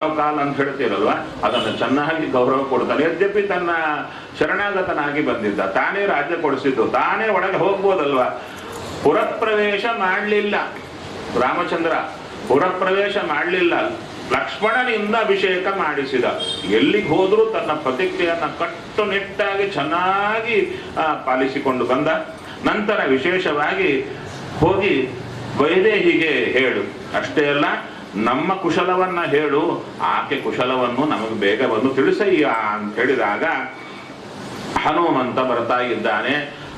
ಕಾಲ ಅಂತ ಹೇಳ್ತೀರಲ್ವ, ಅದನ್ನು ಚೆನ್ನಾಗಿ ಗೌರವ ಕೊಡ್ತಾನೆ. ಯದ್ಯಪಿ ತನ್ನ ಶರಣಾಗತನಾಗಿ ಬಂದಿದ್ದ, ತಾನೇ ರಾಜ್ಯ ಕೊಡಿಸಿದ್ದು, ತಾನೇ ಒಳಗೆ ಹೋಗ್ಬೋದಲ್ವ. ಪುರಪ್ರವೇಶ ಮಾಡಲಿಲ್ಲ ರಾಮಚಂದ್ರ, ಪುರಪ್ರವೇಶ ಮಾಡಲಿಲ್ಲ. ಲಕ್ಷ್ಮಣನಿಂದ ಅಭಿಷೇಕ ಮಾಡಿಸಿದ. ಎಲ್ಲಿಗೆ ಹೋದರೂ ತನ್ನ ಪ್ರತಿಜ್ಞೆಯನ್ನು ಕಟ್ಟುನಿಟ್ಟಾಗಿ ಚೆನ್ನಾಗಿ ಪಾಲಿಸಿಕೊಂಡು ಬಂದ. ನಂತರ ವಿಶೇಷವಾಗಿ ಹೋಗಿ ವೈದೇಹಿಗೆ ಹೇಳು, ಅಷ್ಟೇ ಅಲ್ಲ ನಮ್ಮ ಕುಶಲವನ್ನ ಹೇಳು, ಆಕೆ ಕುಶಲವನ್ನು ನಮಗೆ ಬೇಗ ಬಂದು ತಿಳಿಸಯ್ಯ ಅಂತ ಹೇಳಿದಾಗ ಹನುಮಂತ ಬರ್ತಾ ಇದ್ದಾನೆ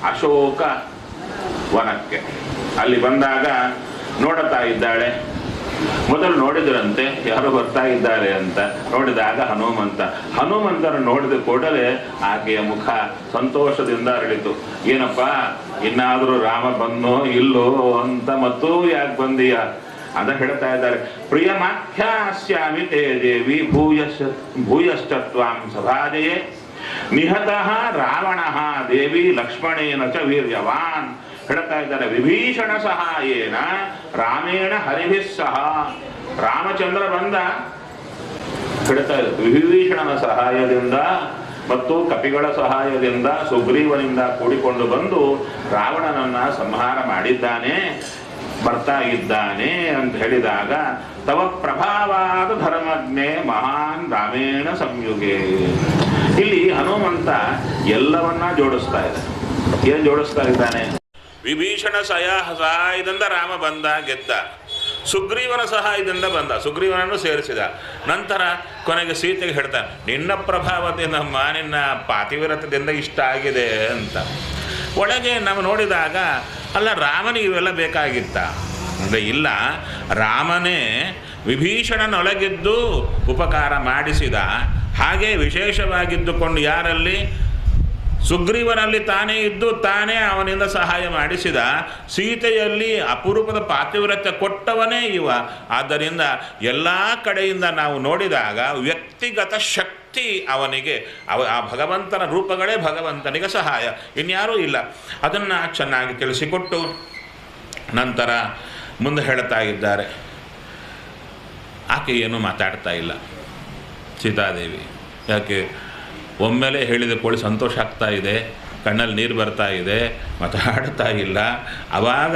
ಅಶೋಕ ವನಕ್ಕೆ. ಅಲ್ಲಿ ಬಂದಾಗ ನೋಡುತ್ತಾ ಇದ್ದಾಳೆ. ಮೊದಲು ನೋಡಿದ್ರಂತೆ ಯಾರು ಬರ್ತಾ ಇದ್ದಾರೆ ಅಂತ. ನೋಡಿದಾಗ ಹನುಮಂತನ ನೋಡಿದ ಕೂಡಲೇ ಆಕೆಯ ಮುಖ ಸಂತೋಷದಿಂದ ಅರಳಿತು. ಏನಪ್ಪ, ಇನ್ನಾದರೂ ರಾಮ ಬಂದೋ ಇಲ್ಲೋ ಅಂತ ಮತ್ತೂ ಯಾಕೆ ಬಂದೀಯ ಅಂತ ಹೇಳ್ತಾ ಇದ್ದಾರೆ. ಪ್ರಿಯಮಾಖ್ಯಾಸ್ಯಾಮಿ ತೇ ದೇವಿ ಭೂಯಶ್ಚತ್ವಾಂ ಸಭಾಜಯೇ ನಿಹತಃ ರಾವಣಃ ದೇವಿ ಲಕ್ಷ್ಮಣೇನ ಚ ವೀರ್ಯವಾನ್ ಹೇಳ್ತಾ ಇದ್ದಾರೆ. ವಿಭೀಷಣ ಸಹಾಯೇನ ರಾಮೇಣ ಹರಿಭಿಸ್ ಸಹ. ರಾಮಚಂದ್ರ ಬಂದ ಹೇಳ್ತಾ ಇದ್ದಾರೆ, ವಿಭೀಷಣನ ಸಹಾಯದಿಂದ ಮತ್ತು ಕಪಿಗಳ ಸಹಾಯದಿಂದ ಸುಗ್ರೀವನಿಂದ ಕೂಡಿಕೊಂಡು ಬಂದು ರಾವಣನನ್ನ ಸಂಹಾರ ಮಾಡಿದ್ದಾನೆ, ಬರ್ತಾ ಇದ್ದಾನೆ ಅಂತ ಹೇಳಿದಾಗ ತವ ಪ್ರಭಾವಾದ ಧರ್ಮಜ್ಞೆ ಮಹಾನ್ ರಾಮೇಣ ಸಂಯುಗೆ. ಇಲ್ಲಿ ಹನುಮಂತ ಎಲ್ಲವನ್ನ ಜೋಡಿಸ್ತಾ ಇದೆ. ಏನ್ ಜೋಡಿಸ್ತಾ ಇದ್ದಾನೆ? ವಿಭೀಷಣ ಸಹಾಯದಿಂದ ರಾಮ ಬಂದ, ಗೆದ್ದ. ಸುಗ್ರೀವನ ಸಹಾಯದಿಂದ ಬಂದ, ಸುಗ್ರೀವನನ್ನು ಸೇರಿಸಿದ. ನಂತರ ಕೊನೆಗೆ ಸೀತೆಗೆ ಹೇಳ್ತಾನೆ, ನಿನ್ನ ಪ್ರಭಾವದಿಂದ ನಿನ್ನ ಪಾತಿವ್ರತದಿಂದ ಇಷ್ಟ ಆಗಿದೆ ಅಂತ. ಒಳಗೆ ನಾವು ನೋಡಿದಾಗ ಅಲ್ಲ, ರಾಮನಿಗೆ ಇವೆಲ್ಲ ಬೇಕಾಗಿತ್ತ ಅಂದರೆ ಇಲ್ಲ, ರಾಮನೇ ವಿಭೀಷಣನೊಳಗಿದ್ದು ಉಪಕಾರ ಮಾಡಿಸಿದ. ಹಾಗೆ ವಿಶೇಷವಾಗಿದ್ದುಕೊಂಡು ಯಾರಲ್ಲಿ? ಸುಗ್ರೀವನಲ್ಲಿ ತಾನೇ ಇದ್ದು ತಾನೇ ಅವನಿಂದ ಸಹಾಯ ಮಾಡಿಸಿದ. ಸೀತೆಯಲ್ಲಿ ಅಪರೂಪದ ಪಾತಿವ್ರತ್ಯ ಕೊಟ್ಟವನೇ ಇವ. ಆದ್ದರಿಂದ ಎಲ್ಲ ಕಡೆಯಿಂದ ನಾವು ನೋಡಿದಾಗ ವ್ಯಕ್ತಿಗತ ಶಕ್ತಿ ಅವನಿಗೆ, ಆ ಭಗವಂತನ ರೂಪಗಳೇ ಭಗವಂತನಿಗೆ ಸಹಾಯ, ಇನ್ಯಾರೂ ಇಲ್ಲ. ಅದನ್ನು ಚೆನ್ನಾಗಿ ತಿಳಿಸಿಕೊಟ್ಟು ನಂತರ ಮುಂದೆ ಹೇಳ್ತಾ ಇದ್ದಾರೆ. ಆಕೆ ಏನೂ ಮಾತಾಡ್ತಾ ಇಲ್ಲ ಸೀತಾದೇವಿ. ಯಾಕೆ? ಒಮ್ಮೆಲೆ ಹೇಳಿದ ಕೋಳಿ ಸಂತೋಷ ಆಗ್ತಾ ಇದೆ, ಕಣ್ಣಲ್ಲಿ ನೀರು ಬರ್ತಾ ಇದೆ, ಮಾತಾಡ್ತಾ ಇಲ್ಲ. ಆವಾಗ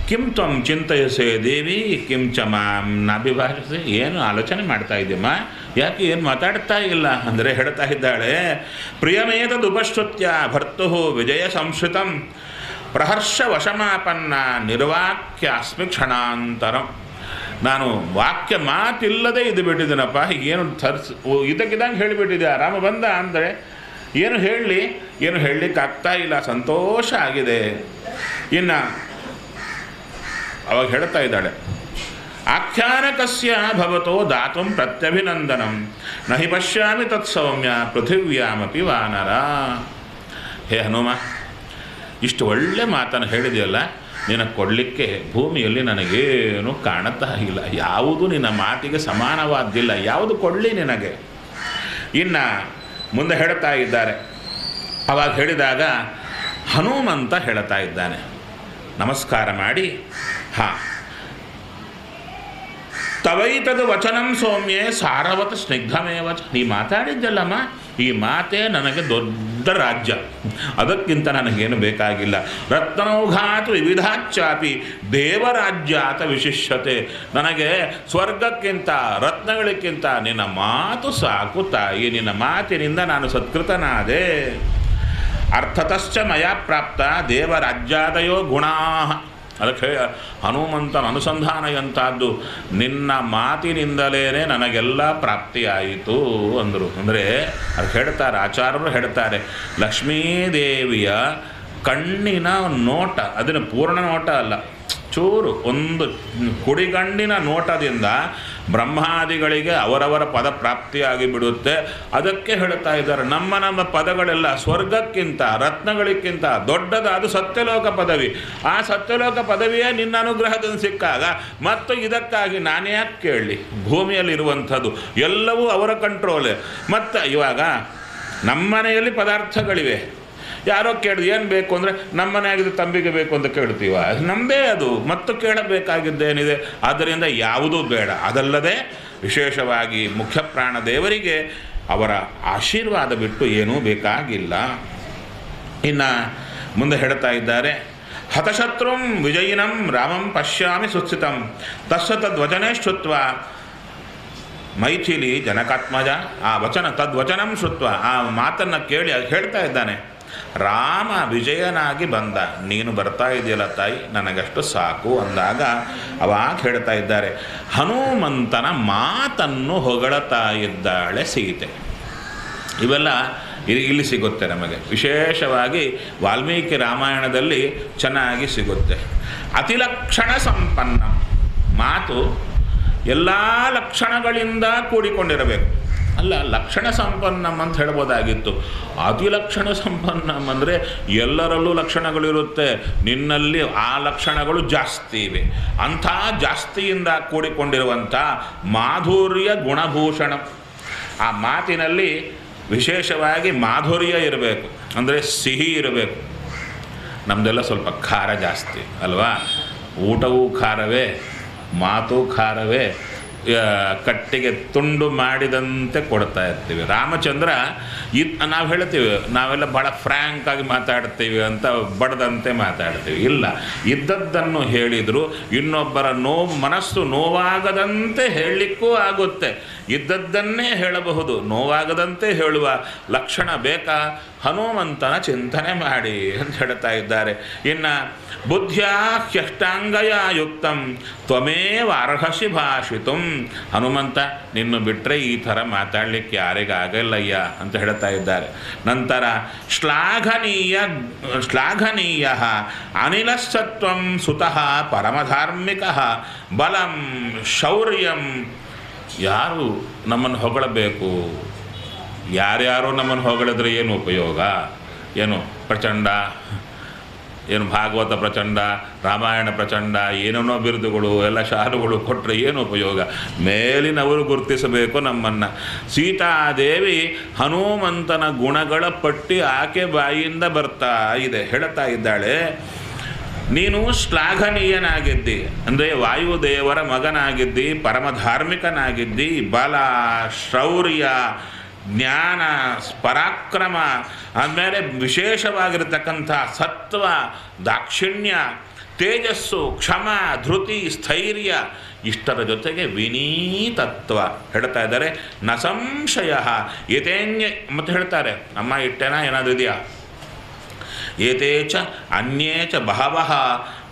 ಕಿಂ ತ್ವಂ ಚಿಂತಯಸೆ ದೇವಿ ಕಿಂ ಚ ಮಾಂ ನಾಭಿಭಾಷಸೆ. ಏನು ಆಲೋಚನೆ ಮಾಡ್ತಾ ಇದ್ದೀಮ್ಮ, ಯಾಕೆ ಏನು ಮಾತಾಡ್ತಾ ಇಲ್ಲ ಅಂದರೆ ಹೇಳ್ತಾ ಇದ್ದಾಳೆ, ಪ್ರಿಯಮೇತದುಪಶ್ರುತ್ಯ ಭರ್ತು ವಿಜಯ ಸಂಶ್ರಿತಂ ಪ್ರಹರ್ಷ ವಶಮಾಪನ್ನ ನಿರ್ವಾಕ್ಯ ಅಸ್ಮಿ ಕ್ಷಣಾಂತರಂ. ನಾನು ವಾಕ್ಯ ಮಾತಿಲ್ಲದೆ ಇದು ಬಿಟ್ಟಿದ್ದೀನಪ್ಪ. ಏನು ಇದಕ್ಕಿದ್ದಂಗೆ ಹೇಳಿಬಿಟ್ಟಿದೆ. ರಾಮ ಬಂದ ಅಂದರೆ ಏನು ಹೇಳಲಿಕ್ಕಾಗ್ತಾ ಇಲ್ಲ, ಸಂತೋಷ ಆಗಿದೆ. ಇನ್ನು ಅವಾಗ ಹೇಳ್ತಾ ಇದ್ದಾಳೆ, ಆಖ್ಯಾನಕಸ್ಯ ಭವತೋ ದಾತುಂ ಪ್ರತ್ಯಭಿನಂದನಂ ನಹಿ ಪಶ್ಯಾಮಿ ತತ್ಸೌಮ್ಯ ಪೃಥಿವ್ಯಾಮಪಿ ವಾನರ. ಹೇ ಹನುಮ, ಇಷ್ಟು ಒಳ್ಳೆ ಮಾತನ್ನು ಹೇಳಿದೆಯಲ್ಲ, ನಿನಗೆ ಕೊಡಲಿಕ್ಕೆ ಭೂಮಿಯಲ್ಲಿ ನನಗೇನು ಕಾಣುತ್ತಾ ಇಲ್ಲ. ಯಾವುದು ನಿನ್ನ ಮಾತಿಗೆ ಸಮಾನವಾದ್ದಿಲ್ಲ, ಯಾವುದು ಕೊಡಲಿ ನಿನಗೆ. ಇನ್ನು ಮುಂದೆ ಹೇಳ್ತಾ ಇದ್ದಾರೆ. ಅವಾಗ ಹೇಳಿದಾಗ ಹನುಮಂತ ಹೇಳ್ತಾ ಇದ್ದಾನೆ, ನಮಸ್ಕಾರ ಮಾಡಿ, ತವೈತದು ವಚನಂ ಸೌಮ್ಯೆ ಸಾರವತ್ ಸ್ನಿಗ್ಧಮೇವ. ನೀ ಮಾತಾಡಿದ್ದಲ್ಲಮ್ಮ, ಈ ಮಾತೇ ನನಗೆ ದೊಡ್ಡ ರಾಜ್ಯ, ಅದಕ್ಕಿಂತ ನನಗೇನು ಬೇಕಾಗಿಲ್ಲ. ರತ್ನೌಘಾತ್ ವಿವಿಧಾಚ್ಚಾಪಿ ದೇವರಾಜ್ಯಾತ ವಿಶಿಷ್ಯತೆ. ನನಗೆ ಸ್ವರ್ಗಕ್ಕಿಂತ ರತ್ನಗಳಿಗಿಂತ ನಿನ್ನ ಮಾತು ಸಾಕು ತಾಯಿ. ನಿನ್ನ ಮಾತಿನಿಂದ ನಾನು ಸತ್ಕೃತನಾದೆ. ಅರ್ಥತಶ್ಚ ಮಯಾ ಪ್ರಾಪ್ತ ದೇವರಾಜ್ಯಾದಯೋ ಗುಣಾ. ಅದಕ್ಕೆ ಹನುಮಂತನ ಅನುಸಂಧಾನ ಎಂಥದ್ದು, ನಿನ್ನ ಮಾತಿನಿಂದಲೇ ನನಗೆಲ್ಲ ಪ್ರಾಪ್ತಿಯಾಯಿತು ಅಂದರು. ಅಂದರೆ ಅದು ಹೇಳ್ತಾರೆ, ಆಚಾರ್ಯರು ಹೇಳ್ತಾರೆ, ಲಕ್ಷ್ಮೀದೇವಿಯ ಕಣ್ಣಿನ ನೋಟ, ಅದನ್ನು ಪೂರ್ಣ ನೋಟ ಅಲ್ಲ, ಚೂರು ಒಂದು ಕುಡಿಗಣ್ಣಿನ ನೋಟದಿಂದ ಬ್ರಹ್ಮಾದಿಗಳಿಗೆ ಅವರವರ ಪದ ಪ್ರಾಪ್ತಿಯಾಗಿ ಬಿಡುತ್ತೆ. ಅದಕ್ಕೆ ಹೇಳ್ತಾ ಇದ್ದಾರೆ, ನಮ್ಮ ಪದಗಳೆಲ್ಲ ಸ್ವರ್ಗಕ್ಕಿಂತ ರತ್ನಗಳಿಗಿಂತ ದೊಡ್ಡದಾದ ಸತ್ಯಲೋಕ ಪದವಿ. ಆ ಸತ್ಯಲೋಕ ಪದವಿಯೇ ನಿನ್ನ ಅನುಗ್ರಹದಿಂದ ಸಿಕ್ಕಾಗ ಮತ್ತು ಇದಕ್ಕಾಗಿ ನಾನೇ ಯಾಕೆ ಕೇಳಲಿ? ಭೂಮಿಯಲ್ಲಿರುವಂಥದ್ದು ಎಲ್ಲವೂ ಅವರ ಕಂಟ್ರೋಲೇ. ಮತ್ತು ಇವಾಗ ನಮ್ಮನೆಯಲ್ಲಿ ಪದಾರ್ಥಗಳಿವೆ, ಯಾರೋ ಕೇಳಿದ್ರು ಏನು ಬೇಕು ಅಂದರೆ ನಮ್ಮನೆ ಆಗಿದ್ದು ತಂಬಿಗೆ ಬೇಕು ಅಂತ ಕೇಳ್ತೀವ, ನಮ್ಮದೇ ಅದು, ಮತ್ತು ಕೇಳಬೇಕಾಗಿದ್ದೇನಿದೆ. ಆದ್ದರಿಂದ ಯಾವುದೂ ಬೇಡ. ಅದಲ್ಲದೆ ವಿಶೇಷವಾಗಿ ಮುಖ್ಯ ಪ್ರಾಣದೇವರಿಗೆ ಅವರ ಆಶೀರ್ವಾದ ಬಿಟ್ಟು ಏನೂ ಬೇಕಾಗಿಲ್ಲ. ಇನ್ನು ಮುಂದೆ ಹೇಳ್ತಾ ಇದ್ದಾರೆ, ಹತಶತ್ರುಂ ವಿಜಯಿನಂ ರಾಮಂ ಪಶ್ಯಾಮಿ ಸುಸ್ಥಿತಂ ತಸ್ಸ ತದ್ವಚನೇ ಶ್ರುತ್ವ ಮೈಥಿಲಿ ಜನಕಾತ್ಮಜ. ಆ ವಚನ ತದ್ವಚನಂ ಶ್ರುತ್ವ, ಆ ಮಾತನ್ನು ಕೇಳಿ ಹೇಳ್ತಾ ಇದ್ದಾನೆ, ರಾಮ ವಿಜಯನಾಗಿ ಬಂದ, ನೀನು ಬರ್ತಾ ಇದೆಯಲ್ಲ ತಾಯಿ, ನನಗಷ್ಟು ಸಾಕು ಅಂದಾಗ ಅವಾಗ ಹೇಳ್ತಾ ಇದ್ದಾರೆ, ಹನುಮಂತನ ಮಾತನ್ನು ಹೊಗಳ್ತಾ ಇದ್ದಾಳೆ ಸೀತೆ. ಇವೆಲ್ಲ ಇಲ್ಲಿ ಸಿಗುತ್ತೆ ನಮಗೆ, ವಿಶೇಷವಾಗಿ ವಾಲ್ಮೀಕಿ ರಾಮಾಯಣದಲ್ಲಿ ಚೆನ್ನಾಗಿ ಸಿಗುತ್ತೆ. ಅತಿಲಕ್ಷಣ ಸಂಪನ್ನ ಮಾತು ಎಲ್ಲ ಲಕ್ಷಣಗಳಿಂದ ಕೂಡಿಕೊಂಡಿರಬೇಕು. ಅಲ್ಲ, ಲಕ್ಷಣ ಸಂಪನ್ನಂ ಅಂತ ಹೇಳ್ಬೋದಾಗಿತ್ತು. ಅತಿಲಕ್ಷಣ ಸಂಪನ್ನಂ ಅಂದರೆ ಎಲ್ಲರಲ್ಲೂ ಲಕ್ಷಣಗಳಿರುತ್ತೆ, ನಿನ್ನಲ್ಲಿ ಆ ಲಕ್ಷಣಗಳು ಜಾಸ್ತಿ ಇವೆ. ಅಂಥ ಜಾಸ್ತಿಯಿಂದ ಕೂಡಿಕೊಂಡಿರುವಂಥ ಮಾಧುರ್ಯ ಗುಣಭೂಷಣ. ಆ ಮಾತಿನಲ್ಲಿ ವಿಶೇಷವಾಗಿ ಮಾಧುರ್ಯ ಇರಬೇಕು, ಅಂದರೆ ಸಿಹಿ ಇರಬೇಕು. ನಮ್ಮದೆಲ್ಲ ಸ್ವಲ್ಪ ಖಾರ ಜಾಸ್ತಿ ಅಲ್ವಾ? ಊಟವೂ ಖಾರವೇ, ಮಾತು ಖಾರವೇ, ಕಟ್ಟಿಗೆ ತುಂಡು ಮಾಡಿದಂತೆ ಕೊಡ್ತಾ ಇರ್ತೀವಿ. ರಾಮಚಂದ್ರ ನಾವು ಹೇಳ್ತೀವಿ, ನಾವೆಲ್ಲ ಭಾಳ ಫ್ರ್ಯಾಂಕಾಗಿ ಮಾತಾಡ್ತೀವಿ ಅಂತ, ಬಡದಂತೆ ಮಾತಾಡ್ತೀವಿ. ಇಲ್ಲ, ಇದ್ದದ್ದನ್ನು ಹೇಳಿದರು ಇನ್ನೊಬ್ಬರ ಮನಸ್ಸು ನೋವಾಗದಂತೆ ಹೇಳಲಿಕ್ಕೂ ಆಗುತ್ತೆ. ಇದ್ದದ್ದನ್ನೇ ಹೇಳಬಹುದು, ನೋವಾಗದಂತೆ ಹೇಳುವ ಲಕ್ಷಣ ಬೇಕಾ? ಹನುಮಂತನ ಚಿಂತನೆ ಮಾಡಿ ಅಂತ ಹೇಳ್ತಾ ಇದ್ದಾರೆ. ಇನ್ನು ಬುದ್ಧ್ಯಾ ಹ್ಯಷ್ಟಾಂಗಯ ಯುಕ್ತಂ ತ್ವಮೇವ ಅರ್ಹಸಿ ಭಾಷಿತುಂ. ಹನುಮಂತ, ನಿನ್ನು ಬಿಟ್ಟರೆ ಈ ಥರ ಮಾತಾಡಲಿಕ್ಕೆ ಯಾರಿಗಾಗಲ್ಲಯ್ಯ ಅಂತ ಹೇಳ್ತಾ ಇದ್ದಾರೆ. ನಂತರ ಶ್ಲಾಘನೀಯ ಅನಿಲಸತ್ವಂ ಸುತಃ ಪರಮಧಾರ್ಮಿಕ ಬಲಂ ಶೌರ್ಯಂ. ಯಾರು ನಮ್ಮನ್ನು ಹೊಗಳಬೇಕು? ಯಾರ್ಯಾರೋ ನಮ್ಮನ್ನು ಹೊಗಳಿದ್ರೆ ಏನು ಉಪಯೋಗ? ಏನು ಪ್ರಚಂಡ, ಏನು ಭಾಗವತ ಪ್ರಚಂಡ, ರಾಮಾಯಣ ಪ್ರಚಂಡ, ಏನೇನೋ ಬಿರುದುಗಳು ಎಲ್ಲ ಶಾಲುಗಳು ಕೊಟ್ಟರೆ ಏನು ಉಪಯೋಗ? ಮೇಲಿನವರು ಗುರುತಿಸಬೇಕು ನಮ್ಮನ್ನು. ಸೀತಾದೇವಿ ಹನುಮಂತನ ಗುಣಗಳ ಪಟ್ಟಿ ಆಕೆ ಬಾಯಿಯಿಂದ ಬರ್ತಾ ಇದೆ. ಹೇಳ್ತಾ ಇದ್ದಾಳೆ, ನೀನು ಶ್ಲಾಘನೀಯನಾಗಿದ್ದಿ, ಅಂದರೆ ವಾಯುದೇವರ ಮಗನಾಗಿದ್ದಿ, ಪರಮಧಾರ್ಮಿಕನಾಗಿದ್ದಿ, ಬಲ, ಶೌರ್ಯ, ಜ್ಞಾನ, ಪರಾಕ್ರಮ, ಆದಮೇಲೆ ವಿಶೇಷವಾಗಿರತಕ್ಕಂಥ ಸತ್ವ, ದಾಕ್ಷಿಣ್ಯ, ತೇಜಸ್ಸು, ಕ್ಷಮ, ಧೃತಿ, ಸ್ಥೈರ್ಯ, ಇಷ್ಟರ ಜೊತೆಗೆ ವಿನೀತತ್ವ ಹೇಳ್ತಾ ಇದ್ದಾರೆ. ನ ಸಂಶಯ ಏತೇನ್ಯ ಮತ್ತು ಹೇಳ್ತಾರೆ, ಅಮ್ಮ ಇಟ್ಟೇನಾ ಏನಾದರೂ ಇದೆಯಾ? ಏತೇ ಚ ಅನ್ಯೇ ಚ ಬಹವಃ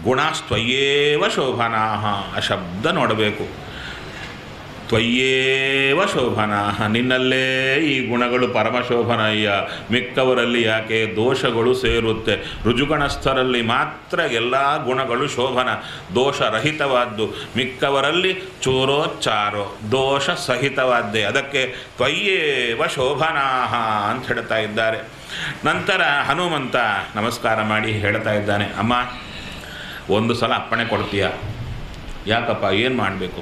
ಗುಣಸ್ತ್ವಯೇವ ಶೋಭನಾಃ. ಆ ಶಬ್ದ ನೋಡಬೇಕು. ತ್ವಯ್ಯೇವ ಶೋಭನಾಃ, ನಿನ್ನಲ್ಲೇ ಈ ಗುಣಗಳು ಪರಮಶೋಭನಯ್ಯ, ಮಿಕ್ಕವರಲ್ಲಿ ಯಾಕೆ ದೋಷಗಳು ಸೇರುತ್ತೆ? ಋಜುಗಣಸ್ಥರಲ್ಲಿ ಮಾತ್ರ ಎಲ್ಲ ಗುಣಗಳು ಶೋಭನ, ದೋಷರಹಿತವಾದ್ದು. ಮಿಕ್ಕವರಲ್ಲಿ ಚೂರೋಚ್ಚಾರೋ ದೋಷ ಸಹಿತವಾದ್ದೇ. ಅದಕ್ಕೆ ತ್ವಯ್ಯೇವ ಶೋಭನಾಃ ಅಂತ ಹೇಳ್ತಾ ಇದ್ದಾರೆ. ನಂತರ ಹನುಮಂತ ನಮಸ್ಕಾರ ಮಾಡಿ ಹೇಳ್ತಾ ಇದ್ದಾನೆ, ಅಮ್ಮ ಒಂದು ಸಲ ಅಪ್ಪಣೆ ಕೊಡ್ತೀಯಾ? ಯಾಕಪ್ಪ, ಏನು ಮಾಡಬೇಕು?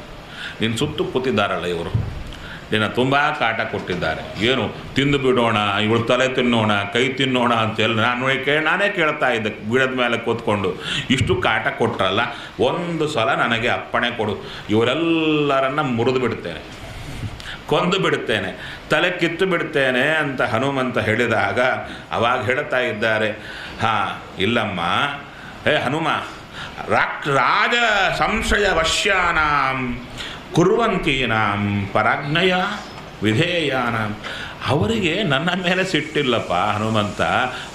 ನಿನ್ನ ಸುತ್ತು ಕೂತಿದ್ದಾರಲ್ಲ ಇವರು, ನಿನ್ನ ತುಂಬ ಕಾಟ ಕೊಟ್ಟಿದ್ದಾರೆ. ಏನು ತಿಂದು ಬಿಡೋಣ, ಇವಳು ತಲೆ ತಿನ್ನೋಣ, ಕೈ ತಿನ್ನೋಣ ಅಂತೆಲ್ಲ ನಾನೇ ಕೇಳ್ತಾ ಇದ್ದೆ ಗಿಡದ ಮೇಲೆ ಕೂತ್ಕೊಂಡು. ಇಷ್ಟು ಕಾಟ ಕೊಟ್ಟರಲ್ಲ, ಒಂದು ಸಲ ನನಗೆ ಅಪ್ಪಣೆ ಕೊಡು, ಇವರೆಲ್ಲರನ್ನ ಮುರಿದು ಬಿಡ್ತೇನೆ, ಕೊಂದು ಬಿಡುತ್ತೇನೆ, ತಲೆ ಕಿತ್ತು ಬಿಡ್ತೇನೆ ಅಂತ ಹನುಮಂತ ಹೇಳಿದಾಗ ಅವಾಗ ಹೇಳ್ತಾ ಇದ್ದಾರೆ, ಹಾಂ ಇಲ್ಲಮ್ಮ, ಹೇ ಹನುಮ, ರಾಜ ಸಂಶಯ ವಶ್ಯಾನಾಂ ಕುರ್ವಂತೀನಾಂ ಪರಾಜ್ಞಯ ವಿಧೇಯಾನಾಂ. ಅವರಿಗೆ ನನ್ನ ಮೇಲೆ ಸಿಟ್ಟಿಲ್ಲಪ್ಪ ಹನುಮಂತ,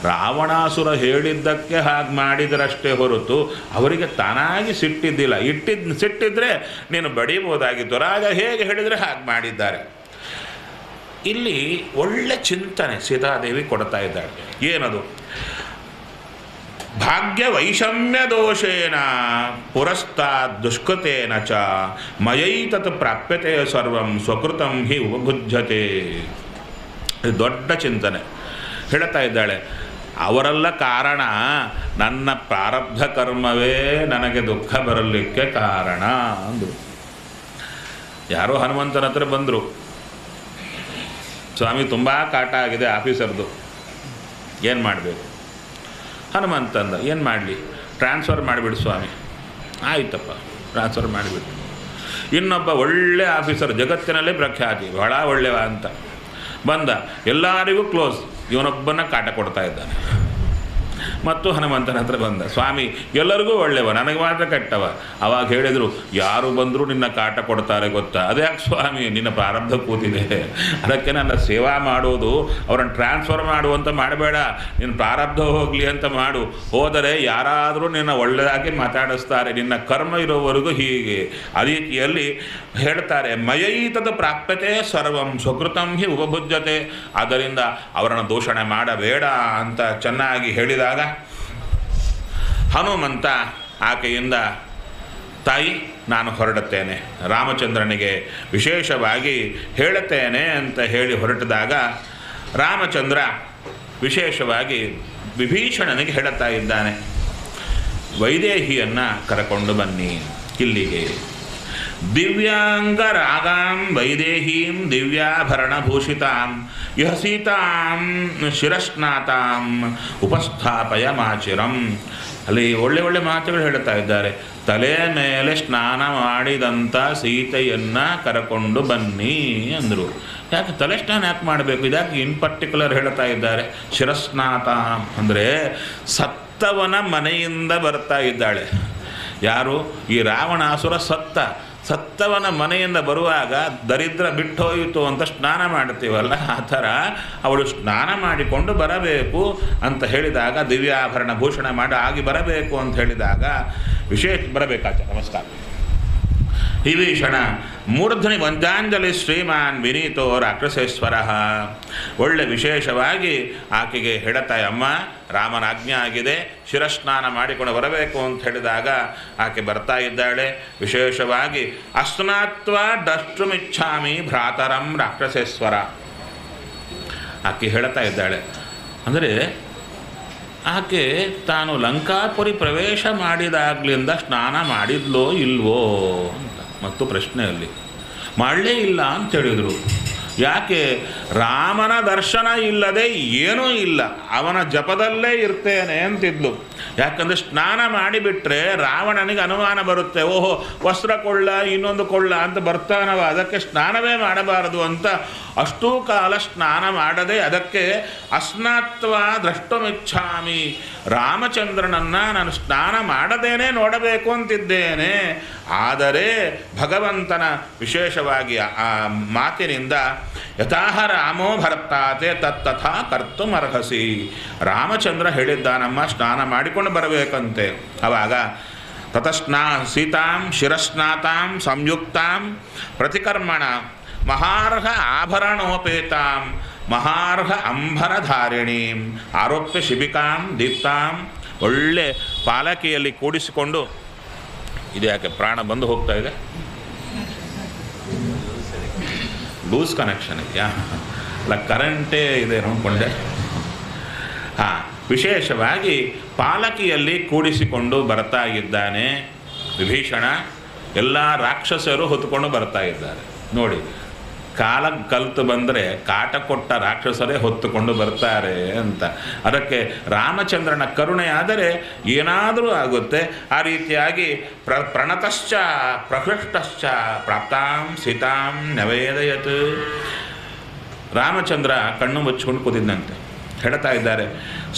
ರಾವಣಾಸುರ ಹೇಳಿದ್ದಕ್ಕೆ ಹಾಗೆ ಮಾಡಿದರಷ್ಟೇ ಹೊರತು ಅವರಿಗೆ ತಾನಾಗಿ ಸಿಟ್ಟಿದ್ದಿಲ್ಲ. ಸಿಟ್ಟಿದ್ರೆ ನೀನು ಬಡಿಬೋದಾಗಿತ್ತು, ರಾಜ ಹೇಗೆ ಹೇಳಿದರೆ ಹಾಗೆ ಮಾಡಿದ್ದಾರೆ. ಇಲ್ಲಿ ಒಳ್ಳೆ ಚಿಂತನೆ ಸೀತಾದೇವಿ ಕೊಡ್ತಾ ಇದ್ದಾಳೆ. ಏನದು? ಭಾಗ್ಯ ವೈಷಮ್ಯ ದೋಷೇನ ಪುರಸ್ತಾದ್ ದುಷ್ಕೃತೇನ ಚ ಮಯೈತತ್ ಪ್ರಾಪ್ಯತೆ ಸರ್ವಂ ಸ್ವಕೃತಂ ಹಿ ಉಪಬುಧ್ಯತೆ. ಇದು ದೊಡ್ಡ ಚಿಂತನೆ. ಹೇಳ್ತಾ ಇದ್ದಾಳೆ, ಅವರೆಲ್ಲ ಕಾರಣ, ನನ್ನ ಪ್ರಾರಬ್ಧ ಕರ್ಮವೇ ನನಗೆ ದುಃಖ ಬರಲಿಕ್ಕೆ ಕಾರಣ ಅಂದರು. ಯಾರೋ ಹನುಮಂತನ ಹತ್ರ ಬಂದರು, ಸ್ವಾಮಿ ತುಂಬ ಕಾಟ ಆಗಿದೆ ಆಫೀಸರ್ದು, ಏನು ಮಾಡಬೇಕು? ಹನುಮಂತ ಅಂದ, ಏನು ಮಾಡಲಿ? ಟ್ರಾನ್ಸ್ಫರ್ ಮಾಡಿಬಿಡು ಸ್ವಾಮಿ. ಆಯ್ತಪ್ಪ, ಟ್ರಾನ್ಸ್ಫರ್ ಮಾಡಿಬಿಟ್ಟು ಇನ್ನೊಬ್ಬ ಒಳ್ಳೆ ಆಫೀಸರ್, ಜಗತ್ತಿನಲ್ಲೇ ಪ್ರಖ್ಯಾತಿ, ಬಹಳ ಒಳ್ಳೆಯ ಅಂತ ಬಂದ, ಎಲ್ಲರಿಗೂ ಕ್ಲೋಸ್, ಇವನೊಬ್ಬನ ಕಾಟ ಕೊಡ್ತಾ ಇದ್ದಾನೆ. ಮತ್ತು ಹನುಮಂತನ ಹತ್ರ ಬಂದ, ಸ್ವಾಮಿ ಎಲ್ಲರಿಗೂ ಒಳ್ಳೆಯವ, ನನಗೆ ಮಾತ್ರ ಕೆಟ್ಟವ. ಅವಾಗ ಹೇಳಿದರು, ಯಾರು ಬಂದರೂ ನಿನ್ನ ಕಾಟ ಕೊಡ್ತಾರೆ ಗೊತ್ತಾ? ಅದ್ಯಾಕೆ ಸ್ವಾಮಿ, ನಿನ್ನ ಪ್ರಾರಬ್ಧ ಕೂತಿದೆ, ಅದಕ್ಕೆ ನನ್ನ ಸೇವಾ ಮಾಡೋದು, ಅವರನ್ನು ಟ್ರಾನ್ಸ್ಫರ್ ಮಾಡುವಂತ ಮಾಡಬೇಡ, ನಿನ್ನ ಪ್ರಾರಬ್ಧ ಹೋಗಲಿ ಅಂತ ಮಾಡು. ಹೋದರೆ ಯಾರಾದರೂ ನಿನ್ನ ಒಳ್ಳೆಯದಾಗಿ ಮಾತಾಡಿಸ್ತಾರೆ, ನಿನ್ನ ಕರ್ಮ ಇರೋವರೆಗೂ ಹೀಗೆ. ಆ ರೀತಿಯಲ್ಲಿ ಹೇಳ್ತಾರೆ, ಮಯೈತದ ಪ್ರಾಪ್ಯತೆ ಸರ್ವಂ ಸ್ವಕೃತಂ ಹಿ ಉಪಭುಜ್ಯತೆ. ಆದ್ದರಿಂದ ಅವರನ್ನು ದೂಷಣೆ ಮಾಡಬೇಡ ಅಂತ ಚೆನ್ನಾಗಿ ಹೇಳಿದಾಗ ಹನುಮಂತ ಆಕೆಯಿಂದ, ತಾಯಿ ನಾನು ಹೊರಡುತ್ತೇನೆ, ರಾಮಚಂದ್ರನಿಗೆ ವಿಶೇಷವಾಗಿ ಹೇಳುತ್ತೇನೆ ಅಂತ ಹೇಳಿ ಹೊರಟಿದಾಗ ರಾಮಚಂದ್ರ ವಿಶೇಷವಾಗಿ ವಿಭೀಷಣನಿಗೆ ಹೇಳುತ್ತಾ ಇದ್ದಾನೆ, ವೈದೇಹಿಯನ್ನು ಕರಕೊಂಡು ಬನ್ನಿ ಇಲ್ಲಿಗೆ. ದಿವ್ಯಾಂಗರಾಗಾಂ ವೈದೇಹೀಂ ದಿವ್ಯಾಭರಣಭೂಷಿತಾಂ ಇಹ ಸೀತಾಂ ಶಿರಸ್ನಾತಾಂ ಉಪಸ್ಥಾಪಯ ಮಾಚಿರಂ. ಅಲ್ಲಿ ಒಳ್ಳೆ ಒಳ್ಳೆ ಮಾತುಗಳು ಹೇಳುತ್ತಾ ಇದ್ದಾರೆ. ತಲೆ ಮೇಲೆ ಸ್ನಾನ ಮಾಡಿದಂಥ ಸೀತೆಯನ್ನು ಕರಕೊಂಡು ಬನ್ನಿ ಅಂದರು. ಯಾಕೆ ತಲೆ ಸ್ನಾನ ಯಾಕೆ ಮಾಡಬೇಕು? ಇದಕ್ಕೆ ಇನ್ ಪರ್ಟಿಕ್ಯುಲರ್ ಹೇಳ್ತಾ ಇದ್ದಾರೆ. ಶಿರಸ್ನಾತ ಅಂದರೆ ಸತ್ತವನ ಮನೆಯಿಂದ ಬರ್ತಾ ಇದ್ದಾಳೆ. ಯಾರು? ಈ ರಾವಣಾಸುರ ಸತ್ತವನ ಮನೆಯಿಂದ ಬರುವಾಗ ದರಿದ್ರ ಬಿಟ್ಟೋಯಿತು ಅಂತ ಸ್ನಾನ ಮಾಡ್ತೀವಲ್ಲ, ಆ ಥರ ಅವಳು ಸ್ನಾನ ಮಾಡಿಕೊಂಡು ಬರಬೇಕು ಅಂತ ಹೇಳಿದಾಗ, ದಿವ್ಯಾಭರಣ ಭೂಷಣ ಮಾಡಿ ಆಗಿ ಬರಬೇಕು ಅಂತ ಹೇಳಿದಾಗ ವಿಶೇಷ ಬರಬೇಕಾಚ. ನಮಸ್ಕಾರ. ವಿಭೀಷಣ ಮೂರ್ಧನಿ ವಂದಾಂಜಲಿ ಶ್ರೀಮಾನ್ ವಿನೀತೋ ರಾಕ್ಷಸೇಶ್ವರ. ಒಳ್ಳೆ ವಿಶೇಷವಾಗಿ ಆಕೆಗೆ ಹೇಳುತ್ತಾಯ, ಅಮ್ಮ ರಾಮನ ಆಜ್ಞೆ ಆಗಿದೆ, ಶಿರಸ್ನಾನ ಮಾಡಿಕೊಂಡು ಬರಬೇಕು ಅಂತ ಹೇಳಿದಾಗ ಆಕೆ ಬರ್ತಾ ಇದ್ದಾಳೆ. ವಿಶೇಷವಾಗಿ ಅಸ್ನಾತ್ವ ದ್ರಷ್ಟುಮಿಚ್ಛಾಮಿ ಭ್ರಾತರಂ ರಾಕ್ಷಸೇಶ್ವರ ಆಕೆ ಹೇಳ್ತಾ ಇದ್ದಾಳೆ. ಅಂದರೆ ಆಕೆ ತಾನು ಲಂಕಾಪುರಿ ಪ್ರವೇಶ ಮಾಡಿದಾಗಲಿಂದ ಸ್ನಾನ ಮಾಡಿದ್ಲೋ ಇಲ್ವೋ ಅಂತ ಮತ್ತು ಪ್ರಶ್ನೆಯಲ್ಲಿ ಮಾಡಲೇ ಇಲ್ಲ ಅಂತ ಹೇಳಿದರು. ಯಾಕೆ? ರಾಮನ ದರ್ಶನ ಇಲ್ಲದೆ ಏನೂ ಇಲ್ಲ, ಅವನ ಜಪದಲ್ಲೇ ಇರ್ತೇನೆ ಅಂತಿದ್ಲು. ಯಾಕಂದರೆ ಸ್ನಾನ ಮಾಡಿಬಿಟ್ರೆ ರಾವಣನಿಗೆ ಅನುಮಾನ ಬರುತ್ತೆ, ಓಹೋ ವಸ್ತ್ರ ಕೊಳ್ಳ ಇನ್ನೊಂದು ಕೊಳ್ಳ ಅಂತ ಬರ್ತಾನವ, ಅದಕ್ಕೆ ಸ್ನಾನವೇ ಮಾಡಬಾರದು ಅಂತ ಅಷ್ಟೂ ಕಾಲ ಸ್ನಾನ ಮಾಡದೆ, ಅದಕ್ಕೆ ಅಸ್ನಾತ್ವ ದ್ರಷ್ಟುಮಿಚ್ಛಾಮಿ, ರಾಮಚಂದ್ರನನ್ನು ನಾನು ಸ್ನಾನ ಮಾಡದೇನೆ ನೋಡಬೇಕು ಅಂತಿದ್ದೇನೆ. ಆದರೆ ಭಗವಂತನ ವಿಶೇಷವಾಗಿ ಆ ಮಾತಿನಿಂದ ಯಥಾಹ ರಾಮೋ ಭರ್ತಾತೆ ತತ್ತಥಾ ಕರ್ತುಮರ್ಹಸಿ, ರಾಮಚಂದ್ರ ಹೇಳಿದ್ದಾನಮ್ಮ ಸ್ನಾನ ಮಾಡಿಕೊಂಡು ಬರಬೇಕಂತೆ. ಆವಾಗ ಸೀತಾಂ ಶಿರಸ್ನಾತಾಂ ಸಂಯುಕ್ತಾಂ ಪ್ರತಿಕರ್ಮಣ ಮಹಾರ್ಹ ಆಭರಣೋಪೇತಾಂ ಮಹಾರ್ಹ ಅಂಬರಧಾರಿಣೀಂ ಆರೋಪ್ಯ ಶಿಬಿಕಾಂ ದೀಪ್ತಾಂ. ಒಳ್ಳೆ ಪಾಲಕಿಯಲ್ಲಿ ಕೂಡಿಸಿಕೊಂಡು, ಇದು ಯಾಕೆ ಪ್ರಾಣ ಬಂದು ಹೋಗ್ತಾ ಇದೆ? ಲೂಸ್ ಕನೆಕ್ಷನ್ ಇದೆಯಾ? ಅಲ್ಲ, ಕರೆಂಟೇ ಇದೆ ನೋಡಿಕೊಂಡೆ. ಹಾಂ, ವಿಶೇಷವಾಗಿ ಪಾಲಕಿಯಲ್ಲಿ ಕೂಡಿಸಿಕೊಂಡು ಬರ್ತಾ ಇದ್ದಾನೆ ವಿಭೀಷಣ. ಎಲ್ಲ ರಾಕ್ಷಸರು ಹೊತ್ಕೊಂಡು ಬರ್ತಾ ಇದ್ದಾರೆ ನೋಡಿ. ಕಾಲ ಕಲ್ತು ಬಂದರೆ ಕಾಟ ಕೊಟ್ಟ ರಾಕ್ಷಸರೇ ಹೊತ್ತುಕೊಂಡು ಬರ್ತಾರೆ ಅಂತ. ಅದಕ್ಕೆ ರಾಮಚಂದ್ರನ ಕರುಣೆ ಆದರೆ ಏನಾದರೂ ಆಗುತ್ತೆ. ಆ ರೀತಿಯಾಗಿ ಪ್ರಣತಶ್ಚ ಪ್ರಹೃಷ್ಟಶ್ಚ ಪ್ರಾಪ್ತಾಂ ಸೀತಾಂ ನವೇದಯತ್. ರಾಮಚಂದ್ರ ಕಣ್ಣು ಮುಚ್ಚಿಕೊಂಡು ಕೂತಿದ್ದಂತೆ. ಹೇಳ್ತಾ ಇದ್ದಾರೆ,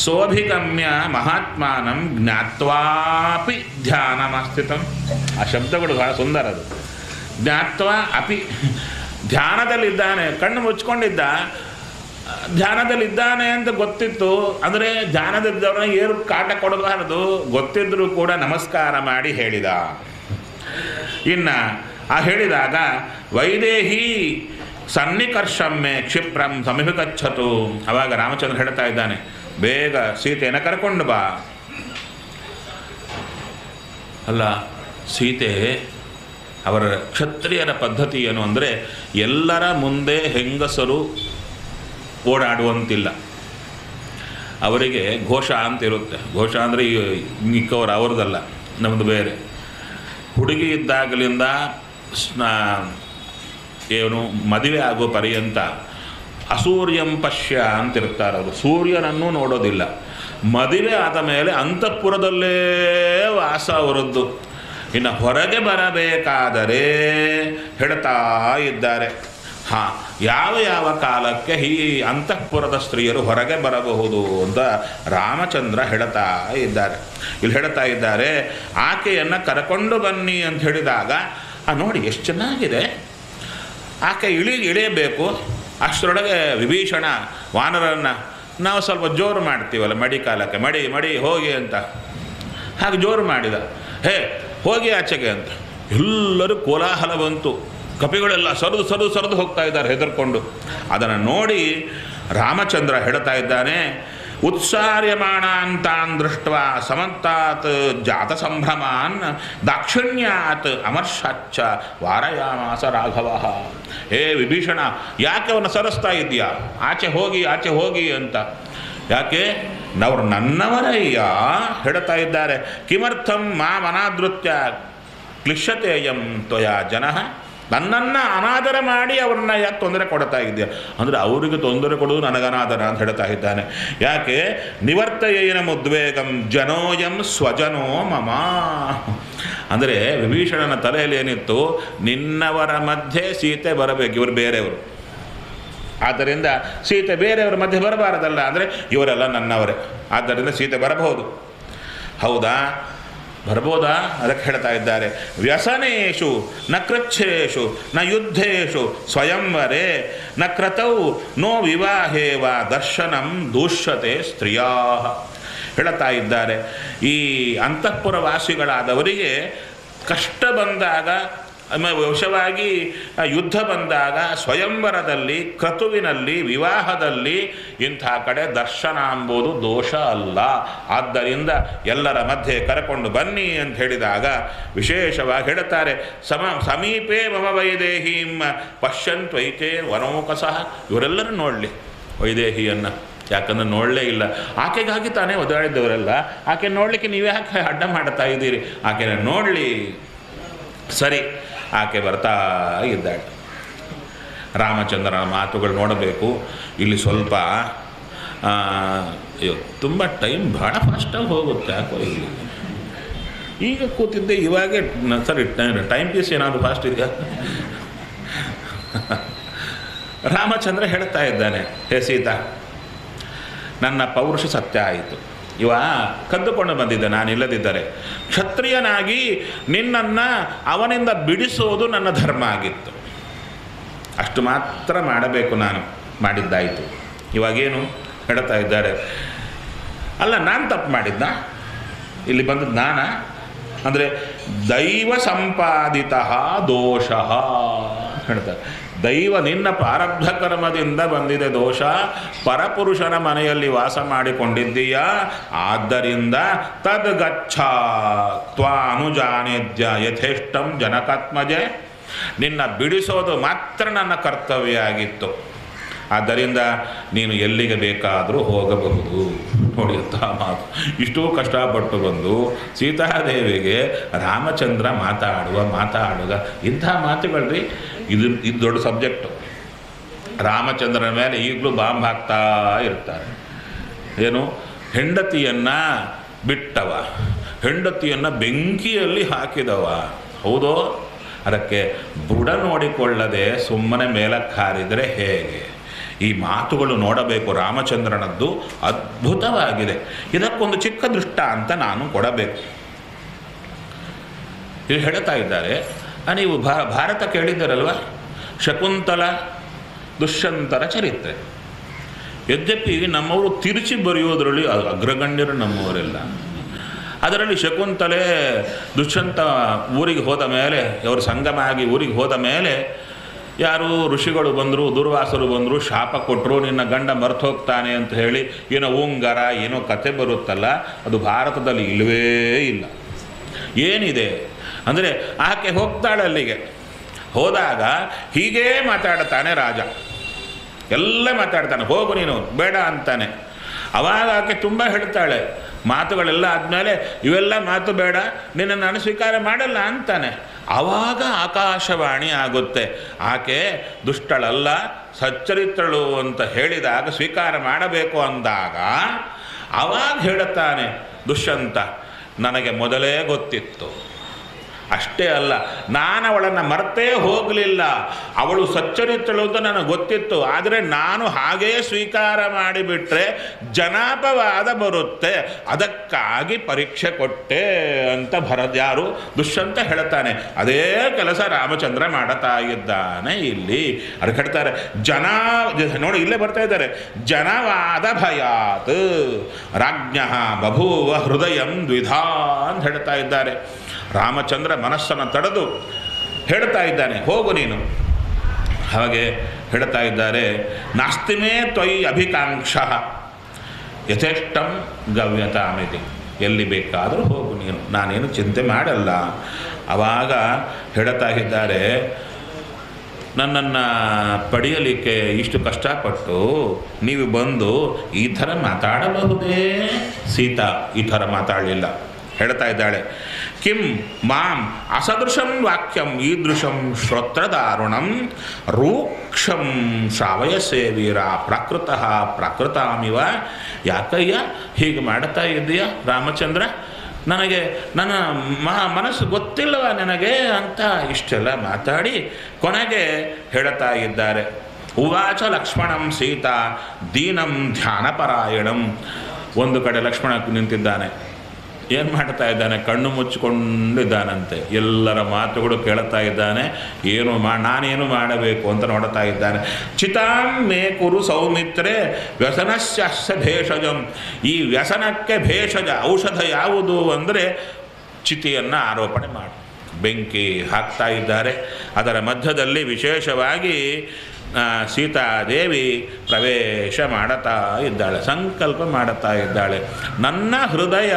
ಸೋಭಿಗಮ್ಯ ಮಹಾತ್ಮಾನಂ ಜ್ಞಾತ್ವಾಪಿ ಧ್ಯಾನಮಸ್ಥಿತಂ. ಆ ಶಬ್ದಗಳು ಬಹಳ ಸುಂದರ. ಅದು ಜ್ಞಾತ್ವಾ ಅಪಿ, ಧ್ಯಾನದಲ್ಲಿದ್ದಾನೆ, ಕಣ್ಣು ಮುಚ್ಕೊಂಡಿದ್ದ, ಧ್ಯಾನದಲ್ಲಿದ್ದಾನೆ ಅಂತ ಗೊತ್ತಿತ್ತು. ಅಂದರೆ ಧ್ಯಾನದಲ್ಲಿದ್ದವ್ರನ್ನ ಏನು ಕಾಟ ಕೊಡಬಾರದು ಗೊತ್ತಿದ್ದರೂ ಕೂಡ ನಮಸ್ಕಾರ ಮಾಡಿ ಹೇಳಿದ. ಇನ್ನು ಆ ಹೇಳಿದಾಗ ವೈದೇಹಿ ಸನ್ನಿಕರ್ಷಮ್ಮೆ ಕ್ಷಿಪ್ರಂ ಸಮೀಪಗಚ್ಚತು. ಆವಾಗ ರಾಮಚಂದ್ರ ಹೇಳ್ತಾ ಇದ್ದಾನೆ, ಬೇಗ ಸೀತೆಯನ್ನು ಕರ್ಕೊಂಡು ಬಾ. ಅಲ್ಲ, ಸೀತೆ ಅವರ ಕ್ಷತ್ರಿಯರ ಪದ್ಧತಿ ಏನು ಅಂದರೆ, ಎಲ್ಲರ ಮುಂದೆ ಹೆಂಗಸರು ಓಡಾಡುವಂತಿಲ್ಲ. ಅವರಿಗೆ ಘೋಷ ಅಂತಿರುತ್ತೆ. ಘೋಷ ಅಂದರೆ ಮಿಕ್ಕವರು ಅವ್ರದ್ದಲ್ಲ, ನಮ್ಮದು ಬೇರೆ. ಹುಡುಗಿ ಇದ್ದಾಗಲಿಂದ ಏನು ಮದುವೆ ಆಗೋ ಪರ್ಯಂತ ಅಸೂರ್ಯಂ ಪಶ್ಯ ಅಂತಿರ್ತಾರೆ. ಅವರು ಸೂರ್ಯನನ್ನೂ ನೋಡೋದಿಲ್ಲ. ಮದುವೆ ಆದ ಮೇಲೆ ಅಂತಃಪುರದಲ್ಲೇ ವಾಸ ಅವರದ್ದು. ಇನ್ನು ಹೊರಗೆ ಬರಬೇಕಾದರೆ ಹೇಳ್ತಾ ಇದ್ದಾರೆ. ಯಾವ ಯಾವ ಕಾಲಕ್ಕೆ ಈ ಅಂತಃಪುರದ ಸ್ತ್ರೀಯರು ಹೊರಗೆ ಬರಬಹುದು ಅಂತ ರಾಮಚಂದ್ರ ಹೇಳ್ತಾ ಇದ್ದಾರೆ. ಇಲ್ಲಿ ಹೇಳ್ತಾ ಇದ್ದಾರೆ, ಆಕೆಯನ್ನು ಕರ್ಕೊಂಡು ಬನ್ನಿ ಅಂತ ಹೇಳಿದಾಗ ನೋಡಿ ಎಷ್ಟು ಚೆನ್ನಾಗಿದೆ. ಆಕೆ ಇಳಿಯಬೇಕು. ಅಷ್ಟರೊಳಗೆ ವಿಭೀಷಣ ವಾನರನ್ನು ನಾವು ಸ್ವಲ್ಪ ಜೋರು ಮಾಡ್ತೀವಲ್ಲ, ಮಡಿ ಕಾಲಕ್ಕೆ ಮಡಿ ಹೋಗಿ ಅಂತ, ಹಾಗೆ ಜೋರು ಮಾಡಿದ. ಹೋಗಿ ಆಚೆಗೆ ಅಂತ ಎಲ್ಲರೂ ಕೋಲಾಹಲ ಬಂತು. ಕಪಿಗಳೆಲ್ಲ ಸರಿದು ಹೋಗ್ತಾ ಇದ್ದಾರೆ ಹೆದರ್ಕೊಂಡು. ಅದನ್ನು ನೋಡಿ ರಾಮಚಂದ್ರ ಹೇಳ್ತಾ ಇದ್ದಾನೆ, ಉತ್ಸಾರ್ಯಮಾಣಾಂತಾನ್ ದೃಷ್ಟ ಸಮಂತಾತ್ ಜಾತ ಸಂಭ್ರಮಾನ್ ದಾಕ್ಷಿಣ್ಯಾತ್ ಅಮರ್ಷಾಚ್ಚ ವಾರಯಾಮಾಸ ರಾಘವ. ವಿಭೀಷಣ, ಯಾಕೆ ಅವನ್ನ ಸರಿಸ್ತಾ ಇದೆಯಾ? ಆಚೆ ಹೋಗಿ ಅಂತ. ಯಾಕೆ? ನಾವು ನನ್ನವರಯ್ಯ ಹೇಳ್ತಾ ಇದ್ದಾರೆ. ಕಿಮರ್ಥಂ ಮಾಮನಾದೃತ್ಯ ಕ್ಲಿಶ್ಯತೆಯಂ ತ್ವಯಾ ಜನಃ. ನನ್ನನ್ನು ಅನಾದರ ಮಾಡಿ ಅವ್ರನ್ನ ಯಾಕೆ ತೊಂದರೆ ಕೊಡ್ತಾ ಇದೆಯಾ ಅಂದರೆ ಅವರಿಗೆ ತೊಂದರೆ ಕೊಡೋದು ನನಗನಾದರ ಅಂತ ಹೇಳ್ತಾ ಇದ್ದಾನೆ. ಯಾಕೆ? ನಿವರ್ತಯೇನ ಉದ್ವೇಗಂ ಜನೋಯಂ ಸ್ವಜನೋ ಮಮ. ಅಂದರೆ ವಿಭೀಷಣನ ತಲೆಯಲ್ಲಿ ಏನಿತ್ತು, ನಿನ್ನವರ ಮಧ್ಯೆ ಸೀತೆ ಬರಬೇಕು, ಇವರು ಬೇರೆಯವರು, ಆದ್ದರಿಂದ ಸೀತೆ ಬೇರೆಯವರ ಮಧ್ಯೆ ಬರಬಾರದಲ್ಲ. ಅಂದರೆ ಇವರೆಲ್ಲ ನನ್ನವರೇ, ಆದ್ದರಿಂದ ಸೀತೆ ಬರಬಹುದು. ಹೌದಾ? ಬರ್ಬೋದಾ? ಅದಕ್ಕೆ ಹೇಳ್ತಾ ಇದ್ದಾರೆ, ವ್ಯಸನೇಶು ನ ಕೃಚ್ಛೇಷು ನ ಯುದ್ಧೇಶು ಸ್ವಯಂವರೇ ನ ಕ್ರತೌ ನೋ ವಿವಾಹೇ ವಾ ದರ್ಶನಂ ದೂಷ್ಯತೆ ಸ್ತ್ರೀಯಾ. ಹೇಳ್ತಾ ಇದ್ದಾರೆ, ಈ ಅಂತಃಪುರವಾಸಿಗಳಾದವರಿಗೆ ಕಷ್ಟ ಬಂದಾಗ, ವಶವಾಗಿ ಯುದ್ಧ ಬಂದಾಗ, ಸ್ವಯಂವರದಲ್ಲಿ, ಕ್ರತುವಿನಲ್ಲಿ, ವಿವಾಹದಲ್ಲಿ ಇಂಥ ಕಡೆ ದರ್ಶನ ಎಂಬುದು ದೋಷ ಅಲ್ಲ. ಆದ್ದರಿಂದ ಎಲ್ಲರ ಮಧ್ಯೆ ಕರ್ಕೊಂಡು ಬನ್ನಿ ಅಂತ ಹೇಳಿದಾಗ ವಿಶೇಷವಾಗಿ ಹೇಳುತ್ತಾರೆ, ಸಮೀಪೇ ಮಮ ವೈದೇಹೀಂ ಪಶ್ಯಂತ್ವೈತೆ ವನೋಕಸಃ. ಇವರೆಲ್ಲರೂ ನೋಡಲಿ ವೈದೇಹಿಯನ್ನು, ಯಾಕಂದ್ರೆ ನೋಡಲೇ ಇಲ್ಲ. ಆಕೆಗಾಗಿ ತಾನೇ ಒದ್ದಾಡಿದ್ದವರೆಲ್ಲ, ಆಕೆ ನೋಡಲಿಕ್ಕೆ ನೀವೇ ಯಾಕೆ ಅಡ್ಡ ಮಾಡ್ತಾ ಇದ್ದೀರಿ? ಆಕೆನ ನೋಡಲಿ. ಸರಿ, ಆಕೆ ಬರ್ತಾ ಇದ್ದಾಳೆ. ರಾಮಚಂದ್ರನ ಮಾತುಗಳು ನೋಡಬೇಕು. ಇಲ್ಲಿ ಸ್ವಲ್ಪ ತುಂಬ ಟೈಮ್ ಭಾಳ ಫಾಸ್ಟಾಗಿ ಹೋಗುತ್ತೆ. ಯಾಕೋ ಇಲ್ಲಿ ಈಗ ಕೂತಿದ್ದೆ, ಇವಾಗೆ ಸರಿ ಟೈಮ್ ಪೀಸ್ ಏನಾದರೂ ಫಾಸ್ಟ್ ಇದೆಯಾ? ರಾಮಚಂದ್ರ ಹೇಳ್ತಾ ಇದ್ದಾನೆ, ಹೇ ಸೀತಾ, ನನ್ನ ಪೌರುಷ ಸತ್ಯ ಆಯಿತು. ಇವ ಕದ್ದುಕೊಂಡು ಬಂದಿದ್ದೆ ನಾನಿಲ್ಲದಿದ್ದರೆ. ಕ್ಷತ್ರಿಯನಾಗಿ ನಿನ್ನನ್ನು ಅವನಿಂದ ಬಿಡಿಸೋದು ನನ್ನ ಧರ್ಮ ಆಗಿತ್ತು. ಅಷ್ಟು ಮಾತ್ರ ಮಾಡಬೇಕು, ನಾನು ಮಾಡಿದ್ದಾಯಿತು. ಇವಾಗೇನು ಹೇಳ್ತಾ ಇದ್ದಾರೆ, ಅಲ್ಲ ನಾನು ತಪ್ಪು ಮಾಡಿದ್ದ, ಇಲ್ಲಿ ಬಂದದ್ದು ನಾನ ಅಂದರೆ ದೈವ ಸಂಪಾದಿತ ದೋಷ ಹೇಳ್ತಾರೆ. ದೈವ ನಿನ್ನ ಪ್ರಾರಬ್ಧ ಕರ್ಮದಿಂದ ಬಂದಿದೆ ದೋಷ. ಪರಪುರುಷನ ಮನೆಯಲ್ಲಿ ವಾಸ ಮಾಡಿಕೊಂಡಿದ್ದೀಯ, ಆದ್ದರಿಂದ ತದ್ಗಚ್ಛ ತ್ವಾನುಜಾನೇದ್ಯ ಯಥೇಷ್ಟಂ ಜನಕಾತ್ಮಜೆ. ನಿನ್ನ ಬಿಡಿಸೋದು ಮಾತ್ರ ನನ್ನ ಕರ್ತವ್ಯ ಆಗಿತ್ತು. ಆದ್ದರಿಂದ ನೀನು ಎಲ್ಲಿಗೆ ಬೇಕಾದರೂ ಹೋಗಬಹುದು. ನೋಡಿ ಅಂತ ಮಾತು. ಇಷ್ಟೂ ಕಷ್ಟಪಟ್ಟು ಬಂದು ಸೀತಾದೇವಿಗೆ ರಾಮಚಂದ್ರ ಮಾತಾಡುವ ಇಂಥ ಮಾತುಗಳ್ರಿ. ಇದು ದೊಡ್ಡ ಸಬ್ಜೆಕ್ಟು. ರಾಮಚಂದ್ರನ ಮೇಲೆ ಈಗಲೂ ಬಾಂಬ್ ಹಾಕ್ತಾ ಇರ್ತಾರೆ. ಏನು? ಹೆಂಡತಿಯನ್ನು ಬಿಟ್ಟವ, ಹೆಂಡತಿಯನ್ನು ಬೆಂಕಿಯಲ್ಲಿ ಹಾಕಿದವ. ಹೌದೋ? ಅದಕ್ಕೆ ಬುಡ ನೋಡಿಕೊಳ್ಳದೆ ಸುಮ್ಮನೆ ಮೇಲಕ್ಕೆ ಹಾರಿದರೆ ಹೇಗೆ? ಈ ಮಾತುಗಳು ನೋಡಬೇಕು. ರಾಮಚಂದ್ರನದ್ದು ಅದ್ಭುತವಾಗಿದೆ. ಇದಕ್ಕೊಂದು ಚಿಕ್ಕ ದೃಷ್ಟಾಂತ ನಾನು ಕೊಡಬೇಕು. ಇಲ್ಲಿ ಹೇಳ್ತಾ ಇದ್ದಾರೆ, ನೀವು ಭಾರತ ಕೇಳಿದ್ದೀರಲ್ವ, ಶಕುಂತಲ ದುಷ್ಯಂತರ ಚರಿತ್ರೆ. ಯದ್ಯಪಿ ನಮ್ಮವರು ತಿರುಚಿ ಬರೆಯೋದರಲ್ಲಿ ಅಗ್ರಗಣ್ಯರು ನಮ್ಮವರೆಲ್ಲ. ಅದರಲ್ಲಿ ಶಕುಂತಲೆ ದುಷ್ಯಂತ ಊರಿಗೆ ಹೋದ ಮೇಲೆ, ಅವರು ಸಂಗಮ ಆಗಿ ಊರಿಗೆ ಹೋದ ಮೇಲೆ ಯಾರು ಋಷಿಗಳು ಬಂದರು, ದುರ್ವಾಸರು ಬಂದರು, ಶಾಪ ಕೊಟ್ಟರು, ನಿನ್ನ ಗಂಡ ಮರ್ತು ಹೋಗ್ತಾನೆ ಅಂತ ಹೇಳಿ ಏನೋ ಉಂಗರ ಏನೋ ಕತೆ ಬರುತ್ತಲ್ಲ, ಅದು ಭಾರತದಲ್ಲಿ ಇಲ್ಲವೇ ಇಲ್ಲ. ಏನಿದೆ ಅಂದರೆ ಆಕೆ ಹೋಗ್ತಾಳೆ ಅಲ್ಲಿಗೆ. ಹೋದಾಗ ಹೀಗೇ ಮಾತಾಡ್ತಾನೆ ರಾಜ, ಎಲ್ಲ ಮಾತಾಡ್ತಾನೆ. ಹೋಗು ನೀನು, ಬೇಡ ಅಂತಾನೆ. ಅವಾಗ ಆಕೆ ತುಂಬ ಹೇಳ್ತಾಳೆ. ಮಾತುಗಳೆಲ್ಲ ಆದಮೇಲೆ ಇವೆಲ್ಲ ಮಾತು ಬೇಡ, ನಿನ್ನನ್ನು ನಾನು ಸ್ವೀಕಾರ ಮಾಡಲ್ಲ ಅಂತಾನೆ. ಆವಾಗ ಆಕಾಶವಾಣಿ ಆಗುತ್ತೆ, ಆಕೆ ದುಷ್ಟಳಲ್ಲ ಸಚ್ಚರಿತ್ರಳು ಅಂತ ಹೇಳಿದಾಗ ಸ್ವೀಕಾರ ಮಾಡಬೇಕು ಅಂದಾಗ ಆವಾಗ ಹೇಳುತ್ತಾನೆ ದುಷ್ಯಂತ, ನನಗೆ ಮೊದಲೇ ಗೊತ್ತಿತ್ತು ಅಷ್ಟೇ ಅಲ್ಲ, ನಾನು ಅವಳನ್ನು ಮರ್ತೇ ಹೋಗಲಿಲ್ಲ. ಅವಳು ಸಚ್ಚರಿತ್ತಳು ಅಂತ ನನಗೆ ಗೊತ್ತಿತ್ತು. ಆದರೆ ನಾನು ಹಾಗೇ ಸ್ವೀಕಾರ ಮಾಡಿಬಿಟ್ರೆ ಜನಾಪವಾದ ಬರುತ್ತೆ, ಅದಕ್ಕಾಗಿ ಪರೀಕ್ಷೆ ಕೊಟ್ಟೆ ಅಂತ ಯಾರು ದುಷ್ಯಂತ ಹೇಳ್ತಾನೆ. ಅದೇ ಕೆಲಸ ರಾಮಚಂದ್ರ ಮಾಡುತ್ತಾ ಇದ್ದಾನೆ ಇಲ್ಲಿ. ಅದಕ್ಕೆ ಹೇಳ್ತಾರೆ ನೋಡಿ ಇಲ್ಲೇ ಬರ್ತಾ ಇದ್ದಾರೆ, ಜನವಾದ ಭಯಾತ್ ರಾಜ್ಞ ಬಭೂವ ಹೃದಯಂ ದ್ವಿಧಾ ಅಂತ ಹೇಳ್ತಾ ಇದ್ದಾರೆ. ರಾಮಚಂದ್ರ ಮನಸ್ಸನ್ನು ತಡೆದು ಹೇಳ್ತಾ ಇದ್ದಾನೆ, ಹೋಗು ನೀನು. ಹಾಗೆ ಹೇಳ್ತಾ ಇದ್ದಾರೆ, ನಾಸ್ತಿಮೇ ತ್ವಯಿ ಅಭಿಕಾಂಕ್ಷ ಯಥೇಷ್ಟಂ ಗವ್ಯತಾಮಿತಿ. ಎಲ್ಲಿ ಬೇಕಾದರೂ ಹೋಗು ನೀನು, ನಾನೇನು ಚಿಂತೆ ಮಾಡಲ್ಲ. ಆವಾಗ ಹೇಳ್ತಾ ಇದ್ದಾರೆ, ನನ್ನನ್ನು ಪಡೆಯಲಿಕ್ಕೆ ಇಷ್ಟು ಕಷ್ಟಪಟ್ಟು ನೀವು ಬಂದು ಈ ಥರ ಮಾತಾಡಬಹುದೇ? ಸೀತಾ ಈ ಥರ ಮಾತಾಡಲಿಲ್ಲ. ಹೇಳ್ತಾ ಇದ್ದಾಳೆ, ಕಿಂ ಮಾಂ ಅಸದೃಶಂ ವಾಕ್ಯಂ ಈದೃಶಂ ಶ್ರೋತ್ರದಾರುಣಂ ರೂಕ್ಷಂ ಶ್ರಾವಯಸೇ ವೀರ ಪ್ರಾಕೃತಃ ಪ್ರಾಕೃತಾಮಿವ. ಯಾಕಯ್ಯ ಹೀಗೆ ಮಾಡ್ತಾ ಇದ್ದೀಯ ರಾಮಚಂದ್ರ? ನನಗೆ ನನ್ನ ಮನಸ್ಸು ಗೊತ್ತಿಲ್ಲವ ನನಗೆ ಅಂತ ಇಷ್ಟೆಲ್ಲ ಮಾತಾಡಿ ಕೊನೆಗೆ ಹೇಳ್ತಾ ಇದ್ದಾರೆ. ಉವಾಚ ಲಕ್ಷ್ಮಣಂ ಸೀತಾ ದೀನಂ ಧ್ಯಾನಪರಾಯಣಂ. ಒಂದು ಕಡೆ ಲಕ್ಷ್ಮಣ ನಿಂತಿದ್ದಾನೆ, ಏನು ಮಾಡ್ತಾ ಇದ್ದಾನೆ? ಕಣ್ಣು ಮುಚ್ಚಿಕೊಂಡಿದ್ದಾನಂತೆ. ಎಲ್ಲರ ಮಾತುಗಳು ಕೇಳ್ತಾ ಇದ್ದಾನೆ. ನಾನೇನು ಮಾಡಬೇಕು ಅಂತ ನೋಡ್ತಾ ಇದ್ದಾನೆ. ಚಿತಾಂ ಮೇ ಕುರು ಸೌಮಿತ್ರೆ ವ್ಯಸನಸ್ಯ ಭೇಷಜಂ. ಈ ವ್ಯಸನಕ್ಕೆ ಭೇಷಜ ಔಷಧ ಯಾವುದು ಅಂದರೆ ಚಿತೆಯನ್ನು ಆರೋಪಣೆ ಮಾಡಿ ಬೆಂಕಿ ಹಾಕ್ತಾ ಇದ್ದಾರೆ. ಅದರ ಮಧ್ಯದಲ್ಲಿ ವಿಶೇಷವಾಗಿ ಸೀತಾದೇವಿ ಪ್ರವೇಶ ಮಾಡುತ್ತಾ ಇದ್ದಾಳೆ, ಸಂಕಲ್ಪ ಮಾಡುತ್ತಾ ಇದ್ದಾಳೆ. ನನ್ನ ಹೃದಯ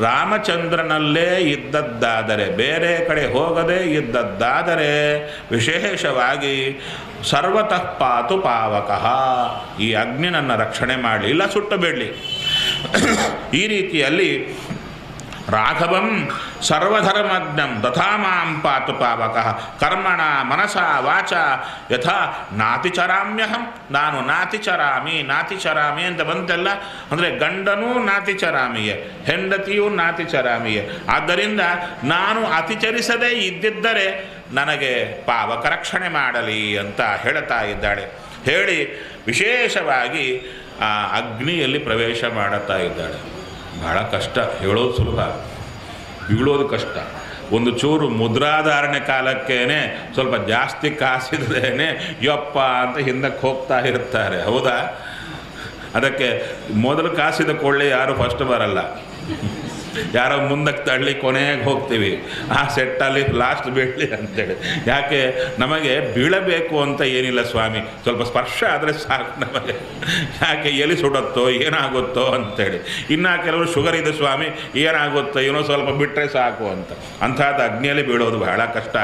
ರಾಮಚಂದ್ರನಲ್ಲೇ ಇದ್ದದ್ದಾದರೆ, ಬೇರೆ ಕಡೆ ಹೋಗದೇ ಇದ್ದದ್ದಾದರೆ ವಿಶೇಷವಾಗಿ ಸರ್ವತಃ ಪಾತು ಪಾವಕಃ, ಈ ಅಗ್ನಿ ನನ್ನ ರಕ್ಷಣೆ ಮಾಡಲಿ, ಇಲ್ಲ ಸುಟ್ಟು ಬಿಡಲಿ. ಈ ರೀತಿಯಲ್ಲಿ ರಾಘವಂ ಸರ್ವಧರ್ಮಜ್ಞಂ ತಥಾ ಮಾಂ ಪಾತು ಪಾವಕಃ ಕರ್ಮಣ ಮನಸ ವಾಚ ಯಥಾ ನಾತಿಚರಾಮ್ಯಹಂ. ನಾನು ನಾತಿಚರಾಮಿ ಅಂತ ಬಂತೆಲ್ಲ ಅಂದರೆ ಗಂಡನೂ ನಾತಿಚರಾಮಿಯೇ, ಹೆಂಡತಿಯೂ ನಾತಿಚರಾಮಿಯೇ. ಆದ್ದರಿಂದ ನಾನು ಅತಿಚರಿಸದೇ ಇದ್ದಿದ್ದರೆ ನನಗೆ ಪಾವಕ ರಕ್ಷಣೆ ಮಾಡಲಿ ಅಂತ ಹೇಳ್ತಾ ಇದ್ದಾಳೆ. ಹೇಳಿ ವಿಶೇಷವಾಗಿ ಆ ಅಗ್ನಿಯಲ್ಲಿ ಪ್ರವೇಶ ಮಾಡುತ್ತಾ ಇದ್ದಾಳೆ. ಬಹಳ ಕಷ್ಟ, ಹೇಳೋದು ಸುಲಭ, ಬೀಳೋದು ಕಷ್ಟ. ಒಂದು ಚೂರು ಮುದ್ರಾಧಾರಣೆ ಕಾಲಕ್ಕೇನೆ ಸ್ವಲ್ಪ ಜಾಸ್ತಿ ಕಾಸಿದ್ರೇ ಯಪ್ಪ ಅಂತ ಹಿಂದಕ್ಕೆ ಹೋಗ್ತಾ ಇರ್ತಾರೆ, ಹೌದಾ? ಅದಕ್ಕೆ ಮೊದಲು ಕಾಸಿದ ಕೊಳ್ಳೆ ಯಾರು ಫಸ್ಟ್ ಬರಲ್ಲ, ಯಾರೋ ಮುಂದಕ್ಕೆ ತಳ್ಳಿ ಕೊನೆಗೆ ಹೋಗ್ತೀವಿ, ಆ ಸೆಟ್ಟಲ್ಲಿ ಲಾಸ್ಟ್ ಬೀಳಲಿ ಅಂತೇಳಿ. ಯಾಕೆ ನಮಗೆ ಬೀಳಬೇಕು ಅಂತ ಏನಿಲ್ಲ ಸ್ವಾಮಿ, ಸ್ವಲ್ಪ ಸ್ಪರ್ಶ ಆದರೆ ಸಾಕು ನಮಗೆ. ಯಾಕೆ ಎಲ್ಲಿ ಸುಡುತ್ತೋ ಏನಾಗುತ್ತೋ ಅಂಥೇಳಿ. ಇನ್ನು ಕೆಲವರು ಶುಗರ್ ಇದೆ ಸ್ವಾಮಿ, ಏನಾಗುತ್ತೋ ಏನೋ ಸ್ವಲ್ಪ ಬಿಟ್ಟರೆ ಸಾಕು ಅಂತ. ಅಂಥದ್ದು ಅಗ್ನಿಯಲ್ಲಿ ಬೀಳೋದು ಬಹಳ ಕಷ್ಟ.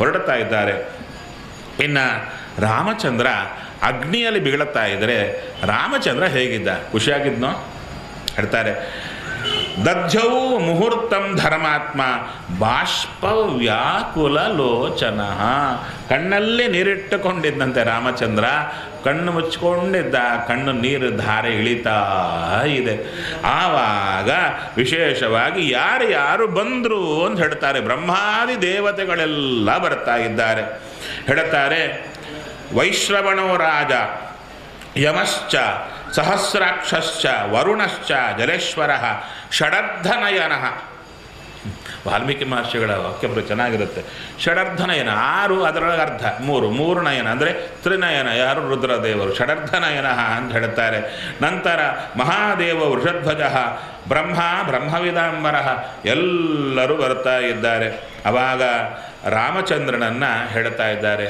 ಹೊರಡ್ತಾ ಇದ್ದಾರೆ. ಇನ್ನು ರಾಮಚಂದ್ರ ಅಗ್ನಿಯಲ್ಲಿ ಬೀಳುತ್ತಾ ಇದ್ದರೆ ರಾಮಚಂದ್ರ ಹೇಗಿದ್ದ? ಖುಷಿಯಾಗಿದ್ನೋ? ಹೇಳ್ತಾರೆ, ದಧ್ಯೌ ಮುಹೂರ್ತಂ ಧರ್ಮಾತ್ಮ ಬಾಷ್ಪ ವ್ಯಾಕುಲ ಲೋಚನ. ಕಣ್ಣಲ್ಲಿ ನೀರಿಟ್ಟುಕೊಂಡಿದ್ದಂತೆ ರಾಮಚಂದ್ರ, ಕಣ್ಣು ಮುಚ್ಚಿಕೊಂಡಿದ್ದ, ಕಣ್ಣು ನೀರು ಧಾರೆ ಇಳಿತಾ ಇದೆ. ಆವಾಗ ವಿಶೇಷವಾಗಿ ಯಾರು ಬಂದರು ಅಂತ ಹೇಳ್ತಾರೆ, ಬ್ರಹ್ಮಾದಿ ದೇವತೆಗಳೆಲ್ಲ ಬರ್ತಾ ಇದ್ದಾರೆ. ಹೇಳ್ತಾರೆ, ವೈಶ್ರವಣೋ ರಾಜ ಯಮಶ್ಚ ಸಹಸ್ರಾಕ್ಷಶ್ಚ ವರುಣಶ್ಚ ಜಲೇಶ್ವರ ಷಡರ್ಧನಯನ. ವಾಲ್ಮೀಕಿ ಮಹರ್ಷಿಗಳ ವಾಕ್ಯ ಚೆನ್ನಾಗಿರುತ್ತೆ. ಷಡರ್ಧನಯನ 6, ಅದರೊಳಗೆ ಅರ್ಧ 3 ನಯನ ಅಂದರೆ ತ್ರಿನಯನ. ಯಾರು? ರುದ್ರದೇವರು. ಷಡರ್ಧನಯನ ಅಂತ ಹೇಳ್ತಾರೆ. ನಂತರ ಮಹಾದೇವ ವೃಷಧ್ವಜ, ಬ್ರಹ್ಮವಿದಾಂಬರ ಎಲ್ಲರೂ ಬರ್ತಾ ಇದ್ದಾರೆ. ಆವಾಗ ರಾಮಚಂದ್ರನನ್ನು ಹೇಳ್ತಾ ಇದ್ದಾರೆ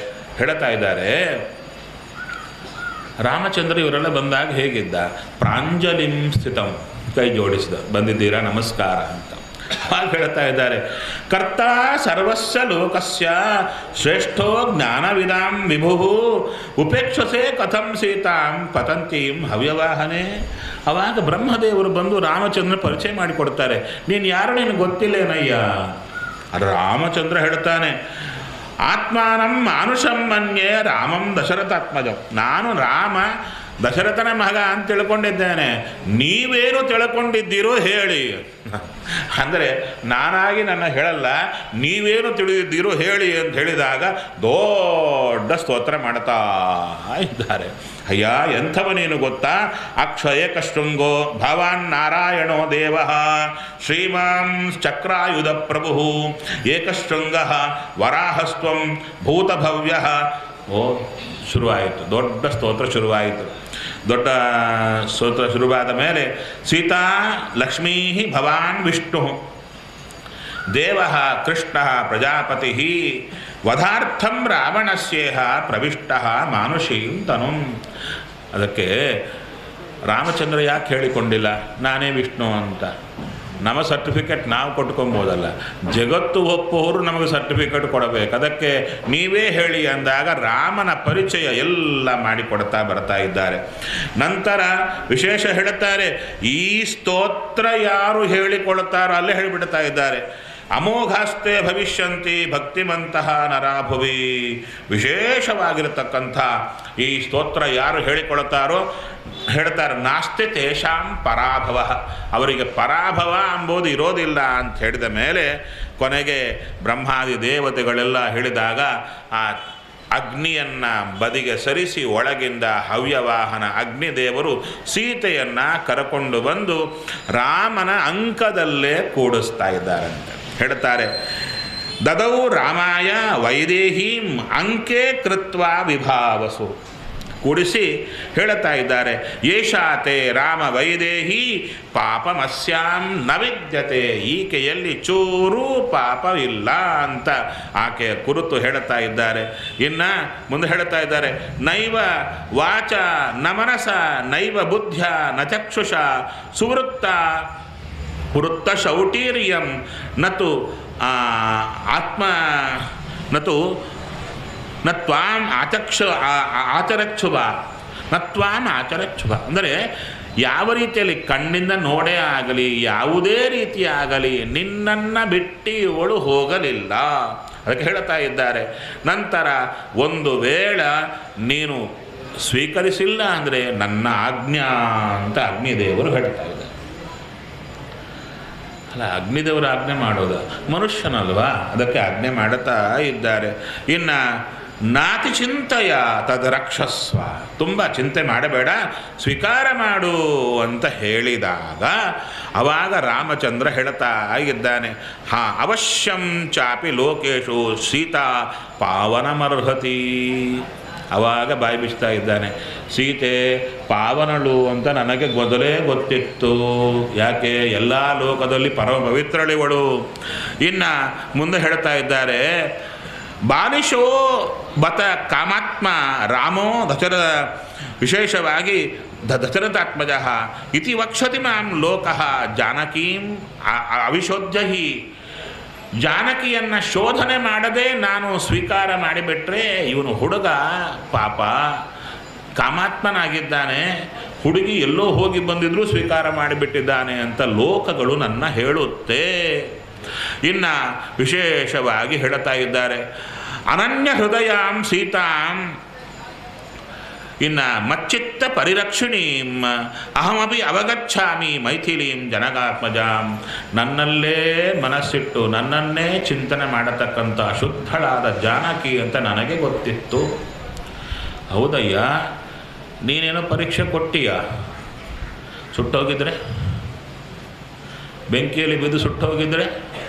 ರಾಮಚಂದ್ರ ಇವರೆಲ್ಲ ಬಂದಾಗ ಹೇಗಿದ್ದ? ಪ್ರಾಂಜಲಿಂ ಸ್ಥಿತಂ, ಕೈ ಜೋಡಿಸಿದ, ಬಂದಿದ್ದೀರಾ ನಮಸ್ಕಾರ ಅಂತ. ಹಾಗೆ ಹೇಳ್ತಾ ಇದ್ದಾರೆ, ಕರ್ತ ಸರ್ವಸ್ಯ ಲೋಕಸ್ಯ ಶ್ರೇಷ್ಠೋ ಜ್ಞಾನವಿದಾಂ ವಿಭು ಉಪೇಕ್ಷಸೆ ಕಥಂ ಸೀತಾಂ ಪತಂತೀಂ ಹವ್ಯವಾಹನೆ. ಆವಾಗ ಬ್ರಹ್ಮದೇವರು ಬಂದು ರಾಮಚಂದ್ರ ಪರಿಚಯ ಮಾಡಿಕೊಡ್ತಾರೆ. ನೀನು ಯಾರು, ನಿನಗೆ ಗೊತ್ತಿಲ್ಲೇನಯ್ಯ? ರಾಮಚಂದ್ರ ಹೇಳ್ತಾನೆ, ಆತ್ಮಾನಂ ಮಾನುಷಂ ಮನ್ಯೆ ರಾಮಂ ದಶರಥಾತ್ಮಜಂ. ನಾನು ರಾಮ ದಶರಥನ ಮಗ ಅಂತ ತಿಳ್ಕೊಂಡಿದ್ದೇನೆ, ನೀವೇನು ತಿಳ್ಕೊಂಡಿದ್ದೀರೋ ಹೇಳಿ. ಅಂದರೆ ನಾನಾಗಿ ನನ್ನ ಹೇಳಲ್ಲ, ನೀವೇನು ತಿಳಿದಿದ್ದೀರೋ ಹೇಳಿ ಅಂತ ಹೇಳಿದಾಗ ದೊಡ್ಡ ಸ್ತೋತ್ರ ಮಾಡ್ತಾ ಇದ್ದಾರೆ. ಅಯ್ಯ ಎಂಥವನೇನು ಗೊತ್ತಾ? ಅಕ್ಷಯ ಕಶೃಂಗೋ ಭವಾನ್ ನಾರಾಯಣೋ ದೇವ ಶ್ರೀಮಾನ್ ಚಕ್ರಾಯುಧ ಪ್ರಭು ಏಕಶೃಂಗ ವರಾಹಸ್ತ್ವಂ ಭೂತಭವ್ಯ. ಓ, ಶುರುವಾಯಿತು, ದೊಡ್ಡ ಸ್ತೋತ್ರ ಶುರುವಾಯಿತು. ದೊಡ್ಡ ಸ್ತೋತ್ರ ಶುರುವಾದ ಮೇಲೆ ಸೀತಾ ಲಕ್ಷ್ಮೀ ಭವಾನ್ ವಿಷ್ಣು ದೇವ ಕೃಷ್ಣ ಪ್ರಜಾಪತಿ ವಧಾರ್ಥಂ ರಾವಣಸ್ಯೇಹ ಪ್ರವಿಷ್ಟ ಮಾನುಷೀಂ ತನುಂ. ಅದಕ್ಕೆ ರಾಮಚಂದ್ರ ಯಾಕೆ ಹೇಳಿಕೊಂಡಿಲ್ಲ ನಾನೇ ವಿಷ್ಣು ಅಂತ? ನಮ್ಮ ಸರ್ಟಿಫಿಕೇಟ್ ನಾವು ಕೊಟ್ಕೊಬೋದಲ್ಲ, ಜಗತ್ತು ಒಪ್ಪೋರು ನಮಗೆ ಸರ್ಟಿಫಿಕೇಟ್ ಕೊಡಬೇಕು. ಅದಕ್ಕೆ ನೀವೇ ಹೇಳಿ ಅಂದಾಗ ರಾಮನ ಪರಿಚಯ ಎಲ್ಲ ಮಾಡಿಕೊಡ್ತಾ ಬರ್ತಾ ಇದ್ದಾರೆ. ನಂತರ ವಿಶೇಷ ಹೇಳುತ್ತಾರೆ, ಈ ಸ್ತೋತ್ರ ಯಾರು ಹೇಳಿಕೊಳ್ತಾರೋ ಅಲ್ಲೇ ಹೇಳಿಬಿಡ್ತಾ ಇದ್ದಾರೆ. ಅಮೋಘಾಸ್ತೆ ಭವಿಷ್ಯಂತಿ ಭಕ್ತಿಮಂತಹ ನರಾಭುವಿ. ವಿಶೇಷವಾಗಿರತಕ್ಕಂಥ ಈ ಸ್ತೋತ್ರ ಯಾರು ಹೇಳಿಕೊಳ್ತಾರೋ ಹೇಳ್ತಾರೆ, ನಾಸ್ತಿ ತೇಷಾಂ ಪರಾಭವ. ಅವರಿಗೆ ಪರಾಭವ ಎಂಬುದು ಇರೋದಿಲ್ಲ ಅಂತ ಹೇಳಿದ ಮೇಲೆ ಕೊನೆಗೆ ಬ್ರಹ್ಮಾದಿ ದೇವತೆಗಳೆಲ್ಲ ಹೇಳಿದಾಗ ಆ ಅಗ್ನಿಯನ್ನು ಬದಿಗೆ ಸರಿಸಿ ಒಳಗಿಂದ ಹವ್ಯವಾಹನ ಅಗ್ನಿದೇವರು ಸೀತೆಯನ್ನು ಕರಕೊಂಡು ಬಂದು ರಾಮನ ಅಂಕದಲ್ಲೇ ಕೂಡಿಸ್ತಾ ಇದ್ದಾರಂತೆ. ಹೇಳ್ತಾರೆ, ದದೌ ರಾಮಾಯ ವೈದೇಹೀಂ ಅಂಕೆ ಕೃತ್ವ ವಿಭಾವಸು. ಕೂಡಿಸಿ ಹೇಳುತ್ತಾ ಇದ್ದಾರೆ, ಏಷಾತೆ ರಾಮ ವೈದೇಹಿ ಪಾಪಮಸ್ಯಾಂ ನ ವಿದ್ಯತೆ. ಈಕೆಯಲ್ಲಿ ಚೂರೂ ಪಾಪವಿಲ್ಲ ಅಂತ ಆಕೆಯ ಕುರಿತು ಹೇಳುತ್ತಾ ಇದ್ದಾರೆ. ಇನ್ನು ಮುಂದೆ ಹೇಳುತ್ತಾ ಇದ್ದಾರೆ, ನೈವ ವಾಚ ನ ಮನಸ ನೈವ ಬುದ್ಧ್ಯ ನ ಚಕ್ಷುಷ ಸುವೃತ್ತ ವೃತ್ತ ಶೌಟೀರ್ಯಂ ನತು ಆತ್ಮ ನತು ನತ್ವಾಂ ಆಚರಕ್ಷುಭ ನತ್ವಾಂ ಆಚರಕ್ಷುಭ. ಅಂದರೆ ಯಾವ ರೀತಿಯಲ್ಲಿ ಕಣ್ಣಿಂದ ನೋಡೇ ಆಗಲಿ ಯಾವುದೇ ರೀತಿ ಆಗಲಿ ನಿನ್ನನ್ನು ಬಿಟ್ಟು ಇವಳು ಹೋಗಲಿಲ್ಲ. ಅದಕ್ಕೆ ಹೇಳ್ತಾ ಇದ್ದಾರೆ, ನಂತರ ಒಂದು ವೇಳೆ ನೀನು ಸ್ವೀಕರಿಸಿಲ್ಲ ಅಂದರೆ ನನ್ನ ಆಜ್ಞಾ ಅಂತ ಅಗ್ನಿದೇವರು ಹೇಳ್ತಾ ಇದ್ದಾರೆ. ಅಲ್ಲ, ಅಗ್ನಿದೇವರು ಆಜ್ಞೆ ಮಾಡೋದು ಮನುಷ್ಯನಲ್ವಾ, ಅದಕ್ಕೆ ಆಜ್ಞೆ ಮಾಡುತ್ತಾ ಇದ್ದಾರೆ. ಇನ್ನು ನಾತಿ ಚಿಂತೆಯ ತದ್ ರಕ್ಷಸ್ವ. ತುಂಬ ಚಿಂತೆ ಮಾಡಬೇಡ, ಸ್ವೀಕಾರ ಮಾಡು ಅಂತ ಹೇಳಿದಾಗ ಆವಾಗ ರಾಮಚಂದ್ರ ಹೇಳ್ತಾ ಇದ್ದಾನೆ, ಅವಶ್ಯಂ ಚಾಪಿ ಲೋಕೇಶು ಸೀತಾ ಪಾವನಮರ್ಹತಿ. ಆವಾಗ ಬಾಯಿ ಬಿಚ್ತಾ ಇದ್ದಾನೆ, ಸೀತೆ ಪಾವನಳು ಅಂತ ನನಗೆ ಮೊದಲೇ ಗೊತ್ತಿತ್ತು. ಯಾಕೆ? ಎಲ್ಲ ಲೋಕದಲ್ಲಿ ಪರಮ ಪವಿತ್ರಳಿವಳು. ಇನ್ನು ಮುಂದೆ ಹೇಳ್ತಾ ಇದ್ದಾರೆ, ಬಾಲಿಶೋ ಬತ ಕಾಮಾತ್ಮ ರಾಮೋ ವಿಶೇಷವಾಗಿ ದಶರಥಾತ್ಮಜ ಇತಿ ವಕ್ಷತಿ ಮಾಂ ಲೋಕಃ ಜಾನಕೀಂ ಅವಿಶೋಧ್ಯ ಹಿ. ಜಾನಕಿಯನ್ನು ಶೋಧನೆ ಮಾಡದೆ ನಾನು ಸ್ವೀಕಾರ ಮಾಡಿಬಿಟ್ರೆ ಇವನು ಹುಡುಗ ಪಾಪ ಕಾಮಾತ್ಮನಾಗಿದ್ದಾನೆ, ಹುಡುಗಿ ಎಲ್ಲೋ ಹೋಗಿ ಬಂದಿದ್ರೂ ಸ್ವೀಕಾರ ಮಾಡಿಬಿಟ್ಟಿದ್ದಾನೆ ಅಂತ ಲೋಕಗಳು ನನ್ನ ಹೇಳುತ್ತೆ. ಇನ್ನು ವಿಶೇಷವಾಗಿ ಹೇಳ್ತಾ ಇದ್ದಾರೆ, ಅನನ್ಯ ಹೃದಯಾಂ ಸೀತಾಂ ಇನ್ನು ಮಚ್ಚಿತ್ತ ಪರಿರಕ್ಷಿಣೀಂ ಅಹಮಪಿ ಅವಗಚ್ಛಾಮಿ ಮೈಥಿಲೀಂ ಜನಗಾತ್ಮಜಾಂ. ನನ್ನಲ್ಲೇ ಮನಸ್ಸಿಟ್ಟು ನನ್ನನ್ನೇ ಚಿಂತನೆ ಮಾಡತಕ್ಕಂಥ ಶುದ್ಧಳಾದ ಜಾನಕಿ ಅಂತ ನನಗೆ ಗೊತ್ತಿತ್ತು. ಹೌದಯ್ಯ, ನೀನೇನೋ ಪರೀಕ್ಷೆ ಕೊಟ್ಟೀಯ, ಸುಟ್ಟೋಗಿದ್ರೆ, ಬೆಂಕಿಯಲ್ಲಿ ಬಿದ್ದು ಸುಟ್ಟೋಗಿದ್ರೆ,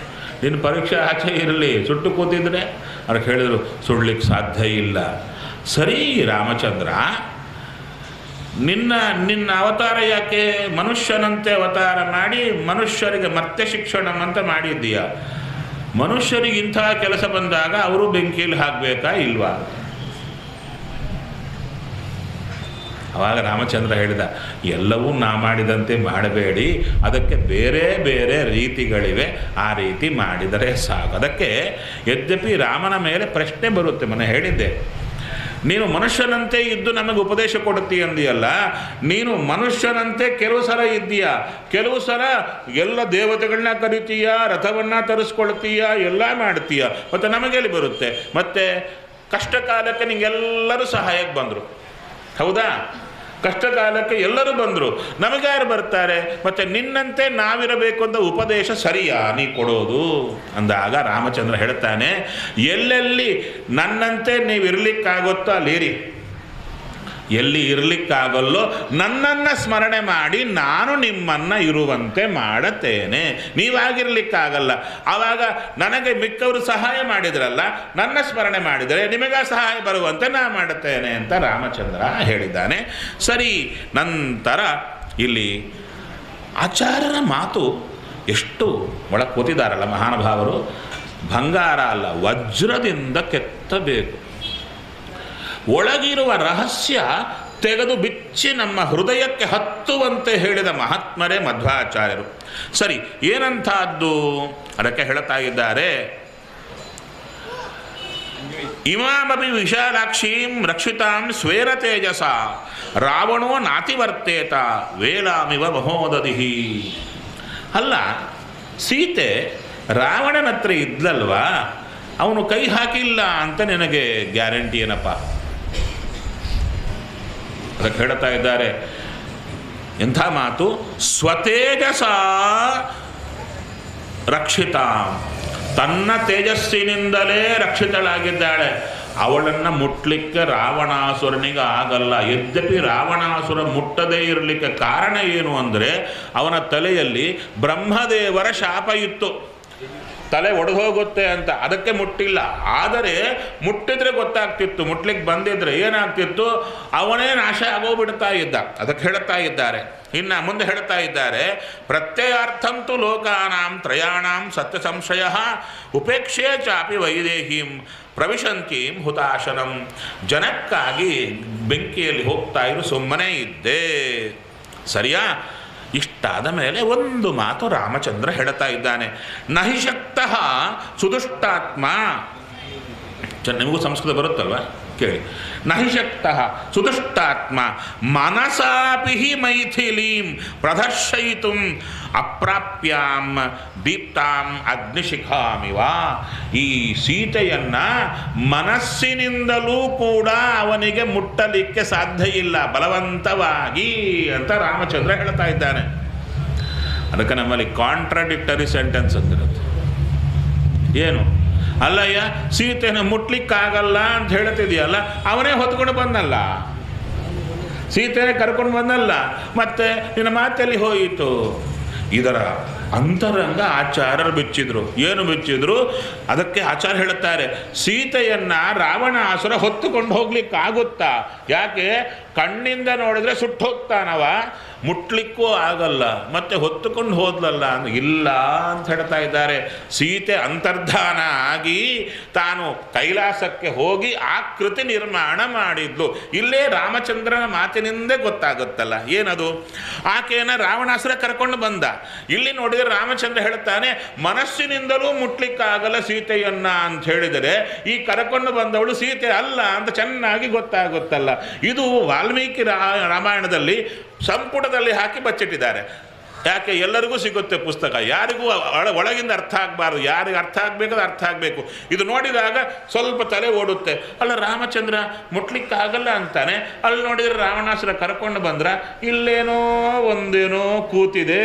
ನಿನ್ನ ಪರೀಕ್ಷೆ ಆಚೆ ಇರಲಿ, ಸುಟ್ಟು ಕೂತಿದ್ರೆ ಅವ್ರಿಗೆ ಹೇಳಿದರು ಸುಡ್ಲಿಕ್ಕೆ ಸಾಧ್ಯ ಇಲ್ಲ. ಸರಿ ರಾಮಚಂದ್ರ, ನಿನ್ನ ಅವತಾರ ಯಾಕೆ ಮನುಷ್ಯನಂತೆ ಅವತಾರ ಮಾಡಿ ಮನುಷ್ಯರಿಗೆ ಮತ್ತೆ ಶಿಕ್ಷಣ ಅಂತ ಮಾಡಿದ್ದೀಯ? ಮನುಷ್ಯರಿಗೆ ಇಂಥ ಕೆಲಸ ಬಂದಾಗ ಅವರು ಬೆಂಕಿಯಲ್ಲಿ ಹಾಕಬೇಕಾ ಇಲ್ವಾ? ಆವಾಗ ರಾಮಚಂದ್ರ ಹೇಳಿದ, ಎಲ್ಲವೂ ನಾ ಮಾಡಿದಂತೆ ಮಾಡಬೇಡಿ, ಅದಕ್ಕೆ ಬೇರೆ ಬೇರೆ ರೀತಿಗಳಿವೆ, ಆ ರೀತಿ ಮಾಡಿದರೆ ಸಾಕು. ಅದಕ್ಕೆ ಯದ್ಯಪಿ ರಾಮನ ಮೇಲೆ ಪ್ರಶ್ನೆ ಬರುತ್ತೆ. ಮನೆ ಹೇಳಿದ್ದೆ, ನೀನು ಮನುಷ್ಯನಂತೆ ಇದ್ದು ನಮಗೆ ಉಪದೇಶ ಕೊಡುತ್ತೀಯ ಅಂದಿಯಲ್ಲ, ನೀನು ಮನುಷ್ಯನಂತೆ ಕೆಲವು ಸಲ ಇದ್ದೀಯ, ಕೆಲವು ಸಲ ಎಲ್ಲ ದೇವತೆಗಳನ್ನ ಕರಿತೀಯ, ರಥವನ್ನು ತರಿಸ್ಕೊಳ್ತೀಯ, ಎಲ್ಲ ಮಾಡ್ತೀಯ, ಮತ್ತು ನಮಗೆಲ್ಲಿ ಬರುತ್ತೆ? ಮತ್ತು ಕಷ್ಟ ಕಾಲಕ್ಕೆ ನಿಂಗೆಲ್ಲರೂ ಸಹಾಯಕ್ಕೆ ಬಂದರು, ಹೌದಾ? ಕಷ್ಟ ಕಾಲಕ್ಕೆ ಎಲ್ಲರೂ ಬಂದರು, ನಮಗ್ಯಾರು ಬರ್ತಾರೆ? ಮತ್ತು ನಿನ್ನಂತೆ ನಾವಿರಬೇಕು ಅಂತ ಉಪದೇಶ ಸರಿಯಾ ನೀ ಕೊಡೋದು ಅಂದಾಗ ರಾಮಚಂದ್ರ ಹೇಳ್ತಾನೆ, ಎಲ್ಲೆಲ್ಲಿ ನನ್ನಂತೆ ನೀವು ಇರಲಿಕ್ಕಾಗುತ್ತೋ ಅಲ್ಲಿರಿ, ಎಲ್ಲಿ ಇರಲಿಕ್ಕಾಗಲ್ಲೋ ನನ್ನನ್ನು ಸ್ಮರಣೆ ಮಾಡಿ ನಾನು ನಿಮ್ಮನ್ನು ಇರುವಂತೆ ಮಾಡುತ್ತೇನೆ. ನೀವಾಗಿರಲಿಕ್ಕಾಗಲ್ಲ, ಆವಾಗ ನನಗೆ ಮಿಕ್ಕವರು ಸಹಾಯ ಮಾಡಿದ್ರಲ್ಲ, ನನ್ನ ಸ್ಮರಣೆ ಮಾಡಿದರೆ ನಿಮಗೆ ಸಹಾಯ ಬರುವಂತೆ ನಾ ಮಾಡುತ್ತೇನೆ ಅಂತ ರಾಮಚಂದ್ರ ಹೇಳಿದ್ದಾನೆ. ಸರಿ, ನಂತರ ಇಲ್ಲಿ ಆಚಾರ್ಯರ ಮಾತು ಎಷ್ಟು ಒಳಗೆ ಕೂತಿದ್ದಾರಲ್ಲ ಮಹಾನುಭಾವರು, ಬಂಗಾರ ಅಲ್ಲ ವಜ್ರದಿಂದ ಕೆತ್ತಬೇಕು. ಒಳಗಿರುವ ರಹಸ್ಯ ತೆಗೆದು ಬಿಚ್ಚಿ ನಮ್ಮ ಹೃದಯಕ್ಕೆ ಹತ್ತುವಂತೆ ಹೇಳಿದ ಮಹಾತ್ಮರೇ ಮಧ್ವಾಚಾರ್ಯರು. ಸರಿ, ಏನಂತಹದ್ದು ಅದಕ್ಕೆ ಹೇಳ್ತಾ ಇದ್ದಾರೆ, ಇಮಾಮಪಿ ವಿಶಾಲಾಕ್ಷೀಂ ರಕ್ಷಿತಾಂ ಸ್ವೇರ ತೇಜಸ ರಾವಣೋ ನಾತಿವರ್ತೇತ ವೇಲಾಮಿವ ಮಹೋದಧಿಹಿ. ಅಲ್ಲ, ಸೀತೆ ರಾವಣನ ಹತ್ರ ಇದ್ಲಲ್ವಾ, ಅವನು ಕೈ ಹಾಕಿಲ್ಲ ಅಂತ ನಿನಗೆ ಗ್ಯಾರಂಟಿ ಏನಪ್ಪ? ಅದಕ್ಕೆ ಹೇಳ್ತಾ ಇದ್ದಾರೆ, ಎಂಥ ಮಾತು, ಸ್ವತೇಜಸ ರಕ್ಷಿತ, ತನ್ನ ತೇಜಸ್ಸಿನಿಂದಲೇ ರಕ್ಷಿತಳಾಗಿದ್ದಾಳೆ. ಅವಳನ್ನು ಮುಟ್ಲಿಕ್ಕೆ ರಾವಣಾಸುರನಿಗೆ ಆಗಲ್ಲ. ಯದ್ಯಪಿ ರಾವಣಾಸುರ ಮುಟ್ಟದೇ ಇರಲಿಕ್ಕೆ ಕಾರಣ ಏನು ಅಂದರೆ, ಅವನ ತಲೆಯಲ್ಲಿ ಬ್ರಹ್ಮದೇವರ ಶಾಪ ಇತ್ತು, ತಲೆ ಒಡೆದೋಗುತ್ತೆ ಅಂತ, ಅದಕ್ಕೆ ಮುಟ್ಟಿಲ್ಲ. ಆದರೆ ಮುಟ್ಟಿದ್ರೆ ಗೊತ್ತಾಗ್ತಿತ್ತು, ಮುಟ್ಲಿಕ್ಕೆ ಬಂದಿದ್ರೆ ಏನಾಗ್ತಿತ್ತು, ಅವನೇ ನಾಶ ಆಗೋಗ್ಬಿಡ್ತಾ ಇದ್ದ. ಅದಕ್ಕೆ ಹೇಳ್ತಾ ಇದ್ದಾರೆ, ಇನ್ನು ಮುಂದೆ ಹೇಳ್ತಾ ಇದ್ದಾರೆ, ಪ್ರತ್ಯಯಾರ್ಥಂತು ಲೋಕಾನಾಂ ತ್ರಯಾಣಾಂ ಸತ್ಯ ಸಂಶಯ ಉಪೇಕ್ಷೆ ಚಾಪಿ ವೈದೇಹೀಂ ಪ್ರವಿಶಂತೀಂ ಹುತಾಶನಂ. ಜನಕ್ಕಾಗಿ ಬೆಂಕಿಯಲ್ಲಿ ಹೋಗ್ತಾ ಇರು, ಸುಮ್ಮನೆ ಇದ್ದೆ. ಸರಿಯಾ? ಇಷ್ಟಾದ ಮೇಲೆ ಒಂದು ಮಾತು ರಾಮಚಂದ್ರ ಹೇಳ್ತಾ ಇದ್ದಾನೆ, ನಹಿ ಶಕ್ತಃ ಸುದುಷ್ಟಾತ್ಮ. ನಿಮಗೂ ಸಂಸ್ಕೃತ ಬರುತ್ತಲ್ವ, ಕೇಳಿ. ನಹಿ ಶಕ್ತಃ ಸುದುಷ್ಟಾತ್ಮ ಮನಸಾಪಿ ಮೈಥಿಲೀಂ ಪ್ರದರ್ಶಯಿತುಂ ಅಪ್ರಾಪ್ಯಾಂ ದೀಪ್ತಾಂ ಅಗ್ನಿಶಿಖಾಮಿವ. ಈ ಸೀತೆಯನ್ನು ಮನಸ್ಸಿನಿಂದಲೂ ಕೂಡ ಅವನಿಗೆ ಮುಟ್ಟಲಿಕ್ಕೆ ಸಾಧ್ಯ ಇಲ್ಲ ಬಲವಂತವಾಗಿ ಅಂತ ರಾಮಚಂದ್ರ ಹೇಳ್ತಾ ಇದ್ದಾನೆ. ಅದಕ್ಕೆ ನಮ್ಮಲ್ಲಿ ಕಾಂಟ್ರಾಡಿಕ್ಟರಿ ಸೆಂಟೆನ್ಸ್ ಅಂತಿರುತ್ತೆ. ಏನು? ಅಲ್ಲಯ್ಯ, ಸೀತೆಯನ್ನು ಮುಟ್ಲಿಕ್ಕಾಗಲ್ಲ ಅಂತ ಹೇಳ್ತಿದೆಯಲ್ಲ, ಅವನೇ ಹೊತ್ಕೊಂಡು ಬಂದಲ್ಲ, ಸೀತೆನೇ ಕರ್ಕೊಂಡು ಬಂದಲ್ಲ, ಮತ್ತೆ ನಿನ್ನ ಮಾತಲ್ಲಿ ಹೋಯಿತು. ಇದರ ಅಂತರಂಗ ಆಚಾರ್ಯರು ಬಿಚ್ಚಿದ್ರು. ಏನು ಬಿಚ್ಚಿದ್ರು? ಅದಕ್ಕೆ ಆಚಾರ್ಯ ಹೇಳುತ್ತಾರೆ, ಸೀತೆಯನ್ನು ರಾವಣಾಸುರ ಹೊತ್ತುಕೊಂಡು ಹೋಗ್ಲಿಕ್ಕಾಗುತ್ತಾ? ಯಾಕೆ? ಕಣ್ಣಿಂದ ನೋಡಿದ್ರೆ ಸುಟ್ಟು ಹೋಗ್ತಾನವ, ಮುಟ್ಲಿಕ್ಕೂ ಆಗಲ್ಲ, ಮತ್ತೆ ಹೊತ್ತುಕೊಂಡು ಹೋದ್ಲಲ್ಲ ಅಂದ್ರೆ ಇಲ್ಲ ಅಂತ ಹೇಳ್ತಾ ಇದ್ದಾರೆ. ಸೀತೆ ಅಂತರ್ಧಾನ ಆಗಿ ತಾನು ಕೈಲಾಸಕ್ಕೆ ಹೋಗಿ ಆಕೃತಿ ನಿರ್ಮಾಣ ಮಾಡಿದ್ಲು. ಇಲ್ಲೇ ರಾಮಚಂದ್ರನ ಮಾತಿನಿಂದ ಗೊತ್ತಾಗುತ್ತಲ್ಲ, ಏನದು? ಆಕೆಯನ್ನು ರಾವಣಾಸುರ ಕರ್ಕೊಂಡು ಬಂದ. ಇಲ್ಲಿ ನೋಡಿದರೆ ರಾಮಚಂದ್ರ ಹೇಳ್ತಾನೆ, ಮನಸ್ಸಿನಿಂದಲೂ ಮುಟ್ಲಿಕ್ಕಾಗಲ್ಲ ಸೀತೆಯನ್ನ ಅಂತ ಹೇಳಿದರೆ ಈ ಕರ್ಕೊಂಡು ಬಂದವಳು ಸೀತೆ ಅಲ್ಲ ಅಂತ ಚೆನ್ನಾಗಿ ಗೊತ್ತಾಗುತ್ತಲ್ಲ. ಇದು ವಾಲ್ಮೀಕಿ ರಾಮಾಯಣದಲ್ಲಿ ಸಂಪುಟದಲ್ಲಿ ಹಾಕಿ ಬಚ್ಚಿಟ್ಟಿದ್ದಾರೆ. ಯಾಕೆ? ಎಲ್ಲರಿಗೂ ಸಿಗುತ್ತೆ ಪುಸ್ತಕ, ಯಾರಿಗೂ ಒಳಗಿಂದ ಅರ್ಥ ಆಗಬಾರ್ದು. ಯಾರಿಗೆ ಅರ್ಥ ಆಗಬೇಕಾದ್ರೆ ಅರ್ಥ ಆಗಬೇಕು. ಇದು ನೋಡಿದಾಗ ಸ್ವಲ್ಪ ತಲೆ ಓಡುತ್ತೆ. ಅಲ್ಲ, ರಾಮಚಂದ್ರ ಮುಟ್ಲಿಕ್ಕಾಗಲ್ಲ ಅಂತಾನೆ, ಅಲ್ಲಿ ನೋಡಿದರೆ ರಾವಣಾಸುರ ಕರ್ಕೊಂಡು ಬಂದ್ರ, ಇಲ್ಲೇನೋ ಒಂದೇನೋ ಕೂತಿದೆ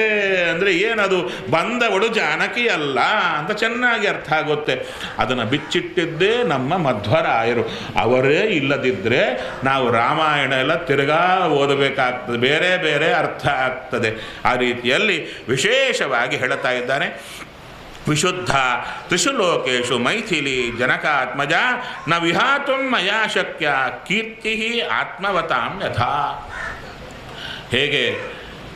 ಅಂದರೆ ಏನದು? ಬಂದವಳು ಜಾನಕಿ ಅಲ್ಲ ಅಂತ ಚೆನ್ನಾಗಿ ಅರ್ಥ ಆಗುತ್ತೆ. ಅದನ್ನು ಬಿಚ್ಚಿಟ್ಟಿದ್ದೇ ನಮ್ಮ ಮಧ್ವರಾಯರು. ಅವರೇ ಇಲ್ಲದಿದ್ದರೆ ನಾವು ರಾಮಾಯಣ ಎಲ್ಲ ತಿರುಗಾ ಓದಬೇಕಾಗ್ತದೆ, ಬೇರೆ ಬೇರೆ ಅರ್ಥ ಆಗ್ತದೆ. ಆ ರೀತಿ ವಿಶೇಷವಾಗಿ ಹೇಳುತ್ತಾ ಇದ್ದಾನೆ, ವಿಶುದ್ಧ ತ್ರಿಷು ಲೋಕೇಶು ಮೈಥಿಲಿ ಜನಕಾತ್ಮಜ ನ ವಿಹಾತುಂ ಮಯಾ ಶಕ್ಯ ಕೀರ್ತಿ ಆತ್ಮವತಾಂ ಯಥಾ. ಹೇಗೆ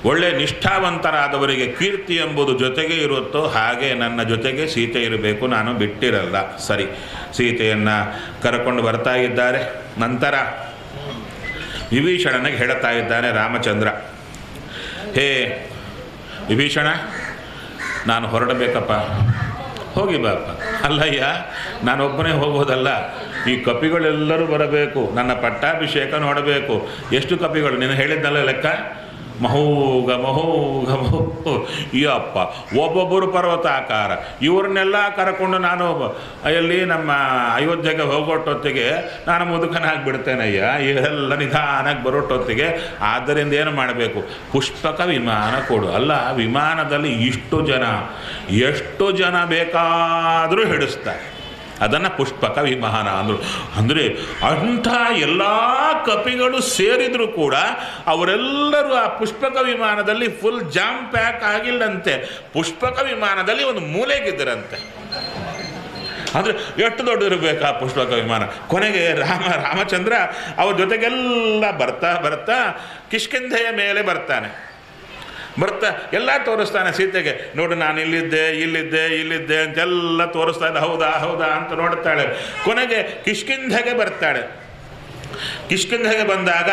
ಒಳ್ಳೆ ನಿಷ್ಠಾವಂತರಾದವರಿಗೆ ಕೀರ್ತಿ ಎಂಬುದು ಜೊತೆಗೆ ಇರುತ್ತೋ ಹಾಗೆ ನನ್ನ ಜೊತೆಗೆ ಸೀತೆ ಇರಬೇಕು, ನಾನು ಬಿಟ್ಟಿರಲ್ಲ. ಸರಿ, ಸೀತೆಯನ್ನು ಕರ್ಕೊಂಡು ಬರ್ತಾ ಇದ್ದಾರೆ. ನಂತರ ವಿಭೀಷಣನಿಗೆ ಹೇಳ್ತಾ ಇದ್ದಾನೆ ರಾಮಚಂದ್ರ, ಹೇ ವಿಭೀಷಣ, ನಾನು ಹೊರಡಬೇಕಪ್ಪ, ಹೋಗಿ ಬಾಪ. ಅಲ್ಲಯ್ಯ, ನಾನೊಬ್ಬನೇ ಹೋಗೋದಲ್ಲ, ಈ ಕಪಿಗಳೆಲ್ಲರೂ ಬರಬೇಕು, ನನ್ನ ಪಟ್ಟಾಭಿಷೇಕ ನೋಡಬೇಕು. ಎಷ್ಟು ಕಪಿಗಳು? ನೀನು ಹೇಳಿದ್ದಲ್ಲ ಲೆಕ್ಕ, ಮಹೋಗ ಮಹೋಗ ಮಹೋ ಯಪ್ಪ ಒಬ್ಬೊಬ್ಬರು ಪರ್ವತಾಕಾರ ಇವ್ರನ್ನೆಲ್ಲ ಕರ್ಕೊಂಡು ನಾನು ಎಲ್ಲಿ ನಮ್ಮ ಅಯೋಧ್ಯೆಗೆ ಹೋಗೋಟೊತ್ತಿಗೆ ನಾನು ಮುದುಕನಾಗಿ ಬಿಡ್ತೇನಯ್ಯ, ಇವೆಲ್ಲ ನಿಧಾನಕ್ಕೆ ಬರೋಟೊತ್ತಿಗೆ. ಆದ್ದರಿಂದ ಏನು ಮಾಡಬೇಕು? ಪುಷ್ಪಕ ವಿಮಾನ ಕೊಡು. ಅಲ್ಲ, ವಿಮಾನದಲ್ಲಿ ಎಷ್ಟು ಜನ ಬೇಕಾದರೂ ಹಿಡಿಸ್ತಾರೆ, ಅದನ್ನು ಪುಷ್ಪಕ ವಿಮಾನ ಅಂದರು. ಅಂದರೆ ಅಂಥ ಎಲ್ಲ ಕಪಿಗಳು ಸೇರಿದರೂ ಕೂಡ ಅವರೆಲ್ಲರೂ ಆ ಪುಷ್ಪಕ ವಿಮಾನದಲ್ಲಿ ಫುಲ್ ಜಾಮ್ ಪ್ಯಾಕ್ ಆಗಿಲ್ಲಂತೆ. ಪುಷ್ಪಕ ವಿಮಾನದಲ್ಲಿ ಒಂದು ಮೂಲೆಗಿದ್ದರಂತೆ. ಅಂದರೆ ಎಷ್ಟು ದೊಡ್ಡದಿರಬೇಕು ಆ ಪುಷ್ಪಕ ವಿಮಾನ. ಕೊನೆಗೆ ರಾಮಚಂದ್ರ ಅವ್ರ ಜೊತೆಗೆಲ್ಲ ಬರ್ತಾ ಕಿಷ್ಕಿಂಧೆಯ ಮೇಲೆ ಬರ್ತಾ ಎಲ್ಲ ತೋರಿಸ್ತಾನೆ ಸೀತೆಗೆ. ನೋಡು, ನಾನು ಇಲ್ಲಿದ್ದೆ ಅಂತೆಲ್ಲ ತೋರಿಸ್ತಾ ಇದ್ದ. ಹೌದಾ ಅಂತ ನೋಡ್ತಾಳೆ. ಕೊನೆಗೆ ಕಿಷ್ಕಿಂಧೆಗೆ ಬರ್ತಾಳೆ. ಕಿಷ್ಕಿಂಧೆಗೆ ಬಂದಾಗ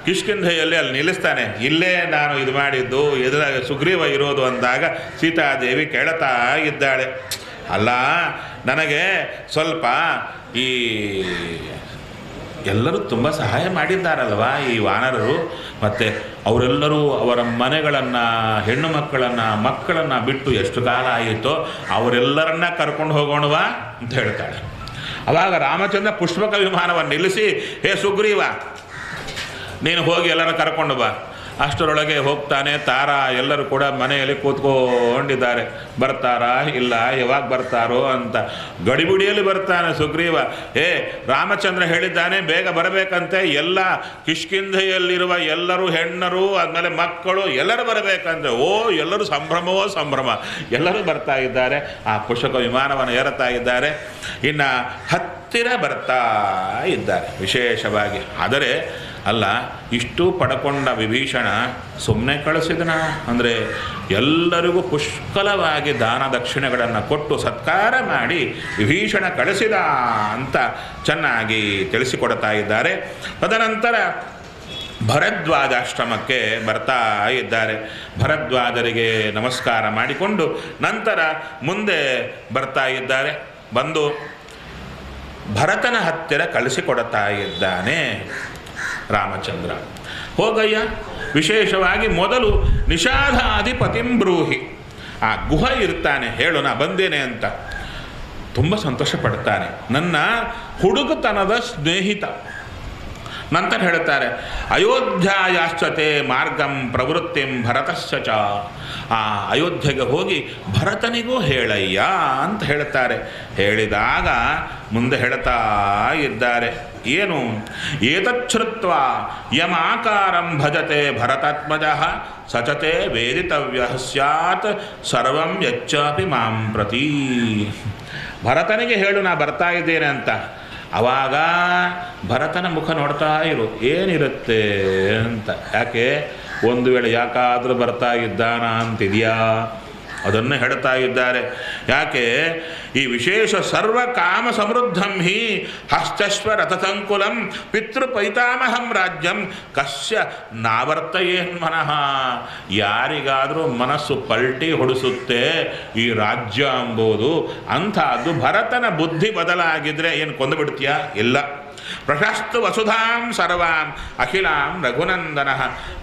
ಕಿಷ್ಕಿಂಧೆಯಲ್ಲಿ ಅಲ್ಲಿ ನಿಲ್ಲಿಸ್ತಾನೆ. ಇಲ್ಲೇ ನಾನು ಇದು ಮಾಡಿದ್ದು, ಎದುರಾಗ ಸುಗ್ರೀವ ಇರೋದು ಅಂದಾಗ ಸೀತಾದೇವಿ ಕೇಳ್ತಾ ಇದ್ದಾಳೆ, ಅಲ್ಲ ನನಗೆ ಸ್ವಲ್ಪ ಈ ಎಲ್ಲರೂ ತುಂಬ ಸಹಾಯ ಮಾಡಿದ್ದಾರಲ್ವ ಈ ವಾನರರು, ಮತ್ತು ಅವರೆಲ್ಲರೂ ಅವರ ಮನೆಗಳನ್ನು, ಹೆಣ್ಣು ಮಕ್ಕಳನ್ನು ಬಿಟ್ಟು ಎಷ್ಟು ಕಾಲ ಆಯಿತೋ ಅವರೆಲ್ಲರನ್ನ ಕರ್ಕೊಂಡು ಹೋಗೋಣವಾ ಅಂತ ಹೇಳ್ತಾಳೆ. ಆವಾಗ ರಾಮಚಂದ್ರ ಪುಷ್ಪಕ ವಿಮಾನವನ್ನು ನಿಲ್ಲಿಸಿ, ಹೇ ಸುಗ್ರೀವ, ನೀನು ಹೋಗಿ ಎಲ್ಲರ ಕರ್ಕೊಂಡು ಬಾ. ಅಷ್ಟರೊಳಗೆ ಹೋಗ್ತಾನೆ. ತಾರಾ ಎಲ್ಲರೂ ಕೂಡ ಮನೆಯಲ್ಲಿ ಕೂತ್ಕೊಂಡಿದ್ದಾರೆ. ಬರ್ತಾರಾ ಇಲ್ಲ, ಯಾವಾಗ ಬರ್ತಾರೋ ಅಂತ ಗಡಿಬಿಡಿಯಲ್ಲಿ ಬರ್ತಾನೆ ಸುಗ್ರೀವ. ರಾಮಚಂದ್ರ ಹೇಳಿದ್ದಾನೆ ಬೇಗ ಬರಬೇಕಂತೆ, ಎಲ್ಲ ಕಿಷ್ಕಿಂಧೆಯಲ್ಲಿರುವ ಎಲ್ಲರೂ ಹೆಣ್ಣರು, ಆದಮೇಲೆ ಮಕ್ಕಳು ಎಲ್ಲರೂ ಬರಬೇಕಂತೆ. ಎಲ್ಲರೂ ಸಂಭ್ರಮ. ಎಲ್ಲರೂ ಬರ್ತಾ ಇದ್ದಾರೆ. ಆ ಪುಷ್ಪಕ ವಿಮಾನವನ್ನು ಏರುತ್ತಾ ಇದ್ದಾರೆ. ಇನ್ನು ಹತ್ತಿರ ಬರ್ತಾ ಇದ್ದಾರೆ ವಿಶೇಷವಾಗಿ. ಆದರೆ ಅಲ್ಲ, ಇಷ್ಟು ಪಡ್ಕೊಂಡ ವಿಭೀಷಣ ಸುಮ್ಮನೆ ಕಳಿಸಿದನ ಅಂದರೆ ಎಲ್ಲರಿಗೂ ಪುಷ್ಕಲವಾಗಿ ದಾನ ದಕ್ಷಿಣೆಗಳನ್ನು ಕೊಟ್ಟು ಸತ್ಕಾರ ಮಾಡಿ ವಿಭೀಷಣ ಕಳಿಸಿದ ಅಂತ ಚೆನ್ನಾಗಿ ತಿಳಿಸಿಕೊಡ್ತಾ ಇದ್ದಾರೆ. ತದನಂತರ ಭರದ್ವಾಜಾಶ್ರಮಕ್ಕೆ ಬರ್ತಾ ಇದ್ದಾರೆ. ಭರದ್ವಾಜರಿಗೆ ನಮಸ್ಕಾರ ಮಾಡಿಕೊಂಡು ನಂತರ ಮುಂದೆ ಬರ್ತಾ ಇದ್ದಾರೆ. ಬಂದು ಭರತನ ಹತ್ತಿರ ಕಳಿಸಿಕೊಡ್ತಾ ಇದ್ದಾನೆ ರಾಮಚಂದ್ರ. ಹೋಗಯ್ಯ, ವಿಶೇಷವಾಗಿ ಮೊದಲು ನಿಷಾಧಾಧಿಪತಿಂ ಬ್ರೂಹಿ, ಆ ಗುಹ ಇರ್ತಾನೆ, ಹೇಳು ನಾ ಬಂದೇನೆ ಅಂತ ತುಂಬ ಸಂತೋಷ ಪಡ್ತಾನೆ. ನನ್ನ ಹುಡುಗತನದ ಸ್ನೇಹಿತ. ನಂತರ ಹೇಳ್ತಾರೆ, ಅಯೋಧ್ಯಾಯಾಶ್ಚತೆ ಮಾರ್ಗಂ ಪ್ರವೃತ್ತಿಂ ಭರತಶ್ಚ ಚ, ಆ ಅಯೋಧ್ಯೆಗೆ ಹೋಗಿ ಭರತನಿಗೂ ಹೇಳಯ್ಯ ಅಂತ ಹೇಳ್ತಾರೆ. ಹೇಳಿದಾಗ ಮುಂದೆ ಹೇಳ್ತಾ ಇದ್ದಾರೆ, ಏನು? ಏತಚ್ಛ್ರುತ್ವ ಯಮಾಕಾರಂ ಭಜತೆ ಭರತಾತ್ಮಜಃ ಸಚತೆ ವೇದಿತವ್ಯ ಸ್ಯಾತ್ ಸರ್ವಂ ಯಚ್ಚಾಪಿ ಮಾಂ ಪ್ರತಿ. ಭರತನಿಗೆ ಹೇಳು ನಾ ಬರ್ತಾ ಇದ್ದೇನೆ ಅಂತ. ಆವಾಗ ಭರತನ ಮುಖ ನೋಡ್ತಾ ಇರು, ಏನಿರುತ್ತೆ ಅಂತ. ಯಾಕೆ? ಒಂದು ವೇಳೆ ಯಾಕಾದರೂ ಬರ್ತಾ ಇದ್ದಾನ ಅಂತಿದೆಯಾ? ಅದನ್ನು ಹೇಳ್ತಾ ಇದ್ದಾರೆ. ಯಾಕೆ? ಈ ವಿಶೇಷ ಸರ್ವ ಕಾಮ ಸಮೃದ್ಧಂ ಹಿ ಹಸ್ತಶ್ವ ರಥಸಂಕುಲಂ ಪಿತೃಪೈತಾಮಹಂ ರಾಜ್ಯಂ ಕಶ್ಯ ನಾವರ್ತಯೇನ್ಮನಃ. ಯಾರಿಗಾದರೂ ಮನಸ್ಸು ಪಲ್ಟಿ ಹೊಡಿಸುತ್ತೆ ಈ ರಾಜ್ಯ ಎಂಬುದು, ಅಂಥದ್ದು ಭರತನ ಬುದ್ಧಿ ಬದಲಾಗಿದ್ದರೆ ಏನು ಕೊಂದುಬಿಡ್ತೀಯಾ? ಇಲ್ಲ. ಪ್ರಶಸ್ತು ವಸುಧಾಂ ಸರ್ವಾಂ ಅಖಿಲಾಂ ರಘುನಂದನ.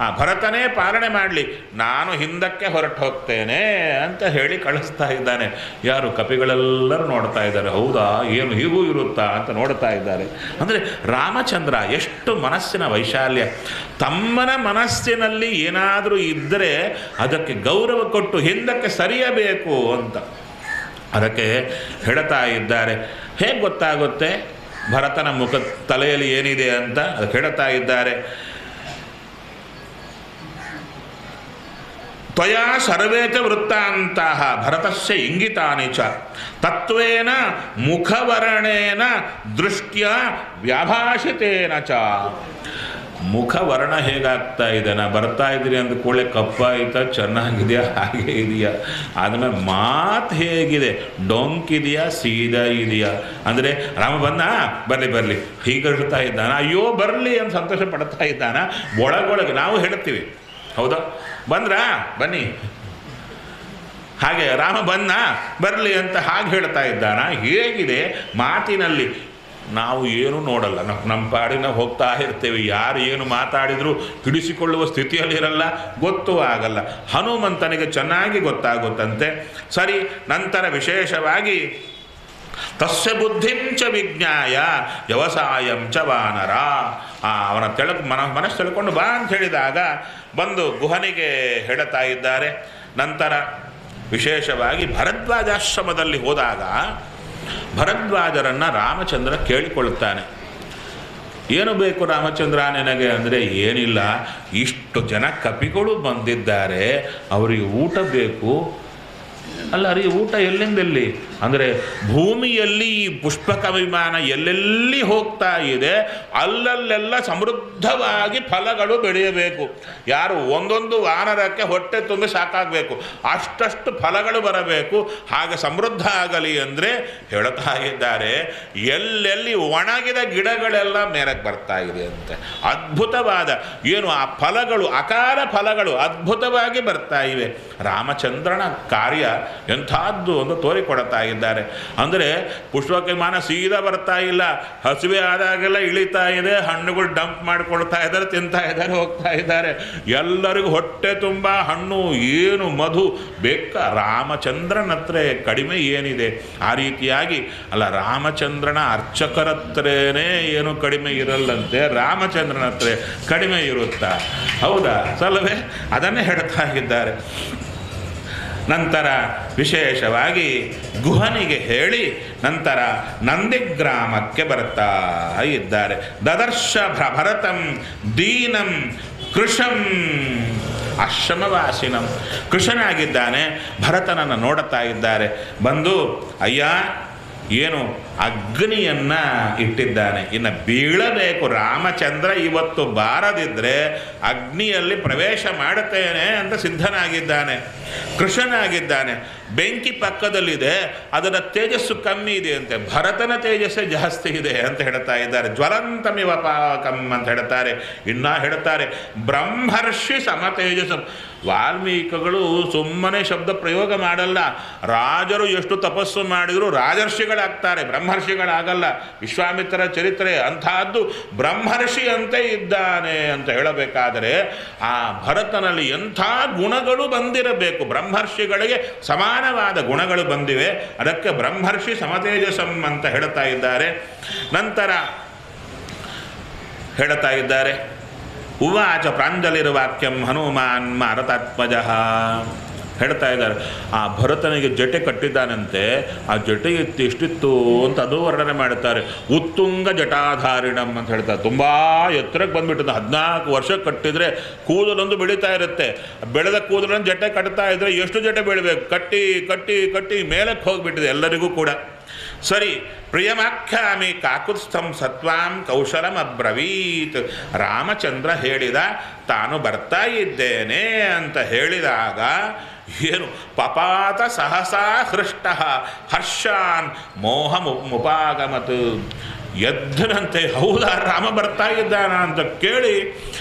ಆ ಭರತನೇ ಪಾಲನೆ ಮಾಡಲಿ, ನಾನು ಹಿಂದಕ್ಕೆ ಹೊರಟು ಹೋಗ್ತೇನೆ ಅಂತ ಹೇಳಿ ಕಳಿಸ್ತಾ ಇದ್ದಾನೆ. ಯಾರು? ಕಪಿಗಳೆಲ್ಲರೂ ನೋಡ್ತಾ ಇದ್ದಾರೆ. ಹೌದಾ, ಏನು ಹೀಗೂ ಇರುತ್ತಾ ಅಂತ ನೋಡ್ತಾ ಇದ್ದಾರೆ. ಅಂದರೆ ರಾಮಚಂದ್ರ ಎಷ್ಟು ಮನಸ್ಸಿನ ವೈಶಾಲ್ಯ. ತಮ್ಮನ ಮನಸ್ಸಿನಲ್ಲಿ ಏನಾದರೂ ಇದ್ದರೆ ಅದಕ್ಕೆ ಗೌರವ ಕೊಟ್ಟು ಹಿಂದಕ್ಕೆ ಸರಿಯಬೇಕು ಅಂತ ಅದಕ್ಕೆ ಹೇಳ್ತಾ ಇದ್ದಾರೆ. ಹೇಗೆ ಗೊತ್ತಾಗುತ್ತೆ ಭರತನ ಮುಖ ತಲೆಯಲ್ಲಿ ಏನಿದೆ ಅಂತ? ಅದು ಹೇಳ್ತಾ ಇದ್ದಾರೆ. ತ್ವಯಾ ಸರ್ವೇ ಚ ವೃತ್ತಾಂತಾಃ ಭರತಸ್ಯ ಇಂಗಿತಾನಿ ಚ ತತ್ವೇನ ಮುಖವರ್ಣೇನ ದೃಷ್ಟ್ಯಾ ವ್ಯಾಭಾಷಿತೇನ ಚ. ಮುಖವರ್ಣ ಹೇಗಾಗ್ತಾ ಇದೆ? ನಾ ಬರ್ತಾ ಇದ್ದೀರಿ ಅಂದ ಕೂಡಲೇ ಕಪ್ಪಾಯಿತಾ, ಚೆನ್ನಾಗಿದೆಯಾ, ಹಾಗೆ ಇದೆಯಾ? ಆದಮೇಲೆ ಮಾತು ಹೇಗಿದೆ? ಡೊಂಕಿದೆಯಾ, ಸೀದಾ ಇದೆಯಾ? ಅಂದರೆ ರಾಮ ಬಂದ, ಬರಲಿ ಹೀಗೆ ಹೇಳ್ತಾ ಇದ್ದಾನ, ಅಯ್ಯೋ ಬರಲಿ ಅಂತ ಸಂತೋಷ ಪಡ್ತಾ ಇದ್ದಾನ. ಒಳಗೊಳಗೆ ನಾವು ಹೇಳ್ತೀವಿ, ಹೌದಾ, ಬಂದ್ರಾ ಬನ್ನಿ, ಹಾಗೆ ರಾಮ ಬಂದ ಬರಲಿ ಅಂತ ಹಾಗೆ ಹೇಳ್ತಾ ಇದ್ದಾನ. ಹೇಗಿದೆ ಮಾತಿನಲ್ಲಿ? ನಾವು ಏನೂ ನೋಡಲ್ಲ, ನಮ್ಮ ಪಾಡಿನ ಹೋಗ್ತಾ ಇರ್ತೇವೆ. ಯಾರು ಏನು ಮಾತಾಡಿದರೂ ಹಿಡಿಸಿಕೊಳ್ಳುವ ಸ್ಥಿತಿಯಲ್ಲಿರಲ್ಲ, ಗೊತ್ತೂ ಆಗಲ್ಲ. ಹನುಮಂತನಿಗೆ ಚೆನ್ನಾಗಿ ಗೊತ್ತಾಗುತ್ತಂತೆ. ಸರಿ, ನಂತರ ವಿಶೇಷವಾಗಿ ತಸ್ಯ ಬುದ್ಧಿಂಚ ವಿಜ್ಞಾಯ ವ್ಯವಸಾಯಂ ಚ ವಾನರ, ಅವನ ಮನಸ್ಸು ತಿಳ್ಕೊಂಡು ಬಾ ಅಂತ ಹೇಳಿದಾಗ ಬಂದು ಗುಹನಿಗೆ ಹೇಳ್ತಾ ಇದ್ದಾರೆ. ನಂತರ ವಿಶೇಷವಾಗಿ ಭರದ್ವಾಜಾಶ್ರಮದಲ್ಲಿ ಹೋದಾಗ ಭರದ್ವಾಜರನ್ನು ರಾಮಚಂದ್ರ ಕೇಳಿಕೊಳ್ಳುತ್ತಾನೆ. ಏನು ಬೇಕು ರಾಮಚಂದ್ರ ನಿನಗೆ ಅಂದರೆ, ಏನಿಲ್ಲ, ಇಷ್ಟು ಜನ ಕಪಿಗಳು ಬಂದಿದ್ದಾರೆ, ಅವರಿಗೆ ಊಟ ಬೇಕು. ಅಲ್ಲ ರೀ, ಊಟ ಎಲ್ಲಿಂದೆಲ್ಲಿ ಅಂದರೆ ಭೂಮಿಯಲ್ಲಿ ಈ ಪುಷ್ಪಕ ವಿಮಾನ ಎಲ್ಲೆಲ್ಲಿ ಹೋಗ್ತಾ ಇದೆ ಅಲ್ಲಲ್ಲೆಲ್ಲ ಸಮೃದ್ಧವಾಗಿ ಫಲಗಳು ಬೆಳೆಯಬೇಕು. ಯಾರು ಒಂದೊಂದು ವಾನರಕ್ಕೆ ಹೊಟ್ಟೆ ತುಂಬಿ ಸಾಕಾಗಬೇಕು, ಅಷ್ಟಷ್ಟು ಫಲಗಳು ಬರಬೇಕು. ಹಾಗೆ ಸಮೃದ್ಧ ಆಗಲಿ ಅಂದರೆ ಹೇಳ್ತಾ ಇದ್ದಾರೆ, ಎಲ್ಲೆಲ್ಲಿ ಒಣಗಿದ ಗಿಡಗಳೆಲ್ಲ ಮೇಲಕ್ಕೆ ಬರ್ತಾ ಇದೆ ಅಂತೆ. ಅದ್ಭುತವಾದ ಏನು ಆ ಫಲಗಳು, ಅಕಾರ ಫಲಗಳು ಅದ್ಭುತವಾಗಿ ಬರ್ತಾ ಇವೆ. ರಾಮಚಂದ್ರನ ಕಾರ್ಯ ಎಂಥದ್ದು ಅಂತ ತೋರಿಕೊಡ್ತಾ ಇದ್ದಾರೆ. ಅಂದರೆ ಪುಷ್ಪಕ ವಿಮಾನ ಸೀದಾ ಬರ್ತಾ ಇಲ್ಲ, ಹಸಿವೆ ಆದಾಗೆಲ್ಲ ಇಳಿತಾ ಇದೆ, ಹಣ್ಣುಗಳು ಡಂಪ್ ಮಾಡಿಕೊಳ್ತಾ ಇದ್ದಾರೆ, ತಿಂತಾ ಇದ್ದಾರೆ, ಹೋಗ್ತಾ ಇದ್ದಾರೆ. ಎಲ್ಲರಿಗೂ ಹೊಟ್ಟೆ ತುಂಬ ಹಣ್ಣು, ಏನು ಮಧು ಬೇಕ. ರಾಮಚಂದ್ರನ ಹತ್ರ ಕಡಿಮೆ ಏನಿದೆ? ಆ ರೀತಿಯಾಗಿ ಅಲ್ಲ, ರಾಮಚಂದ್ರನ ಅರ್ಚಕರತ್ರೇ ಏನು ಕಡಿಮೆ ಇರಲ್ಲಂತೆ, ರಾಮಚಂದ್ರನ ಹತ್ರ ಕಡಿಮೆ ಇರುತ್ತಾ? ಹೌದಾ? ಸಲ್ಲವೇ? ಅದನ್ನೇ ಹೇಳ್ತಾ ಇದ್ದಾರೆ. ನಂತರ ವಿಶೇಷವಾಗಿ ಗುಹನಿಗೆ ಹೇಳಿ ನಂತರ ನಂದಿಗ್ರಾಮಕ್ಕೆ ಬರ್ತಾ ಇದ್ದಾರೆ. ದದರ್ಶ ಭರತಂ ದೀನಂ ಕೃಶಂ ಆಶ್ರಮವಾಸಿನಂ. ಕೃಶನಾಗಿದ್ದಾನೆ, ಭರತನನ್ನು ನೋಡುತ್ತಾ ಇದ್ದಾರೆ. ಬಂದು, ಅಯ್ಯ ಏನು ಅಗ್ನಿಯನ್ನು ಇಟ್ಟಿದ್ದಾನೆ, ಇನ್ನು ಬೀಳಬೇಕು. ರಾಮಚಂದ್ರ ಇವತ್ತು ಬಾರದಿದ್ದರೆ ಅಗ್ನಿಯಲ್ಲಿ ಪ್ರವೇಶ ಮಾಡುತ್ತೇನೆ ಅಂತ ಸಿದ್ಧನಾಗಿದ್ದಾನೆ. ಕೃಷ್ಣನಾಗಿದ್ದಾನೆ. ಬೆಂಕಿ ಪಕ್ಕದಲ್ಲಿದೆ, ಅದರ ತೇಜಸ್ಸು ಕಮ್ಮಿ ಇದೆ ಅಂತೆ, ಭರತನ ತೇಜಸ್ಸೇ ಜಾಸ್ತಿ ಇದೆ ಅಂತ ಹೇಳ್ತಾ ಇದ್ದಾರೆ. ಜ್ವಲಂತಮಿವ ಪಾಕಂ ಅಂತ ಹೇಳ್ತಾರೆ. ಇನ್ನು ಹೇಳ್ತಾರೆ ಬ್ರಹ್ಮರ್ಷಿ ಸಮತೇಜಸ್ಸು. ವಾಲ್ಮೀಕಿಗಳು ಸುಮ್ಮನೆ ಶಬ್ದ ಪ್ರಯೋಗ ಮಾಡಲ್ಲ. ರಾಜರು ಎಷ್ಟು ತಪಸ್ಸು ಮಾಡಿದರೂ ರಾಜರ್ಷಿಗಳಾಗ್ತಾರೆ, ಬ್ರಹ್ಮರ್ಷಿಗಳಾಗಲ್ಲ. ವಿಶ್ವಾಮಿತ್ರ ಚರಿತ್ರೆ ಅಂಥದ್ದು. ಬ್ರಹ್ಮರ್ಷಿ ಅಂತೆ ಇದ್ದಾನೆ ಅಂತ ಹೇಳಬೇಕಾದರೆ ಆ ಭರತನಲ್ಲಿ ಎಂಥ ಗುಣಗಳು ಬಂದಿರಬೇಕು. ಬ್ರಹ್ಮರ್ಷಿಗಳಿಗೆ ಸಮಾನವಾದ ಗುಣಗಳು ಬಂದಿವೆ, ಅದಕ್ಕೆ ಬ್ರಹ್ಮರ್ಷಿ ಸಮತೇಜಸಂ ಅಂತ ಹೇಳ್ತಾ ಇದ್ದಾರೆ. ನಂತರ ಹೇಳ್ತಾ ಇದ್ದಾರೆ, ಉವಾಚ ಪ್ರಾಂಜಲಿರ್ವಾಕ್ಯಂ ಹನುಮಾನ್ ಮಾರತಾತ್ಮಜ. ಹೇಳ್ತಾ ಇದ್ದಾರೆ, ಆ ಭರತನಿಗೆ ಜಟೆ ಕಟ್ಟಿದ್ದಾನಂತೆ, ಆ ಜಟೆ ಎಷ್ಟಿತ್ತು ಅಂತ ಅದು ವರ್ಣನೆ ಮಾಡುತ್ತಾರೆ. ಉತ್ತುಂಗ ಜಟಾಧಾರಿಣಂ ಅಂತ ಹೇಳ್ತಾರೆ. ತುಂಬ ಎತ್ತರಕ್ಕೆ ಬಂದುಬಿಟ್ಟಿದೆ. 14 ವರ್ಷ ಕಟ್ಟಿದರೆ ಕೂದಲೊಂದು ಬೆಳೀತಾ ಇರುತ್ತೆ. ಬೆಳೆದ ಕೂದಲನ್ನು ಜಟೆ ಕಟ್ತಾ ಇದ್ದರೆ ಎಷ್ಟು ಜಟೆ ಬೆಳಿಬೇಕು? ಕಟ್ಟಿ ಕಟ್ಟಿ ಕಟ್ಟಿ ಮೇಲಕ್ಕೆ ಹೋಗಿಬಿಟ್ಟಿದೆ ಎಲ್ಲರಿಗೂ ಕೂಡ. ಸರಿ, ಪ್ರಿಯಮಾಖ್ಯಾಮಿ ಕಾಕುತ್ಸ್ಥಂ ಸತ್ವಾಂ ಕೌಶಲಂ ಅಬ್ರವೀತ್. ರಾಮಚಂದ್ರ ಹೇಳಿದ, ತಾನು ಬರ್ತಾ ಇದ್ದೇನೆ ಅಂತ ಹೇಳಿದಾಗ ಏನು ಪಪಾತ ಸಹಸಾ ಹೃಷ್ಟ ಹರ್ಷಾನ್ ಮೋಹ ಮುಪಾಗಮತ್. ಎದ್ದನಂತೆ, ಹೌದಾ ರಾಮ ಬರ್ತಾ ಇದ್ದಾನ ಅಂತ ಕೇಳಿ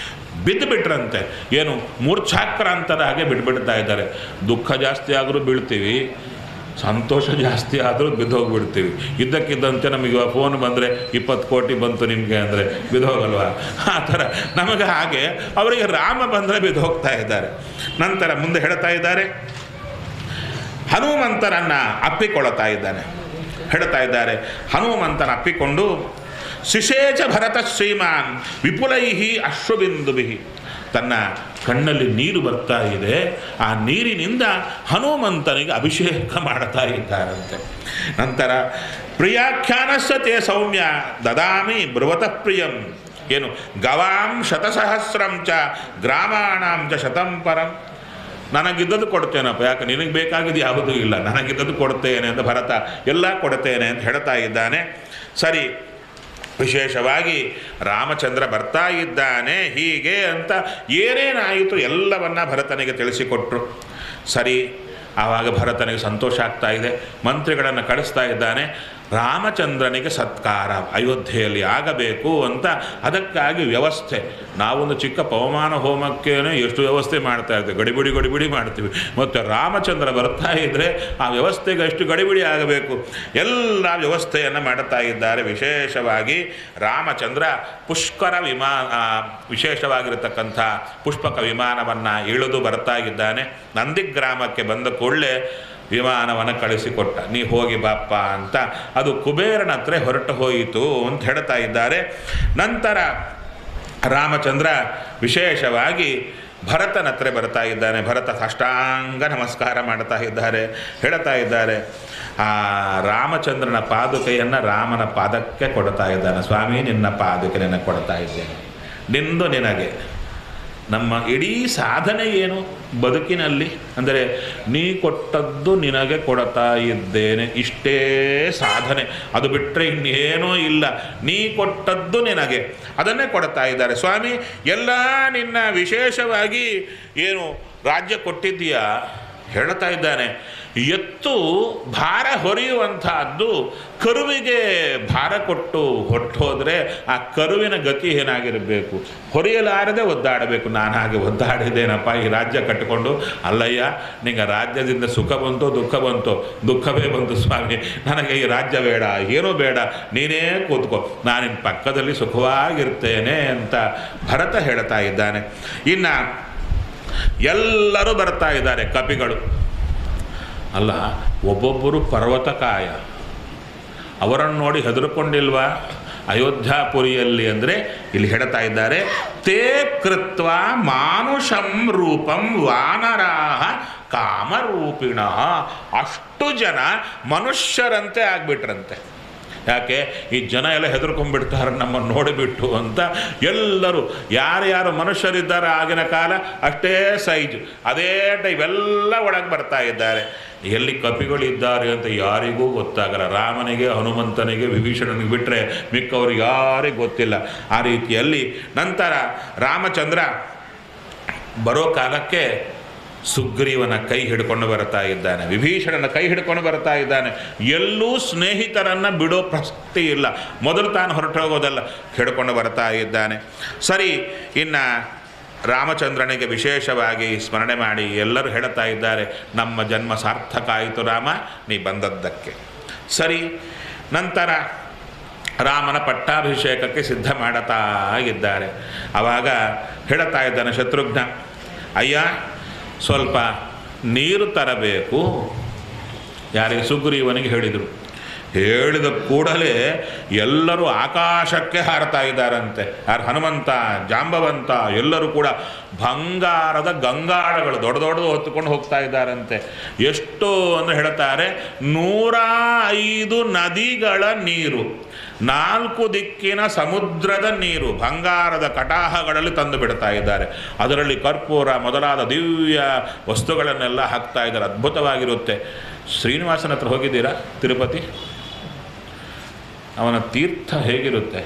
ಬಿದ್ದು ಬಿಟ್ರಂತೆ. ಏನು ಮೂರ್ಛಾಕ್ರಾಂತದ ಹಾಗೆ ಬಿಟ್ಬಿಡ್ತಾ ಇದ್ದಾರೆ. ದುಃಖ ಜಾಸ್ತಿ ಆದರೂ ಬೀಳ್ತೀವಿ, ಸಂತೋಷ ಜಾಸ್ತಿ ಆದರೂ ಬಿದ್ದೋಗ್ಬಿಡ್ತೀವಿ. ಇದ್ದಕ್ಕಿದ್ದಂತೆ ನಮಗೆ ಫೋನ್ ಬಂದರೆ 20 ಕೋಟಿ ಬಂತು ನಿಮಗೆ ಅಂದರೆ ಬಿದ್ದೋಗಲ್ವಾ? ಆ ಥರ ನಮಗೆ ಹಾಗೆ ಅವರಿಗೆ ರಾಮ ಬಂದರೆ ಬಿದ್ದು ಹೋಗ್ತಾ ಇದ್ದಾರೆ. ನಂತರ ಮುಂದೆ ಹೇಳ್ತಾ ಇದ್ದಾರೆ, ಹನುಮಂತರನ್ನು ಅಪ್ಪಿಕೊಳ್ತಾ ಇದ್ದಾನೆ. ಹೇಳ್ತಾ ಇದ್ದಾರೆ, ಹನುಮಂತನ ಅಪ್ಪಿಕೊಂಡು ಶಿಶೇಚ ಭರತ ಶ್ರೀಮಾನ್ ವಿಪುಲೈಹಿ ಅಶ್ರುಬಿಂದುಭಿ. ತನ್ನ ಕಣ್ಣಲ್ಲಿ ನೀರು ಬರ್ತಾ ಇದೆ, ಆ ನೀರಿನಿಂದ ಹನುಮಂತನಿಗೆ ಅಭಿಷೇಕ ಮಾಡ್ತಾ ಇದ್ದಾರಂತೆ. ನಂತರ ಪ್ರಿಯಾಖ್ಯಾನಸ್ಯ ತೇ ಸೌಮ್ಯ ದದಾಮಿ ಬ್ರುವತಃ ಪ್ರಿಯಂ. ಏನು ಗವಾಂ ಶತಸಹಸ್ರಂ ಚ ಗ್ರಾಮಾಣಾಂ ಚ ಶತಂ ಪರಂ. ನನಗಿದ್ದದ್ದು ಕೊಡ್ತೇನಪ್ಪ, ಯಾಕೆ ನಿನಗೆ ಬೇಕಾಗಿದ್ದು ಯಾವುದೂ ಇಲ್ಲ, ನನಗಿದ್ದದ್ದು ಕೊಡ್ತೇನೆ ಅಂತ ಭರತ ಎಲ್ಲ ಕೊಡ್ತೇನೆ ಅಂತ ಹೇಳ್ತಾ ಇದ್ದಾನೆ. ಸರಿ, ವಿಶೇಷವಾಗಿ ರಾಮಚಂದ್ರ ಬರ್ತಾ ಇದ್ದಾನೆ ಹೀಗೆ ಅಂತ ಏನೇನಾಯಿತು ಎಲ್ಲವನ್ನ ಭರತನಿಗೆ ತಿಳಿಸಿಕೊಟ್ರು. ಸರಿ, ಆವಾಗ ಭರತನಿಗೆ ಸಂತೋಷ ಆಗ್ತಾ ಇದೆ. ಮಂತ್ರಿಗಳನ್ನು ಕಳಿಸ್ತಾ ಇದ್ದಾನೆ. ರಾಮಚಂದ್ರನಿಗೆ ಸತ್ಕಾರ ಅಯೋಧ್ಯೆಯಲ್ಲಿ ಆಗಬೇಕು ಅಂತ ಅದಕ್ಕಾಗಿ ವ್ಯವಸ್ಥೆ. ನಾವೊಂದು ಚಿಕ್ಕ ಪವಮಾನ ಹೋಮಕ್ಕೇನೆ ಎಷ್ಟು ವ್ಯವಸ್ಥೆ ಮಾಡ್ತಾ ಇರ್ತೀವಿ, ಗಡಿಬಿಡಿ ಮಾಡ್ತೀವಿ. ಮತ್ತು ರಾಮಚಂದ್ರ ಬರ್ತಾ ಇದ್ದರೆ ಆ ವ್ಯವಸ್ಥೆಗೆ ಎಷ್ಟು ಗಡಿಬಿಡಿ ಆಗಬೇಕು, ಎಲ್ಲ ವ್ಯವಸ್ಥೆಯನ್ನು ಮಾಡುತ್ತಾ ಇದ್ದಾರೆ. ವಿಶೇಷವಾಗಿ ರಾಮಚಂದ್ರ ಪುಷ್ಕರ ವಿಶೇಷವಾಗಿರತಕ್ಕಂಥ ಪುಷ್ಪಕ ವಿಮಾನವನ್ನು ಇಳಿದು ಬರ್ತಾ ಇದ್ದಾನೆ. ನಂದಿಗ್ರಾಮಕ್ಕೆ ಬಂದ ಕೂಡಲೇ ವಿಮಾನವನ್ನು ಕಳಿಸಿಕೊಟ್ಟ, ನೀ ಹೋಗಿ ಬಾಪ್ಪ ಅಂತ. ಅದು ಕುಬೇರನ ಹತ್ರ ಹೊರಟು ಹೋಯಿತು ಅಂತ ಹೇಳ್ತಾ ಇದ್ದಾರೆ. ನಂತರ ರಾಮಚಂದ್ರ ವಿಶೇಷವಾಗಿ ಭರತನ ಹತ್ರ ಬರ್ತಾ ಇದ್ದಾನೆ. ಭರತ ಸಾಷ್ಟಾಂಗ ನಮಸ್ಕಾರ ಮಾಡ್ತಾ ಇದ್ದಾರೆ. ಹೇಳ್ತಾ ಇದ್ದಾರೆ, ಆ ರಾಮಚಂದ್ರನ ಪಾದುಕೆಯನ್ನು ರಾಮನ ಪಾದಕ್ಕೆ ಕೊಡ್ತಾ ಇದ್ದಾನೆ. ಸ್ವಾಮಿ, ನಿನ್ನ ಪಾದುಕೆ ನಿನಗೆ ಕೊಡ್ತಾ ಇದ್ದೇನೆ, ನಿಂದು ನಿನಗೆ. ನಮ್ಮ ಇಡೀ ಸಾಧನೆ ಏನು ಬದುಕಿನಲ್ಲಿ ಅಂದರೆ, ನೀ ಕೊಟ್ಟದ್ದು ನಿನಗೆ ಕೊಡ್ತಾ ಇದ್ದೇನೆ, ಇಷ್ಟೇ ಸಾಧನೆ. ಅದು ಬಿಟ್ಟರೆ ಇನ್ನೇನೂ ಇಲ್ಲ. ನೀ ಕೊಟ್ಟದ್ದು ನಿನಗೆ, ಅದನ್ನೇ ಕೊಡ್ತಾ ಇದ್ದಾರೆ. ಸ್ವಾಮಿ, ಎಲ್ಲ ನಿನ್ನ ವಿಶೇಷವಾಗಿ ಏನು ರಾಜ್ಯ ಕೊಟ್ಟಿದ್ದೀಯಾ ಹೇಳ್ತಾ ಇದ್ದಾನೆ. ಎತ್ತು ಭಾರ ಹೊರೆಯುವಂತಹದ್ದು ಕರುವಿಗೆ ಭಾರ ಕೊಟ್ಟು ಹೊರಟೋದ್ರೆ ಆ ಕರುವಿನ ಗತಿ ಏನಾಗಿರಬೇಕು? ಹೊರೆಯಲಾರದೆ ಒದ್ದಾಡಬೇಕು. ನಾನು ಹಾಗೆ ಒದ್ದಾಡಿದ್ದೇನಪ್ಪ ಈ ರಾಜ್ಯ ಕಟ್ಟಿಕೊಂಡು. ಅಲ್ಲಯ್ಯ, ನಿಂಗೆ ರಾಜ್ಯದಿಂದ ಸುಖ ಬಂತು ದುಃಖ ಬಂತು, ದುಃಖವೇ ಬಂತು ಸ್ವಾಮಿ, ನನಗೆ ಈ ರಾಜ್ಯ ಬೇಡ, ಏನೂ ಬೇಡ, ನೀನೇ ಕೂತ್ಕೋ, ನಾನಿನ್ನ ಪಕ್ಕದಲ್ಲಿ ಸುಖವಾಗಿರ್ತೇನೆ ಅಂತ ಭರತ ಹೇಳ್ತಾ ಇದ್ದಾನೆ. ಇನ್ನು ಎಲ್ಲರೂ ಬರ್ತಾ ಇದ್ದಾರೆ ಕಪಿಗಳು. ಅಲ್ಲ, ಒಬ್ಬೊಬ್ಬರು ಪರ್ವತಕಾಯ, ಅವರನ್ನು ನೋಡಿ ಹೆದರ್ಕೊಂಡಿಲ್ವಾ ಅಯೋಧ್ಯಾಪುರಿಯಲ್ಲಿ? ಅಂದರೆ ಇಲ್ಲಿ ಹೇಳ್ತಾ ಇದ್ದಾರೆ, ತೇ ಕೃತ್ವ ಮಾನುಷಂ ರೂಪಂ ವಾನರಾಹ ಕಾಮರೂಪಿಣ. ಅಷ್ಟು ಜನ ಮನುಷ್ಯರಂತೆ ಆಗಿಬಿಟ್ರಂತೆ. ಯಾಕೆ? ಈ ಜನ ಎಲ್ಲ ಹೆದರ್ಕೊಂಡ್ಬಿಡ್ತಾರೆ ನಮ್ಮನ್ನು ನೋಡಿಬಿಟ್ಟು ಅಂತ. ಎಲ್ಲರೂ ಯಾರ್ಯಾರು ಮನುಷ್ಯರಿದ್ದಾರೆ ಆಗಿನ ಕಾಲ ಅಷ್ಟೇ ಸೈಜು, ಅದೇ ಟೈಪ್ ಎಲ್ಲ ಒಳಗೆ ಬರ್ತಾ ಇದ್ದಾರೆ. ಎಲ್ಲಿ ಕಪಿಗಳಿದ್ದಾರೆ ಅಂತ ಯಾರಿಗೂ ಗೊತ್ತಾಗಲ್ಲ. ರಾಮನಿಗೆ, ಹನುಮಂತನಿಗೆ, ವಿಭೀಷಣನಿಗೆ ಬಿಟ್ಟರೆ ಮಿಕ್ಕವ್ರಿಗೆ ಯಾರಿಗೂ ಗೊತ್ತಿಲ್ಲ. ಆ ರೀತಿಯಲ್ಲಿ ನಂತರ ರಾಮಚಂದ್ರ ಬರೋ ಕಾಲಕ್ಕೆ ಸುಗ್ರೀವನ ಕೈ ಹಿಡ್ಕೊಂಡು ಬರ್ತಾ ಇದ್ದಾನೆ, ವಿಭೀಷಣನ ಕೈ ಹಿಡ್ಕೊಂಡು ಬರ್ತಾ ಇದ್ದಾನೆ. ಎಲ್ಲೂ ಸ್ನೇಹಿತರನ್ನು ಬಿಡೋ ಪ್ರಸಕ್ತಿ ಇಲ್ಲ. ಮೊದಲು ತಾನು ಹೊರಟೋಗೋದಲ್ಲ, ಹಿಡ್ಕೊಂಡು ಬರ್ತಾ ಇದ್ದಾನೆ. ಸರಿ, ಇನ್ನು ರಾಮಚಂದ್ರನಿಗೆ ವಿಶೇಷವಾಗಿ ಸ್ಮರಣೆ ಮಾಡಿ ಎಲ್ಲರೂ ಹೇಳ್ತಾ ಇದ್ದಾರೆ, ನಮ್ಮ ಜನ್ಮ ಸಾರ್ಥಕ ಆಯಿತು ರಾಮ, ನೀ ಬಂದದ್ದಕ್ಕೆ. ಸರಿ, ನಂತರ ರಾಮನ ಪಟ್ಟಾಭಿಷೇಕಕ್ಕೆ ಸಿದ್ಧ ಮಾಡುತ್ತಾ ಇದ್ದಾರೆ. ಆವಾಗ ಹೇಳ್ತಾ ಇದ್ದಾನೆ ಶತ್ರುಘ್ನ, ಅಯ್ಯ ಸ್ವಲ್ಪ ನೀರು ತರಬೇಕು. ಯಾರಿಗೆ? ಸುಗ್ರೀವನಿಗೆ ಹೇಳಿದರು. ಹೇಳಿದ ಕೂಡಲೇ ಎಲ್ಲರೂ ಆಕಾಶಕ್ಕೆ ಹಾರತಾ ಇದ್ದಾರಂತೆ. ಯಾರು? ಹನುಮಂತ, ಜಾಂಬವಂತ ಎಲ್ಲರೂ ಕೂಡ ಬಂಗಾರದ ಗಂಗಾಳಗಳು ದೊಡ್ಡ ದೊಡ್ಡದು ಹೊತ್ತುಕೊಂಡು ಹೋಗ್ತಾ ಇದ್ದಾರಂತೆ. ಎಷ್ಟು ಅಂದರೆ ಹೇಳ್ತಾರೆ, 105 ನದಿಗಳ ನೀರು, 4 ದಿಕ್ಕಿನ ಸಮುದ್ರದ ನೀರು ಬಂಗಾರದ ಕಟಾಹಗಳಲ್ಲಿ ತಂದು ಬಿಡ್ತಾ ಇದ್ದಾರೆ. ಅದರಲ್ಲಿ ಕರ್ಪೂರ ಮೊದಲಾದ ದಿವ್ಯ ವಸ್ತುಗಳನ್ನೆಲ್ಲ ಹಾಕ್ತಾ ಇದ್ದಾರೆ. ಅದ್ಭುತವಾಗಿರುತ್ತೆ. ಶ್ರೀನಿವಾಸನ ಹತ್ರ ಹೋಗಿದ್ದೀರಾ? ತಿರುಪತಿ ಅವನ ತೀರ್ಥ ಹೇಗಿರುತ್ತೆ?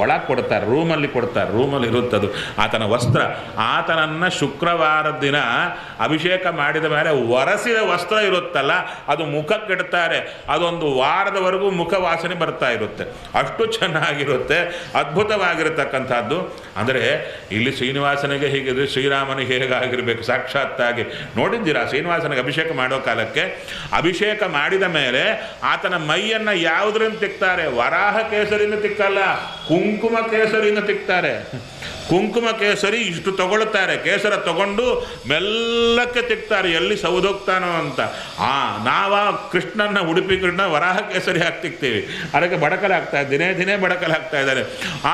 ಒಳಗೆ ಕೊಡ್ತಾರೆ, ರೂಮಲ್ಲಿ ಕೊಡ್ತಾರೆ, ರೂಮಲ್ಲಿ ಇರುತ್ತದು ಆತನ ವಸ್ತ್ರ. ಆತನನ್ನು ಶುಕ್ರವಾರದ ದಿನ ಅಭಿಷೇಕ ಮಾಡಿದ ಮೇಲೆ ಒರೆಸಿದ ವಸ್ತ್ರ ಇರುತ್ತಲ್ಲ, ಅದು ಮುಖಕ್ಕಿಡ್ತಾರೆ. ಅದೊಂದು ವಾರದವರೆಗೂ ಮುಖ ವಾಸನೆ ಬರ್ತಾ ಇರುತ್ತೆ. ಅಷ್ಟು ಚೆನ್ನಾಗಿರುತ್ತೆ, ಅದ್ಭುತವಾಗಿರತಕ್ಕಂಥದ್ದು. ಅಂದರೆ ಇಲ್ಲಿ ಶ್ರೀನಿವಾಸನಿಗೆ ಹೀಗಿದ್ರೆ ಶ್ರೀರಾಮನಿಗೆ ಹೇಗಾಗಿರಬೇಕು ಸಾಕ್ಷಾತ್ತಾಗಿ ನೋಡಿದ್ದೀರಾ? ಶ್ರೀನಿವಾಸನಿಗೆ ಅಭಿಷೇಕ ಮಾಡೋ ಕಾಲಕ್ಕೆ ಅಭಿಷೇಕ ಮಾಡಿದ ಮೇಲೆ ಆತನ ಮೈಯನ್ನು ಯಾವುದರಿಂದ ತಿಕ್ತಾರೆ? ವರಾಹ ಕೇಸರಿಯಿಂದ ತಿಕ್ಕಲ್ಲ, ಕುಂಕುಮ ಕೇಸರಿಯಿಂದ ತಿಕ್ತಾರೆ. ಕುಂಕುಮ ಕೇಸರಿ ಇಷ್ಟು ತಗೊಳ್ತಾರೆ, ಕೇಸರ ತಗೊಂಡು ಮೆಲ್ಲಕ್ಕೆ ತಿಕ್ತಾರೆ, ಎಲ್ಲಿ ಸೌದೋಗ್ತಾನೋ ಅಂತ. ನಾವು ಕೃಷ್ಣನ, ಉಡುಪಿ ಕೃಷ್ಣ ವರಾಹ ಕೇಸರಿ ಹಾಕಿ ತಿಕ್ತೀವಿ, ಅದಕ್ಕೆ ಬಡಕಲಾಗ್ತಾ ದಿನೇ ದಿನೇ ಬಡಕಲಾಗ್ತಾ ಇದ್ದಾನೆ.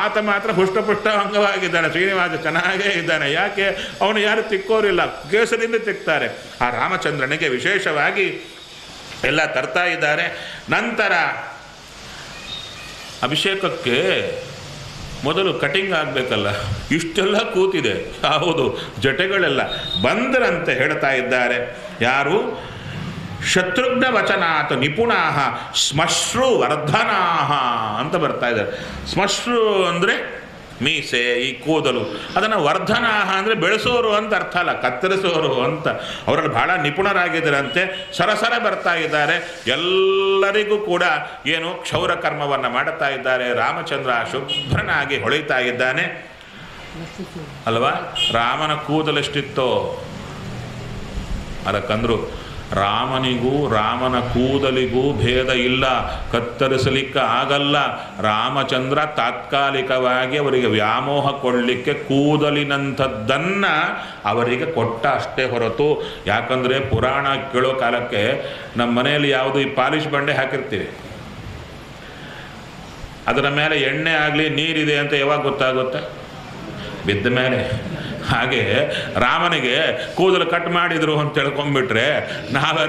ಆತ ಮಾತ್ರ ಪುಷ್ಟಪುಷ್ಟವಂಗವಾಗಿದ್ದಾನೆ, ಶ್ರೀನಿವಾಸ ಚೆನ್ನಾಗೇ ಇದ್ದಾನೆ. ಯಾಕೆ? ಅವನು ಯಾರು ತಿಕ್ಕೋರಿಲ್ಲ, ಕೇಸರಿಯಿಂದ ತಿಕ್ತಾರೆ. ಆ ರಾಮಚಂದ್ರನಿಗೆ ವಿಶೇಷವಾಗಿ ಎಲ್ಲ ತರ್ತಾ ಇದ್ದಾರೆ. ನಂತರ ಅಭಿಷೇಕಕ್ಕೆ ಮೊದಲು ಕಟಿಂಗ್ ಆಗಬೇಕಲ್ಲ, ಇಷ್ಟೆಲ್ಲ ಕೂತಿದೆ, ಯಾವುದು ಜಟೆಗಳೆಲ್ಲ ಬಂದರಂತೆ ಹೇಳ್ತಾ ಇದ್ದಾರೆ. ಯಾರು? ಶತ್ರುಘ್ನ ವಚನಾತ್ ನಿಪುಣಾಹ ಶ್ಮಶ್ರು ವರ್ಧನಾಹ ಅಂತ ಬರ್ತಾ ಇದ್ದಾರೆ. ಶ್ಮಶ್ರು ಅಂದರೆ ಮೀಸೆ, ಈ ಕೂದಲು, ಅದನ್ನು ವರ್ಧನಾಹ ಅಂದರೆ ಬೆಳೆಸೋರು ಅಂತ ಅರ್ಥ ಅಲ್ಲ, ಕತ್ತರಿಸೋರು ಅಂತ. ಅವರಲ್ಲಿ ಬಹಳ ನಿಪುಣರಾಗಿದ್ದರಂತೆ. ಸರಸರ ಬರ್ತಾ ಇದ್ದಾರೆ. ಎಲ್ಲರಿಗೂ ಕೂಡ ಏನು ಕ್ಷೌರ ಕರ್ಮವನ್ನು ಮಾಡುತ್ತಾ ಇದ್ದಾರೆ. ರಾಮಚಂದ್ರ ಶುಭ್ರನಾಗಿ ಹೊಳಿತಾ ಇದ್ದಾನೆ ಅಲ್ವಾ. ರಾಮನ ಕೂದಲೆಷ್ಟಿತ್ತೋ ಅದಕ್ಕಂದ್ರು ರಾಮನಿಗೂ ರಾಮನ ಕೂದಲಿಗೂ ಭೇದ ಇಲ್ಲ, ಕತ್ತರಿಸಲಿಕ್ಕೆ ಆಗಲ್ಲ. ರಾಮಚಂದ್ರ ತಾತ್ಕಾಲಿಕವಾಗಿ ಅವರಿಗೆ ವ್ಯಾಮೋಹ ಕೊಡಲಿಕ್ಕೆ ಕೂದಲಿನಂಥದ್ದನ್ನು ಅವರಿಗೆ ಕೊಟ್ಟ ಅಷ್ಟೇ ಹೊರತು. ಯಾಕಂದರೆ ಪುರಾಣ ಕೇಳೋ ಕಾಲಕ್ಕೆ ನಮ್ಮ ಮನೆಯಲ್ಲಿ ಯಾವುದು ಈ ಪಾಲಿಶ್ ಬಂಡೆ ಹಾಕಿರ್ತೀವಿ, ಅದರ ಮೇಲೆ ಎಣ್ಣೆ ಆಗಲಿ ನೀರಿದೆ ಅಂತ ಯಾವಾಗ ಗೊತ್ತಾಗುತ್ತೆ? ಬಿದ್ದ ಮೇಲೆ. ಹಾಗೆ ರಾಮನಿಗೆ ಕೂದಲು ಕಟ್ ಮಾಡಿದರು ಅಂತ ತಿಳ್ಕೊಂಡ್ಬಿಟ್ರೆ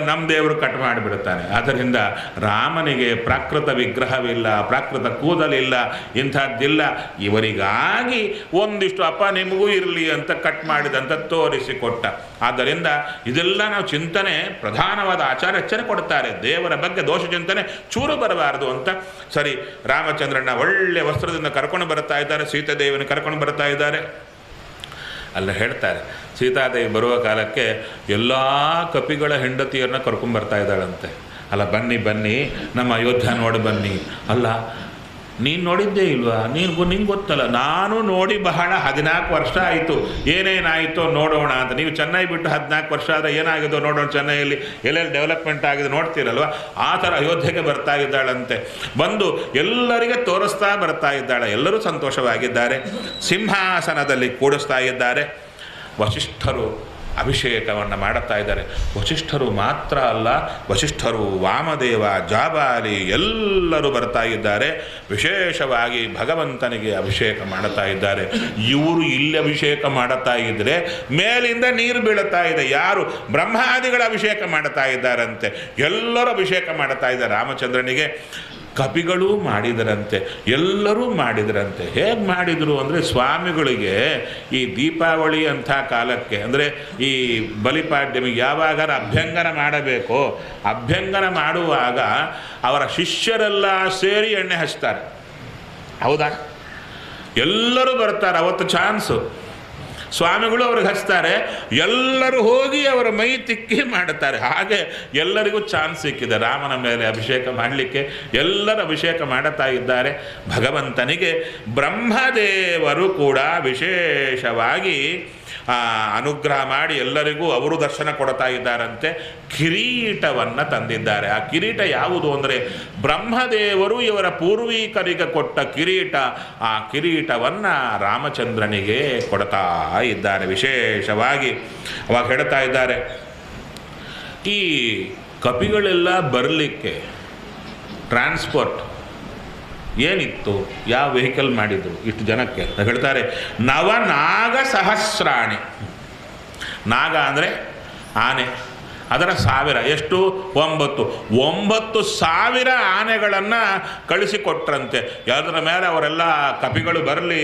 ನಮ್ಮ ದೇವರು ಕಟ್ ಮಾಡಿಬಿಡ್ತಾನೆ. ಆದ್ದರಿಂದ ರಾಮನಿಗೆ ಪ್ರಾಕೃತ ವಿಗ್ರಹವಿಲ್ಲ, ಪ್ರಾಕೃತ ಕೂದಲಿಲ್ಲ, ಇಂಥದ್ದಿಲ್ಲ. ಇವರಿಗಾಗಿ ಒಂದಿಷ್ಟು ಅಪ್ಪ ನಿಮಗೂ ಇರಲಿ ಅಂತ ಕಟ್ ಮಾಡಿದಂತ ತೋರಿಸಿಕೊಟ್ಟ. ಆದ್ದರಿಂದ ಇದೆಲ್ಲ ನಾವು ಚಿಂತನೆ, ಪ್ರಧಾನವಾದ ಆಚಾರ್ಯಚನೆ ಕೊಡ್ತಾರೆ. ದೇವರ ಬಗ್ಗೆ ದೋಷ ಚಿಂತನೆ ಚೂರು ಬರಬಾರದು ಅಂತ. ಸರಿ, ರಾಮಚಂದ್ರನ ಒಳ್ಳೆ ವಸ್ತ್ರದಿಂದ ಕರ್ಕೊಂಡು ಬರ್ತಾ ಇದ್ದಾರೆ, ಸೀತಾದೇವಿನ ಕರ್ಕೊಂಡು ಬರ್ತಾ ಇದ್ದಾರೆ. ಅಲ್ಲ ಹೇಳ್ತಾರೆ, ಸೀತಾದೇವಿ ಬರುವ ಕಾಲಕ್ಕೆ ಎಲ್ಲ ಕಪಿಗಳ ಹೆಂಡತಿಯರನ್ನ ಕರ್ಕೊಂಡ್ಬರ್ತಾ ಇದ್ದಾಳಂತೆ. ಅಲ್ಲ, ಬನ್ನಿ ಬನ್ನಿ ನಮ್ಮ ಅಯೋಧ್ಯ ನೋಡಿ ಬನ್ನಿ. ಅಲ್ಲ, ನೀನು ನೋಡಿದ್ದೇ ಇಲ್ವಾ? ನಿಂಗೆ ಗೊತ್ತಲ್ಲ. ನಾನು ನೋಡಿ ಬಹಳ 14 ವರ್ಷ ಆಯಿತು. ಏನೇನಾಯಿತೋ ನೋಡೋಣ ಅಂತ. ನೀವು ಚೆನ್ನೈ ಬಿಟ್ಟು 14 ವರ್ಷ ಆದರೆ ಏನಾಗಿದೋ ನೋಡೋಣ, ಚೆನ್ನೈಯಲ್ಲಿ ಎಲ್ಲೆಲ್ಲಿ ಡೆವಲಪ್ಮೆಂಟ್ ಆಗಿದೆ ನೋಡ್ತೀರಲ್ವ, ಆ ಥರ ಅಯೋಧ್ಯೆಗೆ ಬರ್ತಾ ಇದ್ದಾಳಂತೆ. ಬಂದು ಎಲ್ಲರಿಗೆ ತೋರಿಸ್ತಾ ಬರ್ತಾ ಇದ್ದಾಳೆ. ಎಲ್ಲರೂ ಸಂತೋಷವಾಗಿದ್ದಾರೆ. ಸಿಂಹಾಸನದಲ್ಲಿ ಕೂಡಿಸ್ತಾ ಇದ್ದಾರೆ. ವಸಿಷ್ಠರು ಅಭಿಷೇಕವನ್ನು ಮಾಡುತ್ತಾ ಇದ್ದಾರೆ. ವಸಿಷ್ಠರು ಮಾತ್ರ ಅಲ್ಲ, ವಸಿಷ್ಠರು, ವಾಮದೇವ, ಜಾಬಾಲಿ ಎಲ್ಲರೂ ಬರ್ತಾ ಇದ್ದಾರೆ. ವಿಶೇಷವಾಗಿ ಭಗವಂತನಿಗೆ ಅಭಿಷೇಕ ಮಾಡುತ್ತಾ ಇದ್ದಾರೆ. ಇವರು ಇಲ್ಲಿ ಅಭಿಷೇಕ ಮಾಡುತ್ತಾ ಇದ್ದರೆ ಮೇಲಿಂದ ನೀರು ಬೀಳುತ್ತಾ ಇದೆ. ಯಾರು? ಬ್ರಹ್ಮಾದಿಗಳ ಅಭಿಷೇಕ ಮಾಡುತ್ತಾ ಇದ್ದಾರಂತೆ. ಎಲ್ಲರೂ ಅಭಿಷೇಕ ಮಾಡುತ್ತಾ ಇದ್ದಾರೆ ರಾಮಚಂದ್ರನಿಗೆ. ಕಪಿಗಳೂ ಮಾಡಿದರಂತೆ, ಎಲ್ಲರೂ ಮಾಡಿದರಂತೆ. ಹೇಗೆ ಮಾಡಿದರು ಅಂದರೆ, ಸ್ವಾಮಿಗಳಿಗೆ ಈ ದೀಪಾವಳಿ ಅಂಥ ಕಾಲಕ್ಕೆ, ಅಂದರೆ ಈ ಬಲಿಪಾಡ್ಯಮಿಗೆ ಯಾವಾಗಾರ ಅಭ್ಯಂಗನ ಮಾಡಬೇಕೋ, ಅಭ್ಯಂಗನ ಮಾಡುವಾಗ ಅವರ ಶಿಷ್ಯರೆಲ್ಲ ಸೇರಿ ಎಣ್ಣೆ ಹಚ್ತಾರೆ. ಹೌದಾ? ಎಲ್ಲರೂ ಬರ್ತಾರೆ. ಅವತ್ತು ಚಾನ್ಸು. ಸ್ವಾಮಿಗಳು ಅವ್ರಿಗೆ ಹಚ್ತಾರೆ, ಎಲ್ಲರೂ ಹೋಗಿ ಅವರ ಮೈ ತಿಕ್ಕಿ ಮಾಡುತ್ತಾರೆ. ಹಾಗೆ ಎಲ್ಲರಿಗೂ ಚಾನ್ಸ್ ಸಿಕ್ಕಿದೆ ರಾಮನ ಮೇಲೆ ಅಭಿಷೇಕ ಮಾಡಲಿಕ್ಕೆ. ಎಲ್ಲರೂ ಅಭಿಷೇಕ ಮಾಡುತ್ತಾ ಇದ್ದಾರೆ ಭಗವಂತನಿಗೆ. ಬ್ರಹ್ಮದೇವರು ಕೂಡ ವಿಶೇಷವಾಗಿ ಅನುಗ್ರಹ ಮಾಡಿ ಎಲ್ಲರಿಗೂ ಅವರು ದರ್ಶನ ಕೊಡ್ತಾ ಇದ್ದಾರಂತೆ. ಕಿರೀಟವನ್ನು ತಂದಿದ್ದಾರೆ. ಆ ಕಿರೀಟ ಯಾವುದು ಅಂದರೆ, ಬ್ರಹ್ಮದೇವರು ಇವರ ಪೂರ್ವಿಕರಿಗೆ ಕೊಟ್ಟ ಕಿರೀಟ. ಆ ಕಿರೀಟವನ್ನು ರಾಮಚಂದ್ರನಿಗೆ ಕೊಡ್ತಾ ಇದ್ದಾರೆ ವಿಶೇಷವಾಗಿ. ಅವಾಗ ಹೇಳ್ತಾ ಇದ್ದಾರೆ, ಈ ಕಪಿಗಳೆಲ್ಲ ಬರಲಿಕ್ಕೆ ಟ್ರಾನ್ಸ್ಪೋರ್ಟ್ ಏನಿತ್ತು? ಯಾವ ವೆಹಿಕಲ್ ಮಾಡಿದ್ರು ಇಷ್ಟು ಜನಕ್ಕೆ? ಹೇಳ್ತಾರೆ, ನವನಾಗ ಸಹಸ್ರಾಣಿ. ನಾಗ ಅಂದರೆ ಆನೆ, ಅದರ 1000. ಎಷ್ಟು? 9,000 ಆನೆಗಳನ್ನು ಕಳಿಸಿಕೊಟ್ರಂತೆ. ಯಾವುದರ ಮೇಲೆ ಅವರೆಲ್ಲ ಕಪಿಗಳು ಬರಲಿ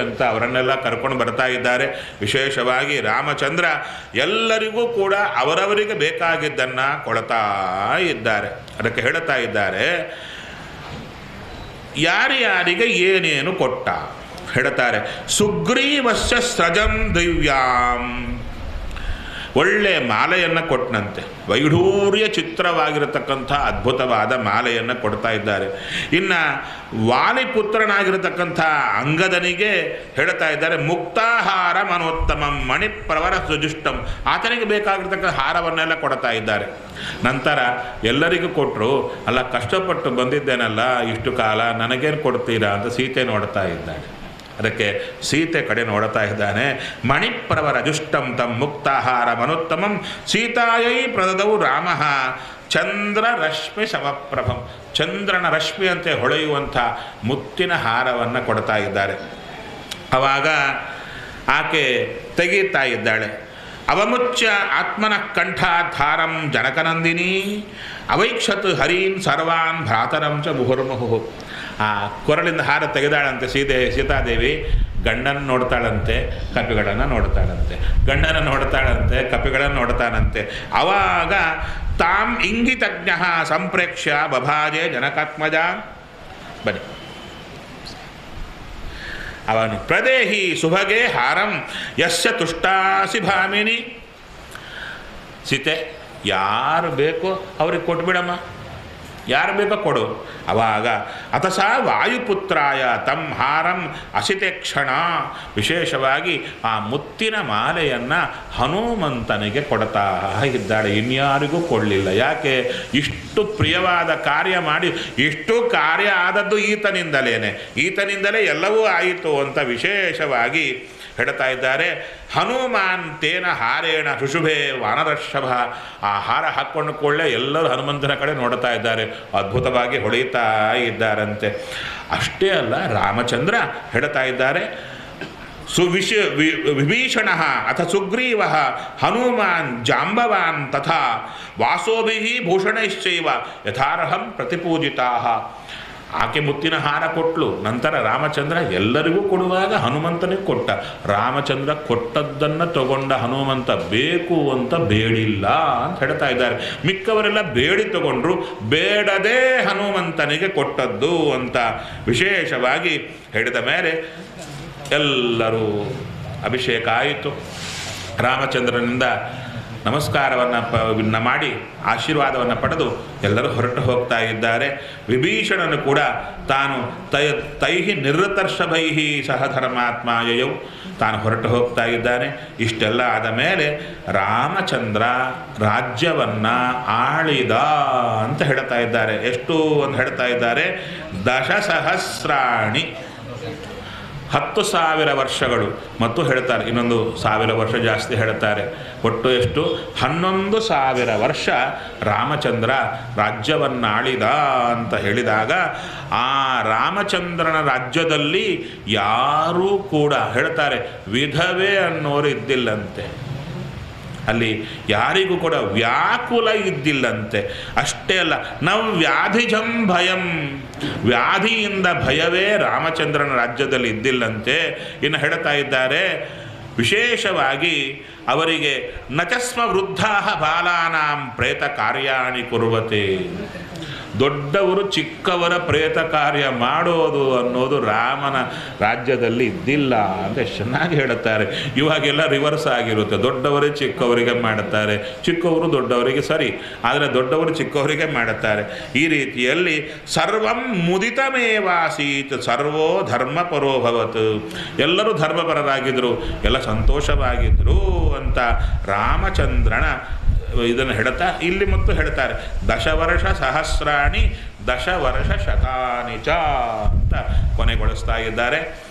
ಅಂತ ಅವರನ್ನೆಲ್ಲ ಕರ್ಕೊಂಡು ಬರ್ತಾ ಇದ್ದಾರೆ. ವಿಶೇಷವಾಗಿ ರಾಮಚಂದ್ರ ಎಲ್ಲರಿಗೂ ಕೂಡ ಅವರವರಿಗೆ ಬೇಕಾಗಿದ್ದನ್ನು ಕೊಡ್ತಾ ಇದ್ದಾರೆ. ಅದಕ್ಕೆ ಹೇಳ್ತಾ ಇದ್ದಾರೆ, ಯಾರ್ಯಾರಿಗೆ ಏನೇನು ಕೊಟ್ಟ ಹೇಳ್ತಾರೆ. ಸುಗ್ರೀವಸ್ಯ ಸ್ರಜಂ ದಿವ್ಯಾಂ, ಒಳ್ಳೆ ಮಾಲೆಯನ್ನು ಕೊಟ್ಟನಂತೆ. ವೈಢೂರ್ಯ ಚಿತ್ರವಾಗಿರತಕ್ಕಂಥ ಅದ್ಭುತವಾದ ಮಾಲೆಯನ್ನು ಕೊಡ್ತಾ ಇದ್ದಾರೆ. ಇನ್ನು ವಾಲಿಪುತ್ರನಾಗಿರತಕ್ಕಂಥ ಅಂಗದನಿಗೆ ಹೇಳ್ತಾ ಇದ್ದಾರೆ, ಮುಕ್ತಾಹಾರ ಮನೋತ್ತಮಂ ಮಣಿಪ್ರವರ ಸುಜುಷ್ಟಂ, ಆತನಿಗೆ ಬೇಕಾಗಿರ್ತಕ್ಕಂಥ ಹಾರವನ್ನೆಲ್ಲ ಕೊಡ್ತಾ ಇದ್ದಾರೆ. ನಂತರ ಎಲ್ಲರಿಗೂ ಕೊಟ್ಟರು. ಅಲ್ಲ, ಕಷ್ಟಪಟ್ಟು ಬಂದಿದ್ದೇನಲ್ಲ ಇಷ್ಟು ಕಾಲ, ನನಗೇನು ಕೊಡ್ತೀರಾ ಅಂತ ಸೀತೆ ನೋಡ್ತಾ ಇದ್ದಾಳೆ. ಅದಕ್ಕೆ ಸೀತೆ ಕಡೆ ನೋಡ್ತಾ ಇದ್ದಾನೆ. ಮಣಿಪ್ರವರ ಜುಷ್ಟಂ ತಂ ಮುಕ್ತಾಹಾರ ಮನೋತ್ತಮಂ ಸೀತಾಯೈ ಪ್ರದದೌ ರಾಮ ಚಂದ್ರ ರಶ್ಮಿ ಸಮಪ್ರಭಂ, ಚಂದ್ರನ ರಶ್ಮಿ ಅಂತೆ ಹೊಳೆಯುವಂಥ ಮುತ್ತಿನ ಹಾರವನ್ನು ಕೊಡ್ತಾ ಇದ್ದಾರೆ. ಆವಾಗ ಆಕೆ ತೆಗೀತಾ ಇದ್ದಾಳೆ. ಅವಮುಚ್ಯ ಆತ್ಮನ ಕಂಠಾಧಾರಂ ಜನಕನಂದಿನಿ ಅವೈಕ್ಷತ್ ಹರೀನ್ ಸರ್ವಾನ್ ಭ್ರಾತರಂ ಚ ಮುಹುರ್ಮುಹು. ಆ ಕೊರಳಿಂದ ಹಾರ ತೆಗೆದಾಳಂತೆ ಸೀತಾದೇವಿ. ಗಂಡನ ನೋಡ್ತಾಳಂತೆ, ಕಪಿಗಳನ್ನು ನೋಡ್ತಾಳಂತೆ, ಗಂಡನ ನೋಡ್ತಾಳಂತೆ, ಕಪಿಗಳನ್ನು ನೋಡ್ತಾನಂತೆ. ಅವಾಗ ತಾಂ ಇಂಗಿತಜ್ಞ ಸಂಪ್ರೇಕ್ಷ್ಯ ಬಭಾಜೆ ಜನಕಾತ್ಮಜ. ಬನ್ನಿ, ಅವನು ಪ್ರದೇಹಿ ಸುಭಗೆ ಹಾರಂ ಯಸ್ಯ ತುಷ್ಟಾಸಿ ಭಾಮಿನಿ. ಸೀತೆ, ಯಾರು ಬೇಕೋ ಅವ್ರಿಗೆ ಕೊಟ್ಬಿಡಮ್ಮ, ಯಾರು ಬೇಕೋ ಕೊಡು. ಅವಾಗ ಅತಸ ವಾಯುಪುತ್ರಾಯ ತಂ ಹಾರಂ ಅಸಿತೆ ಕ್ಷಣ. ವಿಶೇಷವಾಗಿ ಆ ಮುತ್ತಿನ ಮಾಲೆಯನ್ನು ಹನುಮಂತನಿಗೆ ಕೊಡ್ತಾ ಇದ್ದಾಳೆ, ಇನ್ಯಾರಿಗೂ ಕೊಡಲಿಲ್ಲ. ಯಾಕೆ? ಇಷ್ಟು ಪ್ರಿಯವಾದ ಕಾರ್ಯ ಮಾಡಿ, ಇಷ್ಟು ಕಾರ್ಯ ಆದದ್ದು ಈತನಿಂದಲೇ ಎಲ್ಲವೂ ಆಯಿತು ಅಂತ ವಿಶೇಷವಾಗಿ ಹೇಳ್ತಾ ಇದ್ದಾರೆ. ಹನುಮಾನ್ ತೇನ ಹಾರೇಣ ಶುಶುಭೆ ವಾನರಷಭ. ಆ ಹಾರ ಹಾಕ್ಕೊಂಡು ಕೊಳ್ಳೆ ಎಲ್ಲರೂ ಹನುಮಂತನ ಕಡೆ ನೋಡ್ತಾ ಇದ್ದಾರೆ, ಅದ್ಭುತವಾಗಿ ಹೊಳೆಯುತ್ತಾ ಇದ್ದಾರಂತೆ. ಅಷ್ಟೇ ಅಲ್ಲ, ರಾಮಚಂದ್ರ ಹೇಳ್ತಾ ಇದ್ದಾರೆ, ವಿಭೀಷಣ ಅಥ ಸುಗ್ರೀವ ಹನುಮಾನ್ ಜಾಂಬವಾನ್ ತಥಾ ವಾಸೋಭಿ ಭೂಷಣೈಶ್ಚೈವ ಯಥಾರ್ಹಂ ಪ್ರತಿಪೂಜಿತಾ. ಆಕೆ ಮುತ್ತಿನ ಹಾರ ಕೊಟ್ಟಳು. ನಂತರ ರಾಮಚಂದ್ರ ಎಲ್ಲರಿಗೂ ಕೊಡುವಾಗ ಹನುಮಂತನಿಗೆ ಕೊಟ್ಟ. ರಾಮಚಂದ್ರ ಕೊಟ್ಟದ್ದನ್ನು ತಗೊಂಡ ಹನುಮಂತ ಬೇಕು ಅಂತ ಬೇಡಿಲ್ಲ ಅಂತ ಹೇಳ್ತಾ ಇದ್ದಾರೆ. ಮಿಕ್ಕವರೆಲ್ಲ ಬೇಡಿ ತಗೊಂಡ್ರು, ಬೇಡದೇ ಹನುಮಂತನಿಗೆ ಕೊಟ್ಟದ್ದು ಅಂತ ವಿಶೇಷವಾಗಿ ಹೇಳಿದ ಮೇಲೆ ಎಲ್ಲರೂ ಆಯಿತು. ರಾಮಚಂದ್ರನಿಂದ ನಮಸ್ಕಾರವನ್ನು ಮಾಡಿ ಆಶೀರ್ವಾದವನ್ನು ಪಡೆದು ಎಲ್ಲರೂ ಹೊರಟು ಹೋಗ್ತಾ ಇದ್ದಾರೆ. ವಿಭೀಷಣನು ಕೂಡ ತಾನು ತೈಹಿ ನಿರ್ಋತರ್ಷಭೈಹಿ ಸಹ ಧರ್ಮಾತ್ಮಾಯಯೌ ತಾನು ಹೊರಟು ಹೋಗ್ತಾ ಇದ್ದಾನೆ. ಇಷ್ಟೆಲ್ಲ ಆದ ಮೇಲೆ ರಾಮಚಂದ್ರ ರಾಜ್ಯವನ್ನು ಆಳಿದ ಅಂತ ಹೇಳ್ತಾ ಇದ್ದಾರೆ. ಎಷ್ಟು ಅಂತ ಹೇಳ್ತಾ ಇದ್ದಾರೆ? 10,000 10,000 ವರ್ಷಗಳು ಮತ್ತು ಹೇಳ್ತಾರೆ, ಇನ್ನೊಂದು 1,000 ವರ್ಷ ಜಾಸ್ತಿ ಹೇಳ್ತಾರೆ. ಒಟ್ಟು ಎಷ್ಟು? 11,000 ವರ್ಷ ರಾಮಚಂದ್ರ ರಾಜ್ಯವನ್ನಾಳಿದ ಅಂತ ಹೇಳಿದಾಗ, ಆ ರಾಮಚಂದ್ರನ ರಾಜ್ಯದಲ್ಲಿ ಯಾರೂ ಕೂಡ ಹೇಳ್ತಾರೆ ವಿಧವೆ ಅನ್ನೋರು ಇದ್ದಿಲ್ಲಂತೆ. ಅಲ್ಲಿ ಯಾರಿಗೂ ಕೂಡ ವ್ಯಾಕುಲ ಇದ್ದಿಲ್ಲಂತೆ. ಅಷ್ಟೇ ಅಲ್ಲ, ನಾವು ವ್ಯಾಧಿಜಂ ಭಯಂ, ವ್ಯಾಧಿಯಿಂದ ಭಯವೇ ರಾಮಚಂದ್ರನ ರಾಜ್ಯದಲ್ಲಿ ಇದ್ದಿಲ್ಲಂತೆ. ಇನ್ನು ಹೇಳ್ತಾ ಇದ್ದಾರೆ, ವಿಶೇಷವಾಗಿ ಅವರಿಗೆ ನಚಸ್ಮ ವೃದ್ಧಾ ಬಾಲಾನಾಂ ಪ್ರೇತ ಕಾರ್ಯಾಣಿ ಕುರ್ವತೆ. ದೊಡ್ಡವರು ಚಿಕ್ಕವರ ಪ್ರೇತ ಕಾರ್ಯ ಮಾಡೋದು ಅನ್ನೋದು ರಾಮನ ರಾಜ್ಯದಲ್ಲಿ ಇದ್ದಿಲ್ಲ ಅಂತ ಚೆನ್ನಾಗಿ ಹೇಳುತ್ತಾರೆ. ಇವಾಗೆಲ್ಲ ರಿವರ್ಸ್ ಆಗಿರುತ್ತೆ, ದೊಡ್ಡವರೇ ಚಿಕ್ಕವರಿಗೆ ಮಾಡುತ್ತಾರೆ, ಚಿಕ್ಕವರು ದೊಡ್ಡವರಿಗೆ. ಸರಿ, ಆದರೆ ದೊಡ್ಡವರು ಚಿಕ್ಕವರಿಗೆ ಮಾಡುತ್ತಾರೆ. ಈ ರೀತಿಯಲ್ಲಿ ಸರ್ವಂ ಮುದಿತಮೇವಾಸೀತ್ ಸರ್ವೋ ಧರ್ಮಪರೋಭವತ್. ಎಲ್ಲರೂ ಧರ್ಮಪರರಾಗಿದ್ದರು, ಎಲ್ಲ ಸಂತೋಷವಾಗಿದ್ದರು ಅಂತ ರಾಮಚಂದ್ರನ ಇದನ್ನು ಹೇಳ್ತಾ ಇಲ್ಲಿ ಮತ್ತು ಹೇಳ್ತಾರೆ 10 ವರ್ಷ ಸಹಸ್ರಾಣಿ 10 ವರ್ಷ ಶತಾನಿ ಚ ಅಂತ ಕೊನೆಗೊಳಿಸ್ತಾ ಇದ್ದಾರೆ.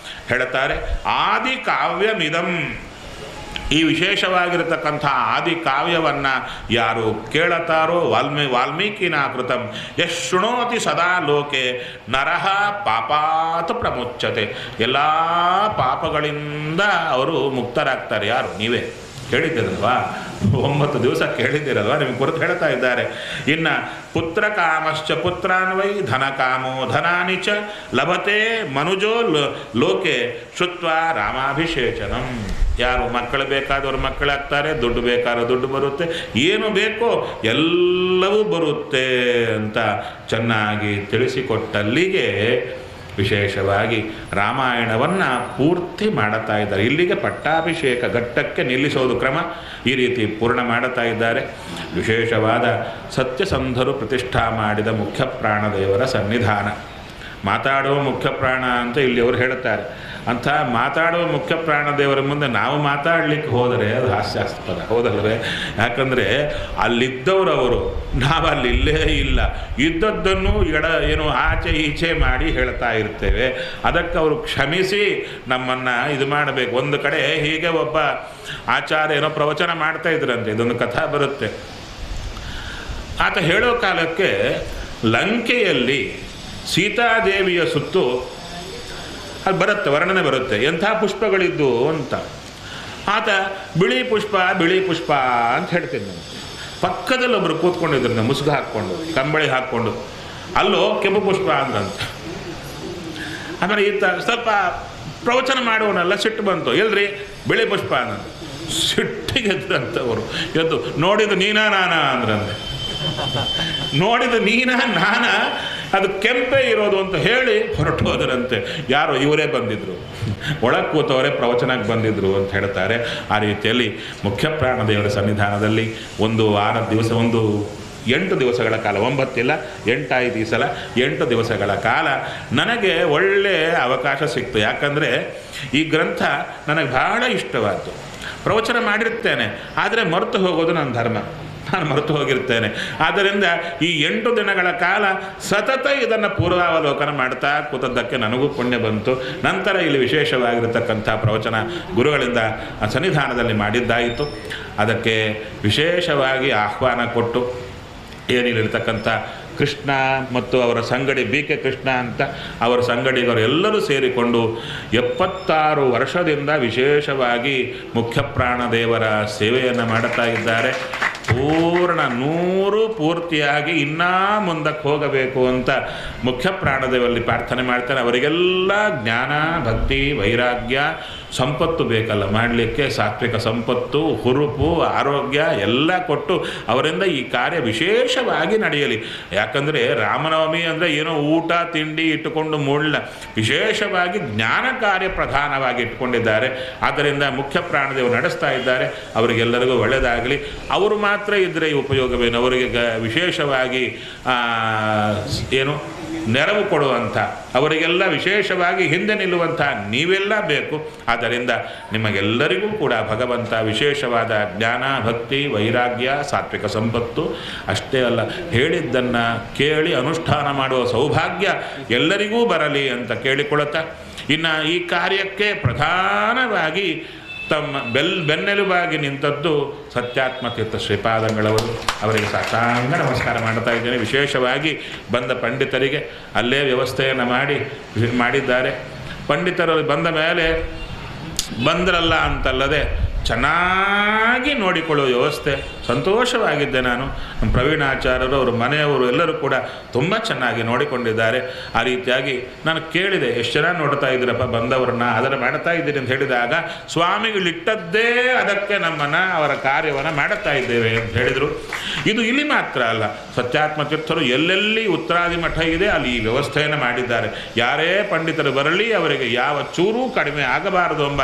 ಹೇಳ್ತಾರೆ, ಆದಿ ಕಾವ್ಯಮಿದಂ, ಈ ವಿಶೇಷವಾಗಿರತಕ್ಕಂಥ ಆದಿ ಕಾವ್ಯವನ್ನು ಯಾರು ಕೇಳುತ್ತಾರೋ, ವಾಲ್ಮೀಕಿನ ಕೃತಂ ಯಶ್ ಶೃಣೋತಿ ಸದಾ ಲೋಕೆ ನರಹ ಪಾಪಾತ್ ಪ್ರಮುಚ್ಯತೆ. ಎಲ್ಲ ಪಾಪಗಳಿಂದ ಅವರು ಮುಕ್ತರಾಗ್ತಾರೆ. ಯಾರು? ನೀವೇ ಕೇಳಿದ್ದೀರಲ್ವಾ? 9 ದಿವಸ ಕೇಳಿದ್ದೀರಲ್ವ? ನಿಮಗೆ ಕುರಿತು ಹೇಳ್ತಾ ಇದ್ದಾರೆ. ಇನ್ನು ಪುತ್ರ ಕಾಮಶ್ಚ ಪುತ್ರಾನ್ವೈ ಧನ ಕಾಮೋ ಧನಾನಿ ಚ ಲಭತೆ ಮನುಜೋ ಲೋಕೆ ಶುತ್ವ ರಾಮಾಭಿಷೇಚನಂ. ಯಾರು ಮಕ್ಕಳು ಬೇಕಾದವರು ಮಕ್ಕಳಾಗ್ತಾರೆ, ದುಡ್ಡು ಬೇಕಾದ್ರೆ ದುಡ್ಡು ಬರುತ್ತೆ, ಏನು ಬೇಕೋ ಎಲ್ಲವೂ ಬರುತ್ತೆ ಅಂತ ಚೆನ್ನಾಗಿ ತಿಳಿಸಿಕೊಟ್ಟಲ್ಲಿಗೆ ವಿಶೇಷವಾಗಿ ರಾಮಾಯಣವನ್ನು ಪೂರ್ತಿ ಮಾಡುತ್ತಾ ಇದ್ದಾರೆ. ಇಲ್ಲಿಗೆ ಪಟ್ಟಾಭಿಷೇಕ ಘಟ್ಟಕ್ಕೆ ನಿಲ್ಲಿಸೋದು ಕ್ರಮ ಈ ರೀತಿ ಪೂರ್ಣ ಮಾಡುತ್ತಾ ಇದ್ದಾರೆ. ವಿಶೇಷವಾದ ಸತ್ಯಸಂಧರು ಪ್ರತಿಷ್ಠಾ ಮಾಡಿದ ಮುಖ್ಯ ಪ್ರಾಣದೇವರ ಸನ್ನಿಧಾನ. ಮಾತಾಡುವ ಮುಖ್ಯ ಪ್ರಾಣ ಅಂತ ಇಲ್ಲಿ ಅವರು ಹೇಳುತ್ತಾರೆ. ಅಂಥ ಮಾತಾಡುವ ಮುಖ್ಯ ಪ್ರಾಣದೇವರ ಮುಂದೆ ನಾವು ಮಾತಾಡಲಿಕ್ಕೆ ಹೋದರೆ ಅದು ಹಾಸ್ಯಾಸ್ಪದ, ಹೌದಲ್ವೇ? ಯಾಕಂದರೆ ಅಲ್ಲಿದ್ದವರವರು, ನಾವು ಅಲ್ಲಿಲ್ಲೇ ಇಲ್ಲ, ಇದ್ದದ್ದನ್ನು ಏನು ಆಚೆ ಈಚೆ ಮಾಡಿ ಹೇಳ್ತಾ ಇರ್ತೇವೆ. ಅದಕ್ಕೆ ಅವರು ಕ್ಷಮಿಸಿ ನಮ್ಮನ್ನು ಇದು ಮಾಡಬೇಕು. ಒಂದು ಕಡೆ ಹೀಗೆ ಒಬ್ಬ ಆಚಾರ್ಯ ಏನೋ ಪ್ರವಚನ ಮಾಡ್ತಾ ಇದ್ರಂತೆ, ಇದೊಂದು ಕಥಾ ಬರುತ್ತೆ. ಆತ ಹೇಳೋ ಕಾಲಕ್ಕೆ ಲಂಕೆಯಲ್ಲಿ ಸೀತಾದೇವಿಯ ಸುತ್ತು ಅದು ಬರುತ್ತೆ, ವರ್ಣನೆ ಬರುತ್ತೆ, ಎಂಥ ಪುಷ್ಪಗಳಿದ್ದು ಅಂತ. ಆತ ಬಿಳಿ ಪುಷ್ಪ ಬಿಳಿ ಪುಷ್ಪ ಅಂತ ಹೇಳ್ತಿದ್ದ. ಪಕ್ಕದಲ್ಲಿ ಒಬ್ಬರು ಕೂತ್ಕೊಂಡಿದ್ರು, ಮುಸುಗು ಹಾಕ್ಕೊಂಡು, ಕಂಬಳಿ ಹಾಕ್ಕೊಂಡು, ಅಲ್ಲೋ ಕೆಂಪು ಪುಷ್ಪ ಅಂದ್ರಂತ. ಆಮೇಲೆ ಈತ ಸ್ವಲ್ಪ ಪ್ರವಚನ ಮಾಡುವನಲ್ಲ, ಸಿಟ್ಟು ಬಂತು. ಎಲ್ರಿ ಬಿಳಿ ಪುಷ್ಪ ಅನ್ನೋದು. ಸಿಟ್ಟಿಗೆ ಎದ್ರಂತವರು ಎದ್ದು, ನೋಡಿದ್ದು ನೀನಾ ನಾನಾ ಅಂದ್ರಂತೆ. ನೋಡಿದ ನೀನಾ ನಾನಾ ಅದು ಕೆಂಪೇ ಇರೋದು ಅಂತ ಹೇಳಿ ಹೊರಟೋದರಂತೆ. ಯಾರೋ ಇವರೇ ಬಂದಿದ್ದರು, ಒಳಗೆ ಕೂತವರೇ ಪ್ರವಚನಕ್ಕೆ ಬಂದಿದ್ದರು ಅಂತ ಹೇಳ್ತಾರೆ. ಆ ರೀತಿಯಲ್ಲಿ ಮುಖ್ಯ ಪ್ರಾಣದೇವರ ಸನ್ನಿಧಾನದಲ್ಲಿ ಒಂದು 8 ದಿವಸಗಳ ಕಾಲ, 9 ಇಲ್ಲ 8 ಆಯ್ತು ಈ ಸಲ, 8 ದಿವಸಗಳ ಕಾಲ ನನಗೆ ಒಳ್ಳೆಯ ಅವಕಾಶ ಸಿಕ್ತು. ಯಾಕಂದರೆ ಈ ಗ್ರಂಥ ನನಗೆ ಬಹಳ ಇಷ್ಟವಾದ್ದು. ಪ್ರವಚನ ಮಾಡಿರ್ತೇನೆ, ಆದರೆ ಮರೆತು ಹೋಗೋದು ನನ್ನ ಧರ್ಮ, ನಾನು ಮರೆತು ಹೋಗಿರ್ತೇನೆ. ಆದ್ದರಿಂದ ಈ 8 ದಿನಗಳ ಕಾಲ ಸತತ ಇದನ್ನು ಪೂರ್ವಾವಲೋಕನ ಮಾಡ್ತಾ ಕೂತದ್ದಕ್ಕೆ ನನಗೂ ಪುಣ್ಯ ಬಂತು. ನಂತರ ಇಲ್ಲಿ ವಿಶೇಷವಾಗಿರತಕ್ಕಂಥ ಪ್ರವಚನ ಗುರುಗಳಿಂದ ಸನ್ನಿಧಾನದಲ್ಲಿ ಮಾಡಿದ್ದಾಯಿತು. ಅದಕ್ಕೆ ವಿಶೇಷವಾಗಿ ಆಹ್ವಾನ ಕೊಟ್ಟು ಏನಿಲ್ಲಿರ್ತಕ್ಕಂಥ ಕೃಷ್ಣ ಮತ್ತು ಅವರ ಸಂಗಡಿ BK ಕೃಷ್ಣ ಅಂತ ಅವರ ಸಂಗಡಿಗರು ಎಲ್ಲರೂ ಸೇರಿಕೊಂಡು 76 ವರ್ಷದಿಂದ ವಿಶೇಷವಾಗಿ ಮುಖ್ಯ ಪ್ರಾಣದೇವರ ಸೇವೆಯನ್ನು ಮಾಡುತ್ತಾ ಇದ್ದಾರೆ. ಪೂರ್ಣ 100 ಪೂರ್ತಿಯಾಗಿ ಇನ್ನೂ ಮುಂದಕ್ಕೆ ಹೋಗಬೇಕು ಅಂತ ಮುಖ್ಯ ಪ್ರಾಣದೇವರಲ್ಲಿ ಪ್ರಾರ್ಥನೆ ಮಾಡ್ತಾರೆ. ಅವರಿಗೆಲ್ಲ ಜ್ಞಾನ, ಭಕ್ತಿ, ವೈರಾಗ್ಯ, ಸಂಪತ್ತು ಬೇಕಲ್ಲ ಮಾಡಲಿಕ್ಕೆ, ಸಾತ್ವಿಕ ಸಂಪತ್ತು, ಹುರುಪು, ಆರೋಗ್ಯ ಎಲ್ಲ ಕೊಟ್ಟು ಅವರಿಂದ ಈ ಕಾರ್ಯ ವಿಶೇಷವಾಗಿ ನಡೆಯಲಿ. ಯಾಕಂದರೆ ರಾಮನವಮಿ ಅಂದರೆ ಏನೋ ಊಟ ತಿಂಡಿ ಇಟ್ಟುಕೊಂಡು ಮೂಡಲ್ಲ, ವಿಶೇಷವಾಗಿ ಜ್ಞಾನ ಕಾರ್ಯ ಪ್ರಧಾನವಾಗಿ ಇಟ್ಕೊಂಡಿದ್ದಾರೆ. ಆದ್ದರಿಂದ ಮುಖ್ಯ ಪ್ರಾಣದೇವರು ನಡೆಸ್ತಾ ಇದ್ದಾರೆ. ಅವರಿಗೆಲ್ಲರಿಗೂ ಒಳ್ಳೆಯದಾಗಲಿ. ಅವರು ಮಾತ್ರ ಇದ್ದರೆ ಉಪಯೋಗವೇನು, ಅವರಿಗೆ ವಿಶೇಷವಾಗಿ ಏನು ನೆರವು ಕೊಡುವಂಥ, ಅವರಿಗೆಲ್ಲ ವಿಶೇಷವಾಗಿ ಹಿಂದೆ ನಿಲ್ಲುವಂಥ ನೀವೆಲ್ಲ ಬೇಕು. ಆದ್ದರಿಂದ ನಿಮಗೆಲ್ಲರಿಗೂ ಕೂಡ ಭಗವಂತ ವಿಶೇಷವಾದ ಜ್ಞಾನ, ಭಕ್ತಿ, ವೈರಾಗ್ಯ, ಸಾತ್ವಿಕ ಸಂಪತ್ತು ಅಷ್ಟೇ ಅಲ್ಲ, ಹೇಳಿದ್ದನ್ನು ಕೇಳಿ ಅನುಷ್ಠಾನ ಮಾಡುವ ಸೌಭಾಗ್ಯ ಎಲ್ಲರಿಗೂ ಬರಲಿ ಅಂತ ಕೇಳಿಕೊಳ್ಳುತ್ತಾ, ಇನ್ನು ಈ ಕಾರ್ಯಕ್ಕೆ ಪ್ರಧಾನವಾಗಿ ತಮ್ಮ ಬೆನ್ನೆಲುಬಾಗಿ ನಿಂತದ್ದು ಸತ್ಯಾತ್ಮ ತೀರ್ಥ ಶ್ರೀಪಾದಂಗಳವರು. ಅವರಿಗೆ ಸಾಷ್ಟಾಂಗ ನಮಸ್ಕಾರ ಮಾಡ್ತಾ ಇದ್ದೇನೆ. ವಿಶೇಷವಾಗಿ ಬಂದ ಪಂಡಿತರಿಗೆ ಅಲ್ಲೇ ವ್ಯವಸ್ಥೆಯನ್ನು ಮಾಡಿದ್ದಾರೆ. ಪಂಡಿತರು ಬಂದ ಮೇಲೆ ಬಂದ್ರಲ್ಲ ಅಂತಲ್ಲದೆ ಚೆನ್ನಾಗಿ ನೋಡಿಕೊಳ್ಳುವ ವ್ಯವಸ್ಥೆ. ಸಂತೋಷವಾಗಿದ್ದೆ ನಾನು. ನಮ್ಮ ಪ್ರವೀಣಾಚಾರ್ಯರು, ಅವರು ಮನೆಯವರು ಎಲ್ಲರೂ ಕೂಡ ತುಂಬ ಚೆನ್ನಾಗಿ ನೋಡಿಕೊಂಡಿದ್ದಾರೆ. ಆ ರೀತಿಯಾಗಿ ನಾನು ಕೇಳಿದೆ, ಎಷ್ಟು ಜನ ನೋಡ್ತಾ ಇದ್ದೀರಪ್ಪ ಬಂದವ್ರನ್ನ, ಅದನ್ನು ಮಾಡ್ತಾ ಇದ್ದೀನಿ ಅಂತ ಹೇಳಿದಾಗ, ಸ್ವಾಮಿಗಳಿಟ್ಟದ್ದೇ ಅದಕ್ಕೆ ನಮ್ಮನ್ನು ಅವರ ಕಾರ್ಯವನ್ನು ಮಾಡುತ್ತಾ ಇದ್ದೇವೆ ಅಂತ ಹೇಳಿದರು. ಇದು ಇಲ್ಲಿ ಮಾತ್ರ ಅಲ್ಲ, ಸತ್ಯಾತ್ಮ ತೀರ್ಥರು ಎಲ್ಲೆಲ್ಲಿ ಉತ್ತರಾದಿ ಮಠ ಇದೆ ಅಲ್ಲಿ ಈ ವ್ಯವಸ್ಥೆಯನ್ನು ಮಾಡಿದ್ದಾರೆ. ಯಾರೇ ಪಂಡಿತರು ಬರಲಿ ಅವರಿಗೆ ಯಾವ ಚೂರೂ ಕಡಿಮೆ ಆಗಬಾರದು ಎಂಬ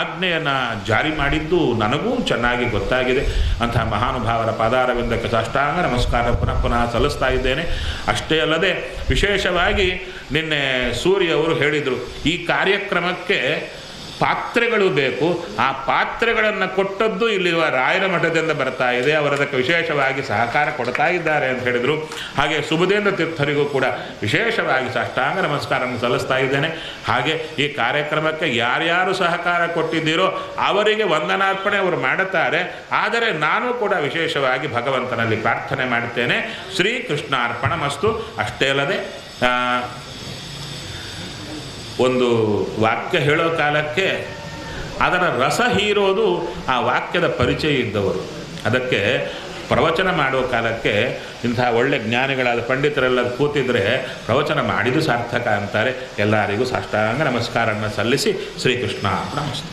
ಆಜ್ಞೆಯನ್ನು ಜಾರಿ ಮಾಡಿ ನನಗೂ ಚೆನ್ನಾಗಿ ಗೊತ್ತಾಗಿದೆ. ಅಂತಹ ಮಹಾನುಭಾವರ ಪಾದಾರವಿಂದಕ್ಕೆ ಸಾಷ್ಟಾಂಗ ನಮಸ್ಕಾರ ಪುನಃ ಸಲ್ಲಿಸ್ತಾ ಇದ್ದೇನೆ. ಅಷ್ಟೇ ಅಲ್ಲದೆ ವಿಶೇಷವಾಗಿ ನಿನ್ನೆ ಸೂರ್ಯ ಅವರು ಹೇಳಿದರು, ಈ ಕಾರ್ಯಕ್ರಮಕ್ಕೆ ಪಾತ್ರೆಗಳು ಬೇಕು. ಆ ಪಾತ್ರೆಗಳನ್ನು ಕೊಟ್ಟದ್ದು ಇಲ್ಲಿರುವ ರಾಯರ ಮಠದಿಂದ ಬರ್ತಾ ಇದೆ. ಅವರದಕ್ಕೆ ವಿಶೇಷವಾಗಿ ಸಹಕಾರ ಕೊಡ್ತಾ ಇದ್ದಾರೆ ಅಂತ ಹೇಳಿದರು. ಹಾಗೆ ಸುಬುಧೇಂದ್ರ ತೀರ್ಥರಿಗೂ ಕೂಡ ವಿಶೇಷವಾಗಿ ಸಾಷ್ಟಾಂಗ ನಮಸ್ಕಾರವನ್ನು ಸಲ್ಲಿಸ್ತಾ ಇದ್ದೇನೆ. ಹಾಗೆ ಈ ಕಾರ್ಯಕ್ರಮಕ್ಕೆ ಯಾರ್ಯಾರು ಸಹಕಾರ ಕೊಟ್ಟಿದ್ದೀರೋ ಅವರಿಗೆ ವಂದನಾರ್ಪಣೆ ಅವರು ಮಾಡುತ್ತಾರೆ. ಆದರೆ ನಾನು ಕೂಡ ವಿಶೇಷವಾಗಿ ಭಗವಂತನಲ್ಲಿ ಪ್ರಾರ್ಥನೆ ಮಾಡುತ್ತೇನೆ, ಶ್ರೀಕೃಷ್ಣಾರ್ಪಣಮಸ್ತು. ಅಷ್ಟೇ ಅಲ್ಲದೆ ಒಂದು ವಾಕ್ಯ ಹೇಳೋ ಕಾಲಕ್ಕೆ ಅದರ ರಸ ಹೀರೋದು ಆ ವಾಕ್ಯದ ಪರಿಚಯ ಇದ್ದವರು. ಅದಕ್ಕೆ ಪ್ರವಚನ ಮಾಡೋ ಕಾಲಕ್ಕೆ ಇಂಥ ಒಳ್ಳೆ ಜ್ಞಾನಿಗಳಾದ ಪಂಡಿತರೆಲ್ಲ ಕೂತಿದ್ರೆ ಪ್ರವಚನ ಮಾಡಿದ್ದು ಸಾರ್ಥಕ ಅಂತಾರೆ. ಎಲ್ಲರಿಗೂ ಸಾಷ್ಟಾಂಗ ನಮಸ್ಕಾರವನ್ನು ಸಲ್ಲಿಸಿ ಶ್ರೀಕೃಷ್ಣ ನಮಸ್ತೆ.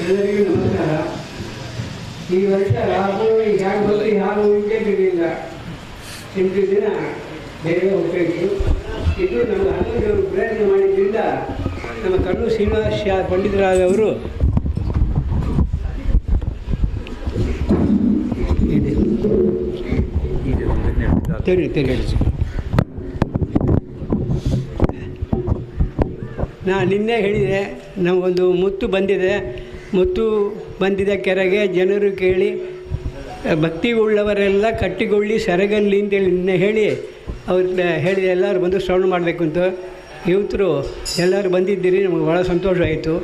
ಎಲ್ಲರಿಗೂ ನಮಸ್ಕಾರ. ಈ ವರ್ಷ ರಾಹು ಹ್ಯಾಗೆ ಬಂದು ಹ್ಯಾಗೆ ಉಂಟೆ ಬಿಡಲಿಲ್ಲ. 8 ದಿನ ಬೇರೆ ಹೋಗ್ಬೇಕು. ಇದು ನಮ್ಮ 11 ಪ್ರಯತ್ನ ಮಾಡಿದ್ದರಿಂದ ನಮ್ಮ ಕಣ್ಣು ಶ್ರೀನಿವಾಸ ಪಂಡಿತರಾದವರು ತಿಳಿಸಿ. ನಾನು ನಿನ್ನೆ ಹೇಳಿದೆ, ನಮಗೊಂದು ಮುತ್ತು ಬಂದಿದೆ ಕೆರೆಗೆ. ಜನರು ಕೇಳಿ ಭಕ್ತಿ ಉಳ್ಳವರೆಲ್ಲ ಕಟ್ಟಿಗೊಳ್ಳಿ ಸೆರಗಲ್ಲಿ ಅಂತೇಳಿ ನಿನ್ನೆ ಹೇಳಿ ಅವ್ರನ್ನ ಹೇಳಿದೆ, ಎಲ್ಲರೂ ಬಂದು ಶ್ರವಣ ಮಾಡಬೇಕು ಅಂತ. ಇವತ್ತು ಎಲ್ಲರೂ ಬಂದಿದ್ದೀರಿ, ನಮಗೆ ಭಾಳ ಸಂತೋಷ ಆಯಿತು.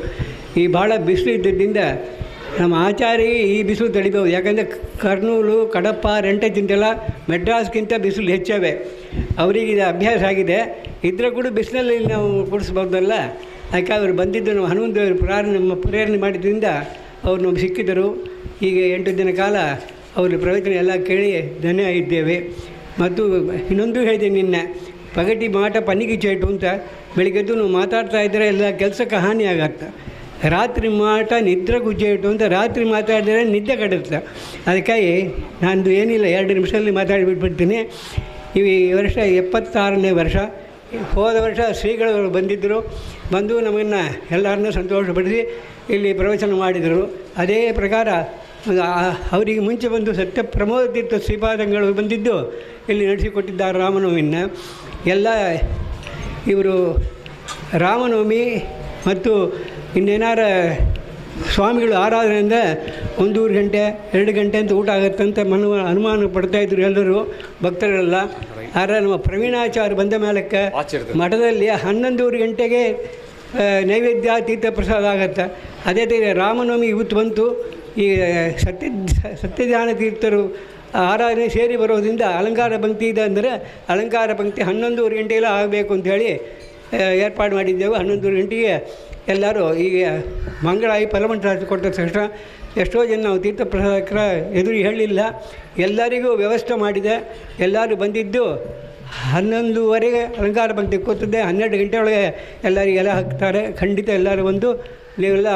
ಈ ಭಾಳ ಬಿಸಿಲು ಇದ್ದಿದ್ದರಿಂದ ನಮ್ಮ ಆಚಾರ್ಯ ಈ ಬಿಸಿಲು ತಡಿಬೋದು. ಯಾಕಂದರೆ ಕರ್ನೂಲು, ಕಡಪ, ರೆಂಟೆಕ್ಕಿಂತೆಲ್ಲ ಮೆಡ್ರಾಸ್ಗಿಂತ ಬಿಸಿಲು ಹೆಚ್ಚವೆ. ಅವರಿಗೆ ಇದು ಅಭ್ಯಾಸ ಆಗಿದೆ. ಇದ್ರೆ ಕೂಡ ಬಿಸಿಲಲ್ಲಿ ನಾವು ಕುಡಿಸ್ಬೋದಲ್ಲ. ಯಾಕೆ ಅವರು ಬಂದಿದ್ದು ನಮ್ಮ ಹನುಮಂತೇವರು ನಮ್ಮ ಪ್ರೇರಣೆ ಮಾಡಿದ್ದರಿಂದ ಅವರು ನಮಗೆ ಸಿಕ್ಕಿದರು. ಹೀಗೆ 8 ದಿನ ಕಾಲ ಅವ್ರ ಪ್ರವಚನ ಎಲ್ಲ ಕೇಳಿ ಧನ್ಯ ಇದ್ದೇವೆ. ಮತ್ತು ಇನ್ನೊಂದು ಹೇಳಿದೆ ನಿನ್ನೆ, ಪಗಟಿ ಮಾಟ ಪನ್ನಿಗೆ ಚೇಟು ಅಂತ. ಬೆಳಿಗ್ಗೆದ್ದು ನಾವು ಮಾತಾಡ್ತಾ ಇದ್ದರೆ ಎಲ್ಲ ಕೆಲಸಕ್ಕೆ ಹಾನಿ ಆಗತ್ತೆ. ರಾತ್ರಿ ಮಾಟ ನಿದ್ರೆ ಗುಜ್ಜೇಟು ಅಂತ. ರಾತ್ರಿ ಮಾತಾಡಿದರೆ ನಿದ್ದೆ ಕೆಡುತ್ತೆ. ಅದಕ್ಕಾಗಿ ನಾನು ಏನಿಲ್ಲ 2 ನಿಮಿಷದಲ್ಲಿ ಮಾತಾಡಿಬಿಟ್ಬಿಡ್ತೀನಿ. ಈ ವರ್ಷ 76ನೇ ವರ್ಷ. ಹೋದ ವರ್ಷ ಶ್ರೀಗಳು ಬಂದಿದ್ದರು. ಬಂದು ನಮ್ಮನ್ನು ಎಲ್ಲರನ್ನೂ ಸಂತೋಷಪಡಿಸಿ ಇಲ್ಲಿ ಪ್ರವಚನ ಮಾಡಿದರು. ಅದೇ ಪ್ರಕಾರ ಅವರಿಗೆ ಮುಂಚೆ ಬಂದು ಸತ್ಯ ಪ್ರಮೋದ ತೀರ್ಥ ಶ್ರೀಪಾದಂಗಳು ಬಂದಿದ್ದು ಇಲ್ಲಿ ನಡೆಸಿಕೊಟ್ಟಿದ್ದಾರೆ ರಾಮನವಮಿಯನ್ನು. ಎಲ್ಲ ಇವರು ರಾಮನವಮಿ ಮತ್ತು ಇನ್ನೇನಾರ ಸ್ವಾಮಿಗಳು ಆರಾಧನೆಯಿಂದ 1 ಗಂಟೆ 2 ಗಂಟೆ ಅಂತ ಊಟ ಆಗುತ್ತಂತ ಅನುಮಾನ ಪಡ್ತಾಯಿದ್ರು ಎಲ್ಲರೂ ಭಕ್ತರೆಲ್ಲ. ಆದರೆ ನಮ್ಮ ಪ್ರವೀಣಾಚಾರ್ಯ ಬಂದ ಮೇಲಕ್ಕೆ ಮಠದಲ್ಲಿ 11 ಗಂಟೆಗೆ ನೈವೇದ್ಯ ತೀರ್ಥ ಪ್ರಸಾದ ಆಗತ್ತೆ. ಅದೇ ಥರ ರಾಮನವಮಿ ಇವತ್ತು ಬಂತು. ಈ ಸತ್ಯಧ್ಯಾನ ತೀರ್ಥರು ಆರಾಧನೆ ಸೇರಿ ಬರೋದ್ರಿಂದ ಅಲಂಕಾರ ಪಂಕ್ತಿ ಇದೆ ಅಂದರೆ ಅಲಂಕಾರ ಪಂಕ್ತಿ 11 ಗಂಟೆಗೆಲ್ಲ ಆಗಬೇಕು ಅಂಥೇಳಿ ಏರ್ಪಾಡು ಮಾಡಿದ್ದೆವು. 11 ಗಂಟೆಗೆ ಎಲ್ಲರೂ ಈಗ ಮಂಗಳಾಯಿ ಫಲಮಂತ್ರ ಕೊಟ್ಟ ತಕ್ಷಣ ಎಷ್ಟೋ ಜನ ನಾವು ತೀರ್ಥ ಪ್ರಸಾದಕರ ಎದುರು ಹೇಳಿಲ್ಲ, ಎಲ್ಲರಿಗೂ ವ್ಯವಸ್ಥೆ ಮಾಡಿದೆ. ಎಲ್ಲರೂ ಬಂದಿದ್ದು 11:30 ಅಲಂಕಾರ ಪಂಕ್ತಿ ಕೂತದೆ. 12 ಗಂಟೆ ಒಳಗೆ ಎಲ್ಲರಿಗೆಲ್ಲ ಹಾಕ್ತಾರೆ. ಖಂಡಿತ ಎಲ್ಲರೂ ಬಂದು ನೀವೆಲ್ಲ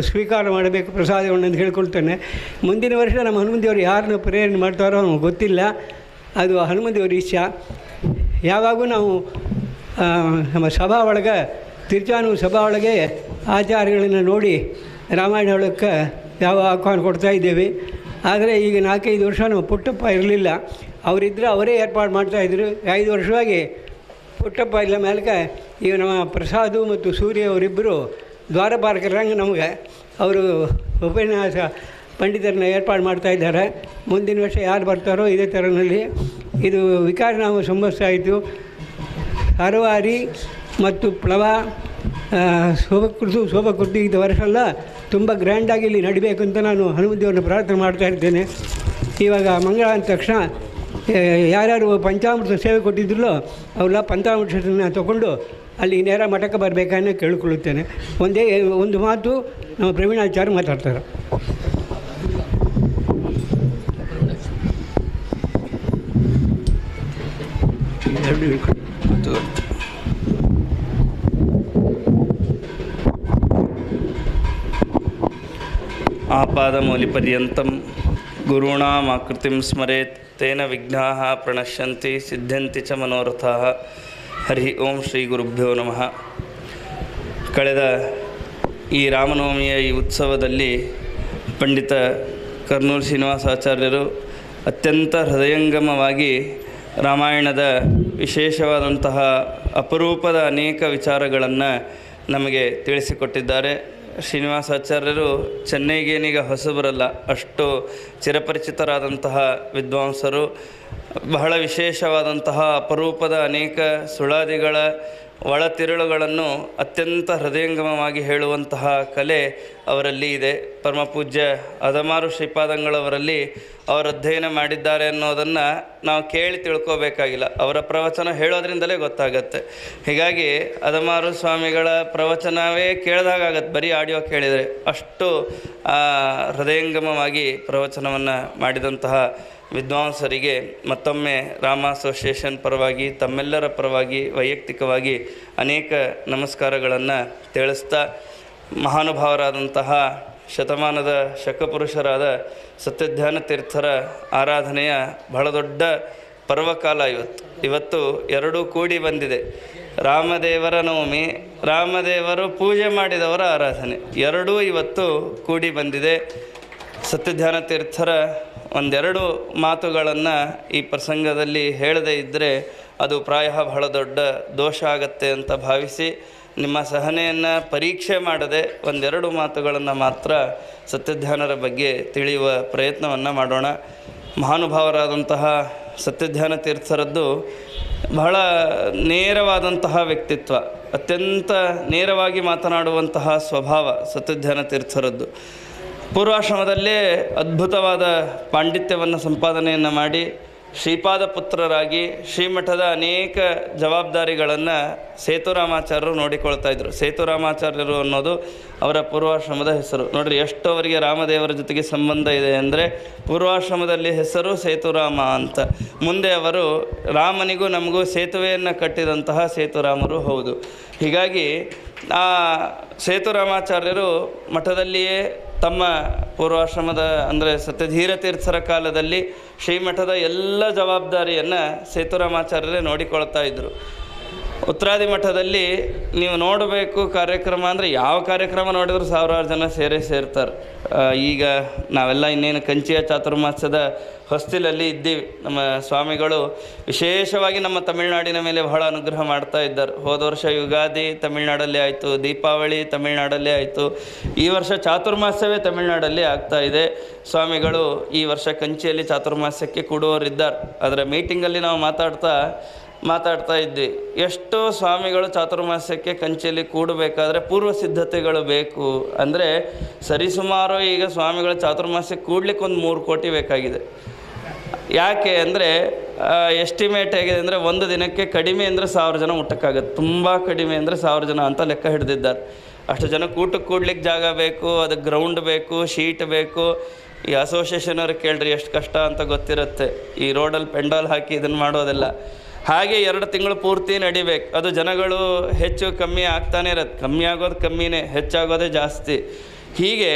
ಸ್ವೀಕಾರ ಮಾಡಬೇಕು ಪ್ರಸಾದವನ್ನು ಅಂತ ಹೇಳ್ಕೊಳ್ತಾನೆ. ಮುಂದಿನ ವರ್ಷ ನಮ್ಮ ಹನುಮಂತಿಯವರು ಯಾರನ್ನ ಪ್ರೇರಣೆ ಮಾಡ್ತಾರೋ ನಮಗೆ ಗೊತ್ತಿಲ್ಲ. ಅದು ಹನುಮಂತಿಯವ್ರ ಇಚ್ಛೆ. ಯಾವಾಗೂ ನಾವು ನಮ್ಮ ಸಭಾ ಒಳಗೆ ತಿರುಚಾನೂರು ಸಭಾ ಒಳಗೆ ಆಚಾರ್ಯಗಳನ್ನು ನೋಡಿ ರಾಮಾಯಣ ಹೇಳೋಕ್ಕೆ ಯಾವ ಆಹ್ವಾನ ಕೊಡ್ತಾ ಇದ್ದೇವೆ. ಆದರೆ ಈಗ 4-5 ವರ್ಷ ನಾವು ಪುಟ್ಟಪ್ಪ ಇರಲಿಲ್ಲ. ಅವರಿದ್ದರೆ ಅವರೇ ಏರ್ಪಾಡು ಮಾಡ್ತಾಯಿದ್ರು. 5 ವರ್ಷವಾಗಿ ಪುಟ್ಟಪ್ಪ ಇಲ್ಲ ಮೇಲಕ್ಕೆ ಈಗ ನಮ್ಮ ಪ್ರಸಾದು ಮತ್ತು ಸೂರ್ಯ ಅವರಿಬ್ಬರು ದ್ವಾರಪಾಲಕರಂಗೆ ನಮಗೆ ಅವರು ಉಪನ್ಯಾಸ ಪಂಡಿತರನ್ನ ಏರ್ಪಾಡು ಮಾಡ್ತಾಯಿದ್ದಾರೆ. ಮುಂದಿನ ವರ್ಷ ಯಾರು ಬರ್ತಾರೋ ಇದೇ ಥರನಲ್ಲಿ ಇದು ವಿಕಾರನಾಮ ಸಂವತ್ಸರ ಆಯಿತು. ಹರವಾರಿ ಮತ್ತು ಪ್ಲವ ಶೋಭಕೃತಿ ಇದು ವರ್ಷ ಎಲ್ಲ ತುಂಬ ಗ್ರ್ಯಾಂಡಾಗಿ ಇಲ್ಲಿ ನಡಿಬೇಕು ಅಂತ ನಾನು ಹನುಮಂತಿಯವ್ರನ್ನ ಪ್ರಾರ್ಥನೆ ಮಾಡ್ತಾ ಇರ್ತೇನೆ. ಇವಾಗ ಮಂಗಳ ಅಂದ ತಕ್ಷಣ ಯಾರ್ಯಾರು ಪಂಚಾಮೃತ ಸೇವೆ ಕೊಟ್ಟಿದ್ರಲ್ಲೋ ಅವರೆಲ್ಲ ಪಂಚಾಮೃತನ ತಗೊಂಡು ಅಲ್ಲಿ ನೇರ ಮಠಕ್ಕೆ ಬರಬೇಕನ್ನೋ ಕೇಳಿಕೊಳ್ಳುತ್ತೇನೆ. ಒಂದು ಮಾತು ನಮ್ಮ ಪ್ರವೀಣಾಚಾರ್ಯ ಮಾತಾಡ್ತಾರೆ. ಆಪಾದಮೌಲಿಪರ್ಯಂತಂ ಗುರುಣಾಮಾಕೃತಿಂ ಸ್ಮರೇತ್ ತೇನ ವಿಘ್ನಾಃ ಪ್ರಣಶ್ಯಂತಿ ಸಿದ್ಧ್ಯಂತಿ ಚ ಮನೋರಥಾಃ. ಹರಿ ಓಂ ಶ್ರೀ ಗುರುಭ್ಯೋ ನಮಃ. ಕಳೆದ ಈ ರಾಮನವಮಿಯ ಈ ಉತ್ಸವದಲ್ಲಿ ಪಂಡಿತ ಕರ್ನೂಲ್ ಶ್ರೀನಿವಾಸಾಚಾರ್ಯರು ಅತ್ಯಂತ ಹೃದಯಂಗಮವಾಗಿ ರಾಮಾಯಣದ ವಿಶೇಷವಾದಂತಹ ಅಪರೂಪದ ಅನೇಕ ವಿಚಾರಗಳನ್ನು ನಮಗೆ ತಿಳಿಸಿಕೊಟ್ಟಿದ್ದಾರೆ. ಶ್ರೀನಿವಾಸಾಚಾರ್ಯರು ಚೆನ್ನೈಗೇನೀಗ ಹೊಸಬರಲ್ಲ, ಅಷ್ಟು ಚಿರಪರಿಚಿತರಾದಂತಹ ವಿದ್ವಾಂಸರು. ಬಹಳ ವಿಶೇಷವಾದಂತಹ ಅಪರೂಪದ ಅನೇಕ ಸುಳಾದಿಗಳ ಒಳತಿರುಳುಗಳನ್ನು ಅತ್ಯಂತ ಹೃದಯಂಗಮವಾಗಿ ಹೇಳುವಂತಹ ಕಲೆ ಅವರಲ್ಲಿ ಇದೆ. ಪರಮಪೂಜ್ಯ ಅದಮಾರು ಶ್ರೀಪಾದಂಗಳವರಲ್ಲಿ ಅವರು ಅಧ್ಯಯನ ಮಾಡಿದ್ದಾರೆ ಅನ್ನೋದನ್ನು ನಾವು ಕೇಳಿ ತಿಳ್ಕೋಬೇಕಾಗಿಲ್ಲ, ಅವರ ಪ್ರವಚನ ಹೇಳೋದ್ರಿಂದಲೇ ಗೊತ್ತಾಗತ್ತೆ. ಹೀಗಾಗಿ ಅದಮಾರು ಸ್ವಾಮಿಗಳ ಪ್ರವಚನವೇ ಕೇಳಿದಾಗತ್ತೆ, ಬರೀ ಆಡಿಯೋ ಕೇಳಿದರೆ. ಅಷ್ಟು ಹೃದಯಂಗಮವಾಗಿ ಪ್ರವಚನವನ್ನು ಮಾಡಿದಂತಹ ವಿದ್ವಾಂಸರಿಗೆ ಮತ್ತೊಮ್ಮೆ ರಾಮ ಅಸೋಸಿಯೇಷನ್ ಪರವಾಗಿ ತಮ್ಮೆಲ್ಲರ ಪರವಾಗಿ ವೈಯಕ್ತಿಕವಾಗಿ ಅನೇಕ ನಮಸ್ಕಾರಗಳನ್ನು ತಿಳಿಸ್ತಾ, ಮಹಾನುಭಾವರಾದಂತಹ ಶತಮಾನದ ಶಕಪುರುಷರಾದ ಸತ್ಯಧ್ಯಾನ ತೀರ್ಥರ ಆರಾಧನೆಯ ಬಹಳ ದೊಡ್ಡ ಪರ್ವಕಾಲ ಇವತ್ತು ಎರಡೂ ಕೂಡಿ ಬಂದಿದೆ. ರಾಮದೇವರ ನವಮಿ, ರಾಮದೇವರು ಪೂಜೆ ಮಾಡಿದವರ ಆರಾಧನೆ, ಎರಡೂ ಇವತ್ತು ಕೂಡಿ ಬಂದಿದೆ. ಸತ್ಯಧ್ಯಾನ ತೀರ್ಥರ ಒಂದೆರಡು ಮಾತುಗಳನ್ನು ಈ ಪ್ರಸಂಗದಲ್ಲಿ ಹೇಳದೇ ಇದ್ದರೆ ಅದು ಪ್ರಾಯ ಬಹಳ ದೊಡ್ಡ ದೋಷ ಆಗತ್ತೆ ಅಂತ ಭಾವಿಸಿ ನಿಮ್ಮ ಸಹನೆಯನ್ನು ಪರೀಕ್ಷೆ ಮಾಡದೆ ಒಂದೆರಡು ಮಾತುಗಳನ್ನು ಮಾತ್ರ ಸತ್ಯಧ್ಯಾನರ ಬಗ್ಗೆ ತಿಳಿಯುವ ಪ್ರಯತ್ನವನ್ನು ಮಾಡೋಣ. ಮಹಾನುಭಾವರಾದಂತಹ ಸತ್ಯಧ್ಯಾನ ತೀರ್ಥರದ್ದು ಬಹಳ ನೇರವಾದಂತಹ ವ್ಯಕ್ತಿತ್ವ, ಅತ್ಯಂತ ನೇರವಾಗಿ ಮಾತನಾಡುವಂತಹ ಸ್ವಭಾವ ಸತ್ಯಧ್ಯಾನ ತೀರ್ಥರದ್ದು. ಪೂರ್ವಾಶ್ರಮದಲ್ಲೇ ಅದ್ಭುತವಾದ ಪಾಂಡಿತ್ಯವನ್ನು ಸಂಪಾದನೆಯನ್ನು ಮಾಡಿ ಶ್ರೀಪಾದ ಪುತ್ರರಾಗಿ ಶ್ರೀಮಠದ ಅನೇಕ ಜವಾಬ್ದಾರಿಗಳನ್ನು ಸೇತುರಾಮಾಚಾರ್ಯರು ನೋಡಿಕೊಳ್ತಾ ಇದ್ದರು. ಸೇತುರಾಮಾಚಾರ್ಯರು ಅನ್ನೋದು ಅವರ ಪೂರ್ವಾಶ್ರಮದ ಹೆಸರು. ನೋಡಿರಿ ಎಷ್ಟು ಅವರಿಗೆ ರಾಮದೇವರ ಜೊತೆಗೆ ಸಂಬಂಧ ಇದೆ ಅಂದರೆ, ಪೂರ್ವಾಶ್ರಮದಲ್ಲಿ ಹೆಸರು ಸೇತುರಾಮ ಅಂತ. ಮುಂದೆ ಅವರು ರಾಮನಿಗೂ ನಮಗೂ ಸೇತುವೆಯನ್ನು ಕಟ್ಟಿದಂತಹ ಸೇತುರಾಮರು ಹೌದು. ಹೀಗಾಗಿ ಆ ಸೇತುರಾಮಾಚಾರ್ಯರು ಮಠದಲ್ಲಿಯೇ ತಮ್ಮ ಪೂರ್ವಾಶ್ರಮದ ಅಂದರೆ ಸತ್ಯಧೀರ ತೀರ್ಥರ ಕಾಲದಲ್ಲಿ ಶ್ರೀಮಠದ ಎಲ್ಲ ಜವಾಬ್ದಾರಿಯನ್ನು ಸೇತುರಾಮಾಚಾರ್ಯರೇ ನೋಡಿಕೊಳ್ತಾ ಇದ್ದರು. ಉತ್ತರಾದಿ ಮಠದಲ್ಲಿ ನೀವು ನೋಡಬೇಕು ಕಾರ್ಯಕ್ರಮ ಅಂದರೆ ಯಾವ ಕಾರ್ಯಕ್ರಮ ನೋಡಿದರೂ ಸಾವಿರಾರು ಜನ ಸೇರ್ತಾರೆ. ಈಗ ನಾವೆಲ್ಲ ಇನ್ನೇನು ಕಂಚಿಯ ಚಾತುರ್ಮಾಸ್ಯದ ಹೊಸ್ತಿಲಲ್ಲಿ ಇದ್ದೀವಿ. ನಮ್ಮ ಸ್ವಾಮಿಗಳು ವಿಶೇಷವಾಗಿ ನಮ್ಮ ತಮಿಳುನಾಡಿನ ಮೇಲೆ ಬಹಳ ಅನುಗ್ರಹ ಮಾಡ್ತಾ ಇದ್ದಾರೆ. ಹೋದ ವರ್ಷ ಯುಗಾದಿ ತಮಿಳುನಾಡಲ್ಲೇ ಆಯಿತು, ದೀಪಾವಳಿ ತಮಿಳುನಾಡಲ್ಲೇ ಆಯಿತು, ಈ ವರ್ಷ ಚಾತುರ್ಮಾಸ್ಯವೇ ತಮಿಳುನಾಡಲ್ಲಿ ಆಗ್ತಾ ಇದೆ. ಸ್ವಾಮಿಗಳು ಈ ವರ್ಷ ಕಂಚಿಯಲ್ಲಿ ಚಾತುರ್ಮಾಸ್ಯಕ್ಕೆ ಕೂಡುವವರಿದ್ದಾರೆ. ಅದರ ಮೀಟಿಂಗಲ್ಲಿ ನಾವು ಮಾತಾಡ್ತಾ ಇದ್ವಿ. ಎಷ್ಟೋ ಸ್ವಾಮಿಗಳು ಚಾತುರ್ಮಾಸ್ಯಕ್ಕೆ ಕಂಚಿಯಲ್ಲಿ ಕೂಡಬೇಕಾದ್ರೆ ಪೂರ್ವ ಸಿದ್ಧತೆಗಳು ಬೇಕು. ಅಂದರೆ ಸರಿಸುಮಾರು ಈಗ ಸ್ವಾಮಿಗಳು ಚಾತುರ್ಮಾಸ್ಯಕ್ಕೆ ಕೂಡ್ಲಿಕ್ಕೆ ಒಂದು 3 ಕೋಟಿ ಬೇಕಾಗಿದೆ. ಯಾಕೆ ಅಂದರೆ ಎಸ್ಟಿಮೇಟ್ ಹೇಗಿದೆ ಅಂದರೆ, ಒಂದು ದಿನಕ್ಕೆ ಕಡಿಮೆ ಅಂದರೆ 1000 ಜನ ಊಟಕ್ಕಾಗುತ್ತೆ, ತುಂಬ ಕಡಿಮೆ ಅಂದರೆ 1000 ಜನ ಅಂತ ಲೆಕ್ಕ ಹಿಡಿದಿದ್ದಾರೆ. ಅಷ್ಟು ಜನಕ್ಕೆ ಊಟಕ್ಕೆ ಕೂಡ್ಲಿಕ್ಕೆ ಜಾಗ ಬೇಕು, ಅದಕ್ಕೆ ಗ್ರೌಂಡ್ ಬೇಕು, ಶೀಟ್ ಬೇಕು. ಈ ಅಸೋಸಿಯೇಷನವ್ರು ಕೇಳ್ರಿ ಎಷ್ಟು ಕಷ್ಟ ಅಂತ ಗೊತ್ತಿರುತ್ತೆ, ಈ ರೋಡಲ್ಲಿ ಪೆಂಡಾಲ್ ಹಾಕಿ ಇದನ್ನು ಮಾಡೋದೆಲ್ಲ. ಹಾಗೆ 2 ತಿಂಗಳು ಪೂರ್ತಿ ನಡಿಬೇಕು. ಅದು ಜನಗಳು ಹೆಚ್ಚು ಕಮ್ಮಿ ಆಗ್ತಾನೆ ಇರುತ್ತೆ, ಕಮ್ಮಿ ಆಗೋದು ಕಮ್ಮಿನೇ, ಹೆಚ್ಚಾಗೋದೇ ಜಾಸ್ತಿ. ಹೀಗೆ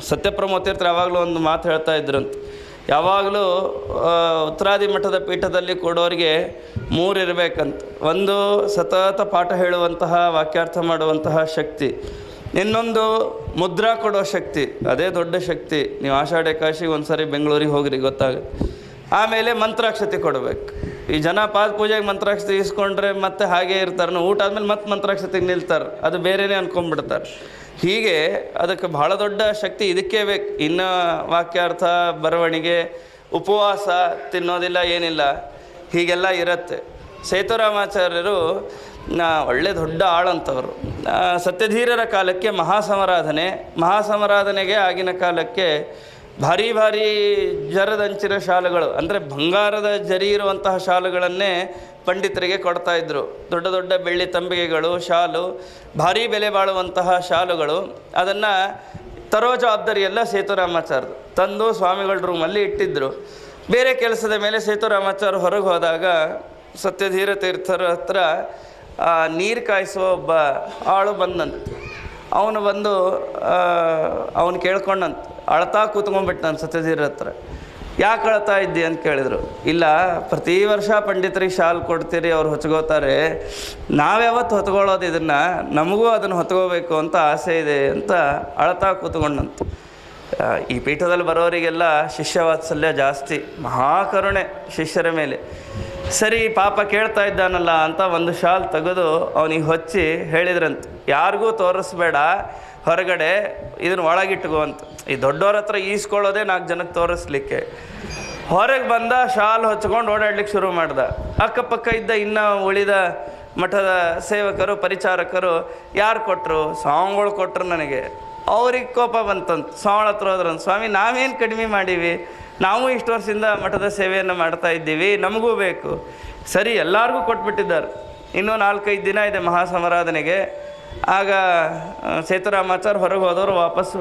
ಸತ್ಯಪ್ರಮೋತೀರ್ಥರು ಯಾವಾಗಲೂ ಒಂದು ಮಾತು ಹೇಳ್ತಾ ಇದ್ರಂತ, ಯಾವಾಗಲೂ ಉತ್ತರಾದಿ ಮಠದ ಪೀಠದಲ್ಲಿ ಕೊಡೋರಿಗೆ 3 ಇರಬೇಕಂತ. ಒಂದು ಸತತ ಪಾಠ ಹೇಳುವಂತಹ, ವಾಕ್ಯಾರ್ಥ ಮಾಡುವಂತಹ ಶಕ್ತಿ. ಇನ್ನೊಂದು ಮುದ್ರಾ ಕೊಡೋ ಶಕ್ತಿ, ಅದೇ ದೊಡ್ಡ ಶಕ್ತಿ. ನೀವು ಆಷಾಢ ಏಕಾದಶಿಗೆ ಒಂದು ಸಾರಿ ಬೆಂಗಳೂರಿಗೆ ಹೋಗ್ರಿ ಗೊತ್ತಾಗುತ್ತೆ. ಆಮೇಲೆ ಮಂತ್ರಾಕ್ಷತೆ ಕೊಡಬೇಕು. ಈ ಜನ ಪಾದ ಪೂಜೆಗೆ ಮಂತ್ರಾಕ್ಷತೆ ಇಸ್ಕೊಂಡ್ರೆ ಮತ್ತೆ ಹಾಗೆ ಇರ್ತಾರೆ, ಊಟ ಆದಮೇಲೆ ಮತ್ತೆ ಮಂತ್ರಾಕ್ಷತೆಗೆ ನಿಲ್ತಾರೆ, ಅದು ಬೇರೆಯೇ ಅಂದ್ಕೊಂಡ್ಬಿಡ್ತಾರೆ. ಹೀಗೆ ಅದಕ್ಕೆ ಬಹಳ ದೊಡ್ಡ ಶಕ್ತಿ ಇದಕ್ಕೆ ಬೇಕು. ಇನ್ನು ವಾಕ್ಯಾರ್ಥ, ಬರವಣಿಗೆ, ಉಪವಾಸ, ತಿನ್ನೋದಿಲ್ಲ, ಏನಿಲ್ಲ, ಹೀಗೆಲ್ಲ ಇರುತ್ತೆ. ಸೇತುರಾಮಾಚಾರ್ಯರು ಒಳ್ಳೆ ದೊಡ್ಡ ಆಳಂತವರು. ಸತ್ಯಧೀರರ ಕಾಲಕ್ಕೆ ಮಹಾಸಮರಾಧನೆಗೆ ಆಗಿನ ಕಾಲಕ್ಕೆ ಭಾರಿ ಜರದಂಚಿನ ಶಾಲುಗಳು, ಅಂದರೆ ಬಂಗಾರದ ಜರಿ ಇರುವಂತಹ ಶಾಲುಗಳನ್ನೇ ಪಂಡಿತರಿಗೆ ಕೊಡ್ತಾಯಿದ್ರು. ದೊಡ್ಡ ದೊಡ್ಡ ಬೆಳ್ಳಿ ತಂಬಿಗೆಗಳು, ಶಾಲು, ಭಾರಿ ಬೆಲೆ ಬಾಳುವಂತಹ ಶಾಲುಗಳು. ಅದನ್ನು ತರೋ ಜವಾಬ್ದಾರಿ ಎಲ್ಲ ಸೇತುರಾಮಾಚಾರ್ಯರು ತಂದು ಸ್ವಾಮಿಗಳ ರೂಮಲ್ಲಿ ಇಟ್ಟಿದ್ದರು. ಬೇರೆ ಕೆಲಸದ ಮೇಲೆ ಸೇತುರಾಮಾಚಾರ್ಯ ಹೊರಗೆ ಹೋದಾಗ ಸತ್ಯಧೀರ ತೀರ್ಥರ ಹತ್ರ ನೀರು ಕಾಯಿಸುವ ಒಬ್ಬ ಆಳು ಬಂದಂತ. ಅವನು ಬಂದು ಅವನು ಕೇಳ್ಕೊಂಡಂತ, ಅಳ್ತಾ ಕೂತ್ಕೊಂಡ್ಬಿಟ್ಟು ನಾನು ಸತ್ಯಧೀರ ಹತ್ರ. ಯಾಕೆ ಅಳ್ತಾ ಇದ್ದಿ ಅಂತ ಕೇಳಿದರು. ಇಲ್ಲ, ಪ್ರತಿ ವರ್ಷ ಪಂಡಿತರಿಗೆ ಶಾಲು ಕೊಡ್ತೀರಿ, ಅವ್ರು ಹೊಚ್ಕೋತಾರೆ, ನಾವ್ಯಾವತ್ತು ಹೊತ್ಕೊಳ್ಳೋದು ಇದನ್ನು, ನಮಗೂ ಅದನ್ನು ಹೊತ್ಕೋಬೇಕು ಅಂತ ಆಸೆ ಇದೆ ಅಂತ ಅಳ್ತಾ ಕೂತ್ಕೊಂಡಂತ. ಈ ಪೀಠದಲ್ಲಿ ಬರೋರಿಗೆಲ್ಲ ಶಿಷ್ಯವಾತ್ಸಲ್ಯ ಜಾಸ್ತಿ, ಮಹಾಕರುಣೆ ಶಿಷ್ಯರ ಮೇಲೆ. ಸರಿ, ಪಾಪ ಕೇಳ್ತಾ ಇದ್ದಾನಲ್ಲ ಅಂತ ಒಂದು ಶಾಲ್ ತೆಗೆದು ಅವನಿಗೆ ಹೊಚ್ಚಿ ಹೇಳಿದ್ರಂತ, ಯಾರಿಗೂ ತೋರಿಸ್ಬೇಡ, ಹೊರಗಡೆ ಇದನ್ನು ಒಳಗಿಟ್ಕೋ ಅಂತ. ಈ ದೊಡ್ಡವ್ರ ಹತ್ರ ಈಸ್ಕೊಳ್ಳೋದೇ 4 ಜನಕ್ಕೆ ತೋರಿಸ್ಲಿಕ್ಕೆ. ಹೊರಗೆ ಬಂದ, ಶಾಲ್ ಹೊಚ್ಕೊಂಡು ಓಡಾಡ್ಲಿಕ್ಕೆ ಶುರು ಮಾಡ್ದ. ಅಕ್ಕಪಕ್ಕ ಇದ್ದ ಇನ್ನು ಉಳಿದ ಮಠದ ಸೇವಕರು, ಪರಿಚಾರಕರು, ಯಾರು ಕೊಟ್ಟರು? ಸ್ವಾಮಿಗಳು ಕೊಟ್ಟರು ನನಗೆ. ಅವ್ರಿಗೆ ಕೋಪ ಬಂತಂತ. ಸ್ವಾಮಿ ಹತ್ರ ಹೋದ್ರಂತ, ಸ್ವಾಮಿ ನಾವೇನು ಕಡಿಮೆ ಮಾಡೀವಿ, ನಾವು ಇಷ್ಟು ವರ್ಷದಿಂದ ಮಠದ ಸೇವೆಯನ್ನು ಮಾಡ್ತಾ ಇದ್ದೀವಿ, ನಮಗೂ ಬೇಕು. ಸರಿ, ಎಲ್ಲರಿಗೂ ಕೊಟ್ಬಿಟ್ಟಿದ್ದಾರೆ. ಇನ್ನೂ 4-5 ದಿನ ಇದೆ ಮಹಾಸಮರಾಧನೆಗೆ. ಆಗ ಸೇತುರಾಮಾಚಾರ್ಯ ಹೊರಗೆ ಹೋದವರು ವಾಪಸ್ಸು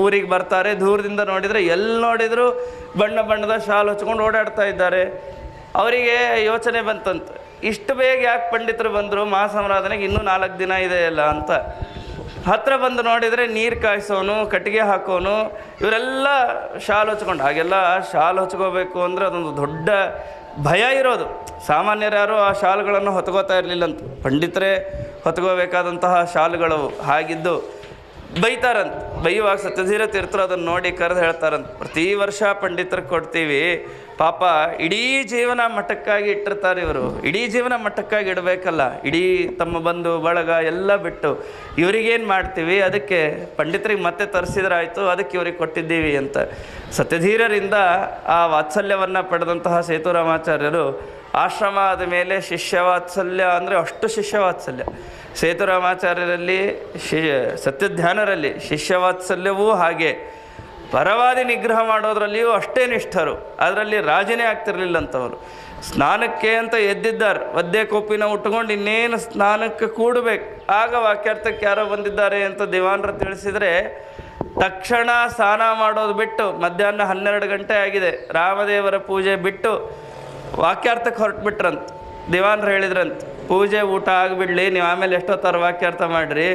ಊರಿಗೆ ಬರ್ತಾರೆ. ದೂರದಿಂದ ನೋಡಿದರೆ ಎಲ್ಲಿ ನೋಡಿದರೂ ಬಣ್ಣದ ಶಾಲು ಹಚ್ಕೊಂಡು ಓಡಾಡ್ತಾ ಇದ್ದಾರೆ. ಅವರಿಗೆ ಯೋಚನೆ ಬಂತಂತ, ಇಷ್ಟು ಬೇಗ ಯಾಕೆ ಪಂಡಿತರು ಬಂದರು, ಮಹಾಸಮರಾಧನೆಗೆ ಇನ್ನೂ 4 ದಿನ ಇದೆ ಅಲ್ಲ ಅಂತ. ಹತ್ತಿರ ಬಂದು ನೋಡಿದರೆ ನೀರು ಕಾಯಿಸೋನು, ಕಟ್ಟಿಗೆ ಹಾಕೋನು, ಇವರೆಲ್ಲ ಶಾಲು ಹಚ್ಕೊಂಡು. ಹಾಗೆಲ್ಲ ಶಾಲು ಹಚ್ಕೋಬೇಕು ಅಂದರೆ ಅದೊಂದು ದೊಡ್ಡ ಭಯ ಇರೋದು. ಸಾಮಾನ್ಯರ್ಯಾರು ಆ ಶಾಲುಗಳನ್ನು ಹೊತ್ಕೋತಾ ಇರಲಿಲ್ಲಂತ, ಪಂಡಿತರೇ ಹೊತ್ಕೋಬೇಕಾದಂತಹ ಶಾಲುಗಳು. ಹಾಗಿದ್ದು ಬೈತಾರಂತ. ಬೈಯುವಾಗ ಸತ್ಯಧೀರ ತೀರ್ಥರು ಅದನ್ನು ನೋಡಿ ಕರೆದು ಹೇಳ್ತಾರಂತ, ಪ್ರತಿ ವರ್ಷ ಪಂಡಿತರಿಗೆ ಕೊಡ್ತೀವಿ, ಪಾಪ ಇಡೀ ಜೀವನ ಮಠಕ್ಕಾಗಿ ಇಟ್ಟಿರ್ತಾರೆ ಇವರು, ಇಡೀ ಜೀವನ ಮಠಕ್ಕಾಗಿ ಇಡಬೇಕಲ್ಲ, ಇಡೀ ತಮ್ಮ ಬಂಧು ಬಳಗ ಎಲ್ಲ ಬಿಟ್ಟು ಇವರಿಗೇನು ಮಾಡ್ತೀವಿ, ಅದಕ್ಕೆ ಪಂಡಿತರಿಗೆ ಮತ್ತೆ ತರಿಸಿದ್ರಾಯ್ತು, ಅದಕ್ಕೆ ಇವ್ರಿಗೆ ಕೊಟ್ಟಿದ್ದೀವಿ ಅಂತ. ಸತ್ಯಧೀರರಿಂದ ಆ ವಾತ್ಸಲ್ಯವನ್ನು ಪಡೆದಂತಹ ಸೇತುರಾಮಾಚಾರ್ಯರು ಆಶ್ರಮ ಆದ ಮೇಲೆ ಶಿಷ್ಯವಾತ್ಸಲ್ಯ ಅಂದರೆ ಅಷ್ಟು ಶಿಷ್ಯವಾತ್ಸಲ್ಯ. ಸೇತುರಾಮಾಚಾರ್ಯರಲ್ಲಿ ಸತ್ಯಧ್ಯಾನರಲ್ಲಿ ಶಿಷ್ಯವಾತ್ಸಲ್ಯವೂ ಹಾಗೆ. ಪರವಾದಿ ನಿಗ್ರಹ ಮಾಡೋದ್ರಲ್ಲಿಯೂ ಅಷ್ಟೇ ನಿಷ್ಠರು. ಅದರಲ್ಲಿ ರಾಜಿನೇ ಆಗ್ತಿರ್ಲಿಲ್ಲಂಥವ್ರು. ಸ್ನಾನಕ್ಕೆ ಅಂತ ಎದ್ದಿದ್ದಾರೆ, ಒದ್ದೆ ಕೊಪ್ಪಿನ ಉಟ್ಕೊಂಡು ಇನ್ನೇನು ಸ್ನಾನಕ್ಕೆ ಕೂಡಬೇಕು. ಆಗ ವಾಕ್ಯಾರ್ಥಕ್ಕೆ ಯಾರೋ ಬಂದಿದ್ದಾರೆ ಅಂತ ದಿವಾನರು ತಿಳಿಸಿದರೆ ತಕ್ಷಣ ಸ್ನಾನ ಮಾಡೋದು ಬಿಟ್ಟು, ಮಧ್ಯಾಹ್ನ 12 ಗಂಟೆ ಆಗಿದೆ, ರಾಮದೇವರ ಪೂಜೆ ಬಿಟ್ಟು ವಾಕ್ಯಾರ್ಥಕ್ಕೆ ಹೊರಟುಬಿಟ್ರಂತ. ದಿವಾನರು ಹೇಳಿದ್ರಂತ, ಪೂಜೆ ಊಟ ಆಗಿಬಿಡಲಿ, ನೀವು ಆಮೇಲೆ ಎಷ್ಟೊತ್ತರ ವಾಕ್ಯಾರ್ಥ ಮಾಡಿರಿ,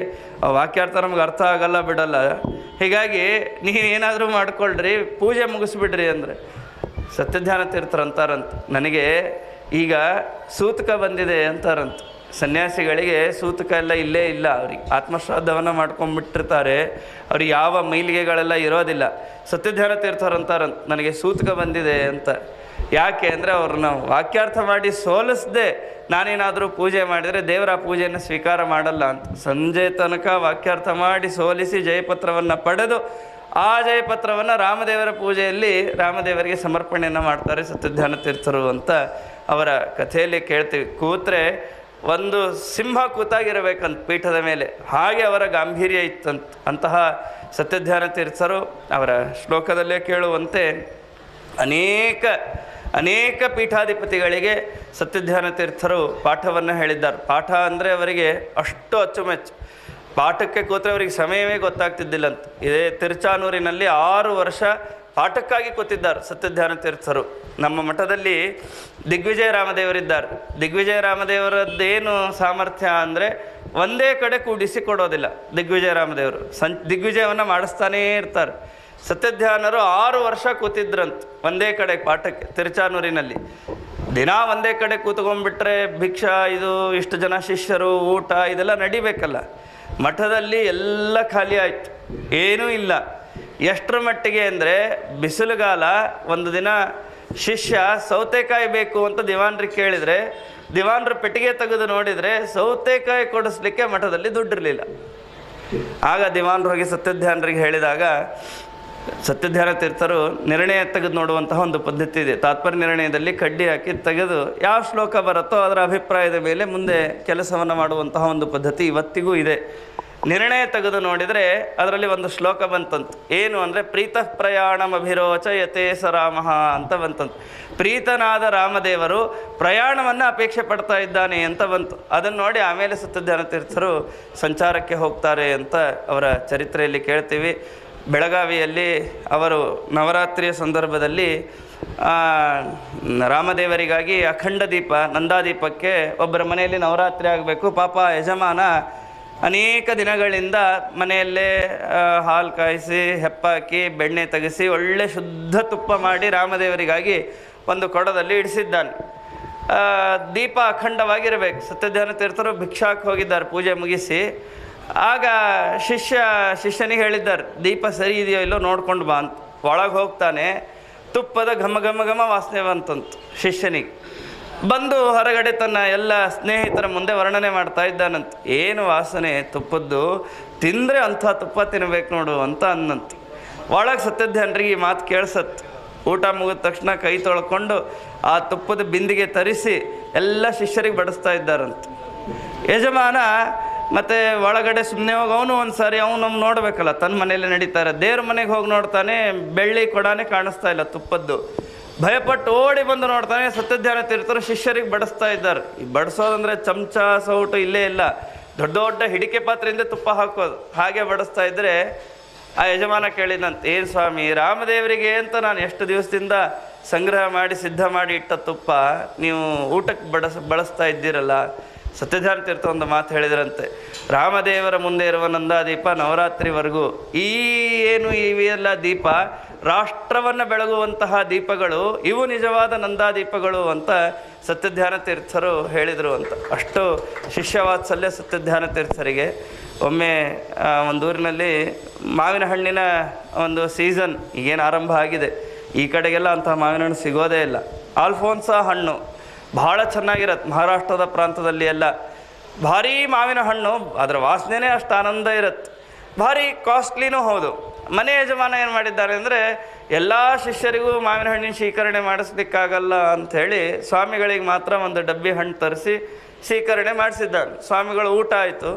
ಆ ವಾಕ್ಯಾರ್ಥ ನಮ್ಗೆ ಅರ್ಥ ಆಗಲ್ಲ ಬಿಡಲ್ಲ, ಹೀಗಾಗಿ ನೀವೇನಾದರೂ ಮಾಡ್ಕೊಳ್ರಿ, ಪೂಜೆ ಮುಗಿಸ್ಬಿಡ್ರಿ ಅಂದರೆ. ಸತ್ಯಧ್ಯಾನ ತೀರ್ಥರು ಅಂತಾರಂತ, ನನಗೆ ಈಗ ಸೂತಕ ಬಂದಿದೆ ಅಂತಾರಂತ. ಸನ್ಯಾಸಿಗಳಿಗೆ ಸೂತಕ ಎಲ್ಲ ಇಲ್ಲೇ ಇಲ್ಲ, ಅವ್ರಿಗೆ ಆತ್ಮಶ್ರಾದ್ದವನ್ನು ಮಾಡ್ಕೊಂಡ್ಬಿಟ್ಟಿರ್ತಾರೆ, ಅವ್ರಿಗೆ ಯಾವ ಮೈಲಿಗೆಗಳೆಲ್ಲ ಇರೋದಿಲ್ಲ. ಸತ್ಯಧ್ಯಾನ ತೀರ್ಥರು ಅಂತಾರಂತ, ನನಗೆ ಸೂತಕ ಬಂದಿದೆ ಅಂತ. ಯಾಕೆ ಅಂದರೆ ಅವ್ರನ್ನ ವಾಕ್ಯಾರ್ಥ ಮಾಡಿ ಸೋಲಿಸದೆ ನಾನೇನಾದರೂ ಪೂಜೆ ಮಾಡಿದರೆ ದೇವರ ಪೂಜೆಯನ್ನು ಸ್ವೀಕಾರ ಮಾಡಲ್ಲ ಅಂತ. ಸಂಜೆ ತನಕ ವಾಕ್ಯಾರ್ಥ ಮಾಡಿ ಸೋಲಿಸಿ ಜಯಪತ್ರವನ್ನು ಪಡೆದು ಆ ಜಯಪತ್ರವನ್ನು ರಾಮದೇವರ ಪೂಜೆಯಲ್ಲಿ ರಾಮದೇವರಿಗೆ ಸಮರ್ಪಣೆಯನ್ನು ಮಾಡ್ತಾರೆ ಸತ್ಯಧ್ಯಾನ ತೀರ್ಥರು ಅಂತ ಅವರ ಕಥೆಯಲ್ಲಿ ಕೇಳ್ತೀವಿ. ಕೂತ್ರೆ ಒಂದು ಸಿಂಹ ಕೂತಾಗಿರಬೇಕಂತ ಪೀಠದ ಮೇಲೆ, ಹಾಗೆ ಅವರ ಗಾಂಭೀರ್ಯ ಇತ್ತಂತ. ಅಂತಹ ಸತ್ಯಧ್ಯಾನ ತೀರ್ಥರು ಅವರ ಶ್ಲೋಕದಲ್ಲೇ ಕೇಳುವಂತೆ ಅನೇಕ ಪೀಠಾಧಿಪತಿಗಳಿಗೆ ಸತ್ಯಧ್ಯಾನ ತೀರ್ಥರು ಪಾಠವನ್ನು ಹೇಳಿದ್ದಾರೆ. ಪಾಠ ಅಂದರೆ ಅವರಿಗೆ ಅಷ್ಟು ಅಚ್ಚುಮೆಚ್ಚು. ಪಾಠಕ್ಕೆ ಕೂತ್ರೆ ಅವರಿಗೆ ಸಮಯವೇ ಗೊತ್ತಾಗ್ತಿದ್ದಿಲ್ಲಂತ. ಇದೇ ತಿರುಚಾನೂರಿನಲ್ಲಿ 6 ವರ್ಷ ಪಾಠಕ್ಕಾಗಿ ಕೂತಿದ್ದಾರೆ ಸತ್ಯಧ್ಯಾನ ತೀರ್ಥರು. ನಮ್ಮ ಮಠದಲ್ಲಿ ದಿಗ್ವಿಜಯ ರಾಮದೇವರಿದ್ದಾರೆ. ದಿಗ್ವಿಜಯ ರಾಮದೇವರದ್ದೇನು ಸಾಮರ್ಥ್ಯ ಅಂದರೆ ಒಂದೇ ಕಡೆ ಕೂಡಿಸಿ ಕೊಡೋದಿಲ್ಲ. ದಿಗ್ವಿಜಯ ರಾಮದೇವರು ದಿಗ್ವಿಜಯವನ್ನು ಮಾಡಿಸ್ತಾನೇ ಇರ್ತಾರೆ. ಸತ್ಯಧ್ಯಾನರು 6 ವರ್ಷ ಕೂತಿದ್ರಂತ ಒಂದೇ ಕಡೆ ಪಾಠಕ್ಕೆ ತಿರುಚಾನೂರಿನಲ್ಲಿ. ದಿನ ಒಂದೇ ಕಡೆ ಕೂತ್ಕೊಂಡ್ಬಿಟ್ರೆ ಭಿಕ್ಷಾ, ಇದು ಇಷ್ಟು ಜನ ಶಿಷ್ಯರು, ಊಟ ಇದೆಲ್ಲ ನಡಿಬೇಕಲ್ಲ. ಮಠದಲ್ಲಿ ಎಲ್ಲ ಖಾಲಿ ಆಯಿತು, ಏನೂ ಇಲ್ಲ. ಎಷ್ಟರ ಮಟ್ಟಿಗೆ ಅಂದರೆ ಬಿಸಿಲುಗಾಲ, ಒಂದು ದಿನ ಶಿಷ್ಯ ಸೌತೆಕಾಯಿ ಬೇಕು ಅಂತ ದಿವಾನರಿಗೆ ಕೇಳಿದರೆ ದಿವಾನರು ಪೆಟ್ಟಿಗೆ ತೆಗೆದು ನೋಡಿದರೆ ಸೌತೆಕಾಯಿ ಕೊಡಿಸ್ಲಿಕ್ಕೆ ಮಠದಲ್ಲಿ ದುಡ್ಡಿರಲಿಲ್ಲ. ಆಗ ದಿವಾನರು ಹೋಗಿ ಸತ್ಯಧ್ಯಾನರಿಗೆ ಹೇಳಿದಾಗ ಸತ್ಯಧ್ಯಾನ ತೀರ್ಥರು ನಿರ್ಣಯ ತೆಗೆದು ನೋಡುವಂತಹ ಒಂದು ಪದ್ಧತಿ ಇದೆ. ತಾತ್ಪರ್ಯ ನಿರ್ಣಯದಲ್ಲಿ ಕಡ್ಡಿ ಹಾಕಿ ತೆಗೆದು ಯಾವ ಶ್ಲೋಕ ಬರುತ್ತೋ ಅದರ ಅಭಿಪ್ರಾಯದ ಮೇಲೆ ಮುಂದೆ ಕೆಲಸವನ್ನು ಮಾಡುವಂತಹ ಒಂದು ಪದ್ಧತಿ ಇವತ್ತಿಗೂ ಇದೆ. ನಿರ್ಣಯ ತೆಗೆದು ನೋಡಿದರೆ ಅದರಲ್ಲಿ ಒಂದು ಶ್ಲೋಕ ಬಂತಂತ. ಏನು ಅಂದರೆ ಪ್ರೀತಃ ಪ್ರಯಾಣಂ ಅಭಿರೋಚ ಯತೆ ಸ ರಾಮಃ ಅಂತ ಬಂತಂತ. ಪ್ರೀತನಾದ ರಾಮದೇವರು ಪ್ರಯಾಣವನ್ನು ಅಪೇಕ್ಷೆ ಪಡ್ತಾ ಇದ್ದಾನೆ ಅಂತ ಬಂತು. ಅದನ್ನು ನೋಡಿ ಆಮೇಲೆ ಸತ್ಯಧ್ಯಾನ ತೀರ್ಥರು ಸಂಚಾರಕ್ಕೆ ಹೋಗ್ತಾರೆ ಅಂತ ಅವರ ಚರಿತ್ರೆಯಲ್ಲಿ ಕೇಳ್ತೀವಿ. ಬೆಳಗಾವಿಯಲ್ಲಿ ಅವರು ನವರಾತ್ರಿಯ ಸಂದರ್ಭದಲ್ಲಿ ರಾಮದೇವರಿಗಾಗಿ ಅಖಂಡ ದೀಪ, ನಂದಾದೀಪಕ್ಕೆ ಒಬ್ಬರ ಮನೆಯಲ್ಲಿ ನವರಾತ್ರಿ ಆಗಬೇಕು. ಪಾಪ ಯಜಮಾನ ಅನೇಕ ದಿನಗಳಿಂದ ಮನೆಯಲ್ಲೇ ಹಾಲು ಕಾಯಿಸಿ, ಹೆಪ್ಪಾಕಿ, ಬೆಣ್ಣೆ ತೆಗೆಸಿ, ಒಳ್ಳೆ ಶುದ್ಧ ತುಪ್ಪ ಮಾಡಿ ರಾಮದೇವರಿಗಾಗಿ ಒಂದು ಕೊಡದಲ್ಲಿ ಇಡಿಸಿದ್ದಾನೆ. ದೀಪ ಅಖಂಡವಾಗಿರಬೇಕು. ಸತ್ಯಧ್ಯಾನ ತೀರ್ಥರು ಭಿಕ್ಷಾಕ್ಕೆ ಹೋಗಿದ್ದಾರೆ ಪೂಜೆ ಮುಗಿಸಿ. ಆಗ ಶಿಷ್ಯನಿಗೆ ಹೇಳಿದ್ದಾರೆ, ದೀಪ ಸರಿ ಇದೆಯೋ ಇಲ್ಲೋ ನೋಡ್ಕೊಂಡು ಬಾ ಅಂತ. ಒಳಗೆ ಹೋಗ್ತಾನೆ, ತುಪ್ಪದ ಘಮ ಘಮ ಘಮ ವಾಸನೆ ಬಂತಂತ. ಶಿಷ್ಯನಿಗೆ ಬಂದು ಹೊರಗಡೆ ತನ್ನ ಎಲ್ಲ ಸ್ನೇಹಿತರ ಮುಂದೆ ವರ್ಣನೆ ಮಾಡ್ತಾ ಇದ್ದಾನಂತ. ಏನು ವಾಸನೆ ತುಪ್ಪದ್ದು, ತಿಂದರೆ ಅಂಥ ತುಪ್ಪ ತಿನ್ನಬೇಕು ನೋಡು ಅಂತ ಅನ್ನಂತ. ಒಳಗೆ ಸತ್ಯಧ್ಯಾನರಿಗೆ ಈ ಮಾತು ಕೇಳಿಸತ್ತು. ಊಟ ಮುಗಿದ ತಕ್ಷಣ ಕೈ ತೊಳ್ಕೊಂಡು ಆ ತುಪ್ಪದ ಬಿಂದಿಗೆ ತರಿಸಿ ಎಲ್ಲ ಶಿಷ್ಯರಿಗೆ ಬಡಿಸ್ತಾ ಇದ್ದಾರಂತ. ಯಜಮಾನ ಮತ್ತು ಒಳಗಡೆ ಸುಮ್ಮನೆ ಹೋಗಿ ಅವನು ಒಂದು ಸಾರಿ ಅವನು ನೋಡಬೇಕಲ್ಲ, ತನ್ನ ಮನೆಯಲ್ಲೇ ನಡೀತಾರೆ. ದೇವ್ರ ಮನೆಗೆ ಹೋಗಿ ನೋಡ್ತಾನೆ, ಬೆಳ್ಳಿ ಕೊಡಾನೇ ಕಾಣಿಸ್ತಾ ಇಲ್ಲ ತುಪ್ಪದ್ದು. ಭಯಪಟ್ಟು ಓಡಿ ಬಂದು ನೋಡ್ತಾನೆ, ಸತ್ಯಧ್ಯಾನ ತೀರ್ಥರು ಶಿಷ್ಯರಿಗೆ ಬಡಿಸ್ತಾ ಇದ್ದಾರೆ. ಈ ಬಡಿಸೋದಂದರೆ ಚಮಚ, ಸೌಟು ಇಲ್ಲೇ ಇಲ್ಲ, ದೊಡ್ಡ ದೊಡ್ಡ ಹಿಡಿಕೆ ಪಾತ್ರೆಯಿಂದ ತುಪ್ಪ ಹಾಕೋದು. ಹಾಗೆ ಬಡಿಸ್ತಾ ಇದ್ದರೆ ಆ ಯಜಮಾನ ಕೇಳಿದಂತೆ, ಏನು ಸ್ವಾಮಿ, ರಾಮದೇವರಿಗೆ ಅಂತ ನಾನು ಎಷ್ಟು ದಿವಸದಿಂದ ಸಂಗ್ರಹ ಮಾಡಿ ಸಿದ್ಧ ಮಾಡಿ ಇಟ್ಟ ತುಪ್ಪ ನೀವು ಊಟಕ್ಕೆ ಬಳಸ್ತಾ ಇದ್ದೀರಲ್ಲ. ಸತ್ಯಧ್ಯಾನ ತೀರ್ಥ ಒಂದು ಮಾತು ಹೇಳಿದ್ರಂತೆ, ರಾಮದೇವರ ಮುಂದೆ ಇರುವ ನಂದಾದೀಪ ನವರಾತ್ರಿವರೆಗೂ ಇವೆಲ್ಲ ದೀಪ ರಾಷ್ಟ್ರವನ್ನು ಬೆಳಗುವಂತಹ ದೀಪಗಳು, ಇವು ನಿಜವಾದ ನಂದಾದೀಪಗಳು ಅಂತ ಸತ್ಯಧ್ಯಾನ ತೀರ್ಥರು ಹೇಳಿದರು ಅಂತ. ಅಷ್ಟು ಶಿಷ್ಯವಾತ್ಸಲ್ಯ ಸತ್ಯಧ್ಯಾನ ತೀರ್ಥರಿಗೆ. ಒಮ್ಮೆ ಒಂದು ಊರಿನಲ್ಲಿ ಮಾವಿನ ಹಣ್ಣಿನ ಒಂದು ಸೀಸನ್ ಈಗೇನು ಆರಂಭ ಆಗಿದೆ. ಈ ಕಡೆಗೆಲ್ಲ ಅಂತಹ ಮಾವಿನ ಹಣ್ಣು ಸಿಗೋದೇ ಇಲ್ಲ. ಆಲ್ಫೋನ್ಸಾ ಹಣ್ಣು ಭಾಳ ಚೆನ್ನಾಗಿರತ್ತೆ. ಮಹಾರಾಷ್ಟ್ರದ ಪ್ರಾಂತದಲ್ಲಿ ಎಲ್ಲ ಭಾರೀ ಮಾವಿನ ಹಣ್ಣು, ಅದರ ವಾಸನೆನೇ ಅಷ್ಟು ಆನಂದ ಇರುತ್ತೆ. ಭಾರಿ ಕಾಸ್ಟ್ಲಿನೂ ಹೌದು. ಮನೆ ಯಜಮಾನ ಏನು ಮಾಡಿದ್ದಾರೆ ಅಂದರೆ, ಎಲ್ಲ ಶಿಷ್ಯರಿಗೂ ಮಾವಿನ ಹಣ್ಣಿನ ಶೇಖರಣೆ ಮಾಡಿಸ್ಲಿಕ್ಕಾಗಲ್ಲ ಅಂಥೇಳಿ ಸ್ವಾಮಿಗಳಿಗೆ ಮಾತ್ರ ಒಂದು ಡಬ್ಬಿ ಹಣ್ಣು ತರಿಸಿ ಸ್ವೀಕರಣೆ ಮಾಡಿಸಿದ್ದಾನೆ. ಸ್ವಾಮಿಗಳು ಊಟ ಆಯಿತು.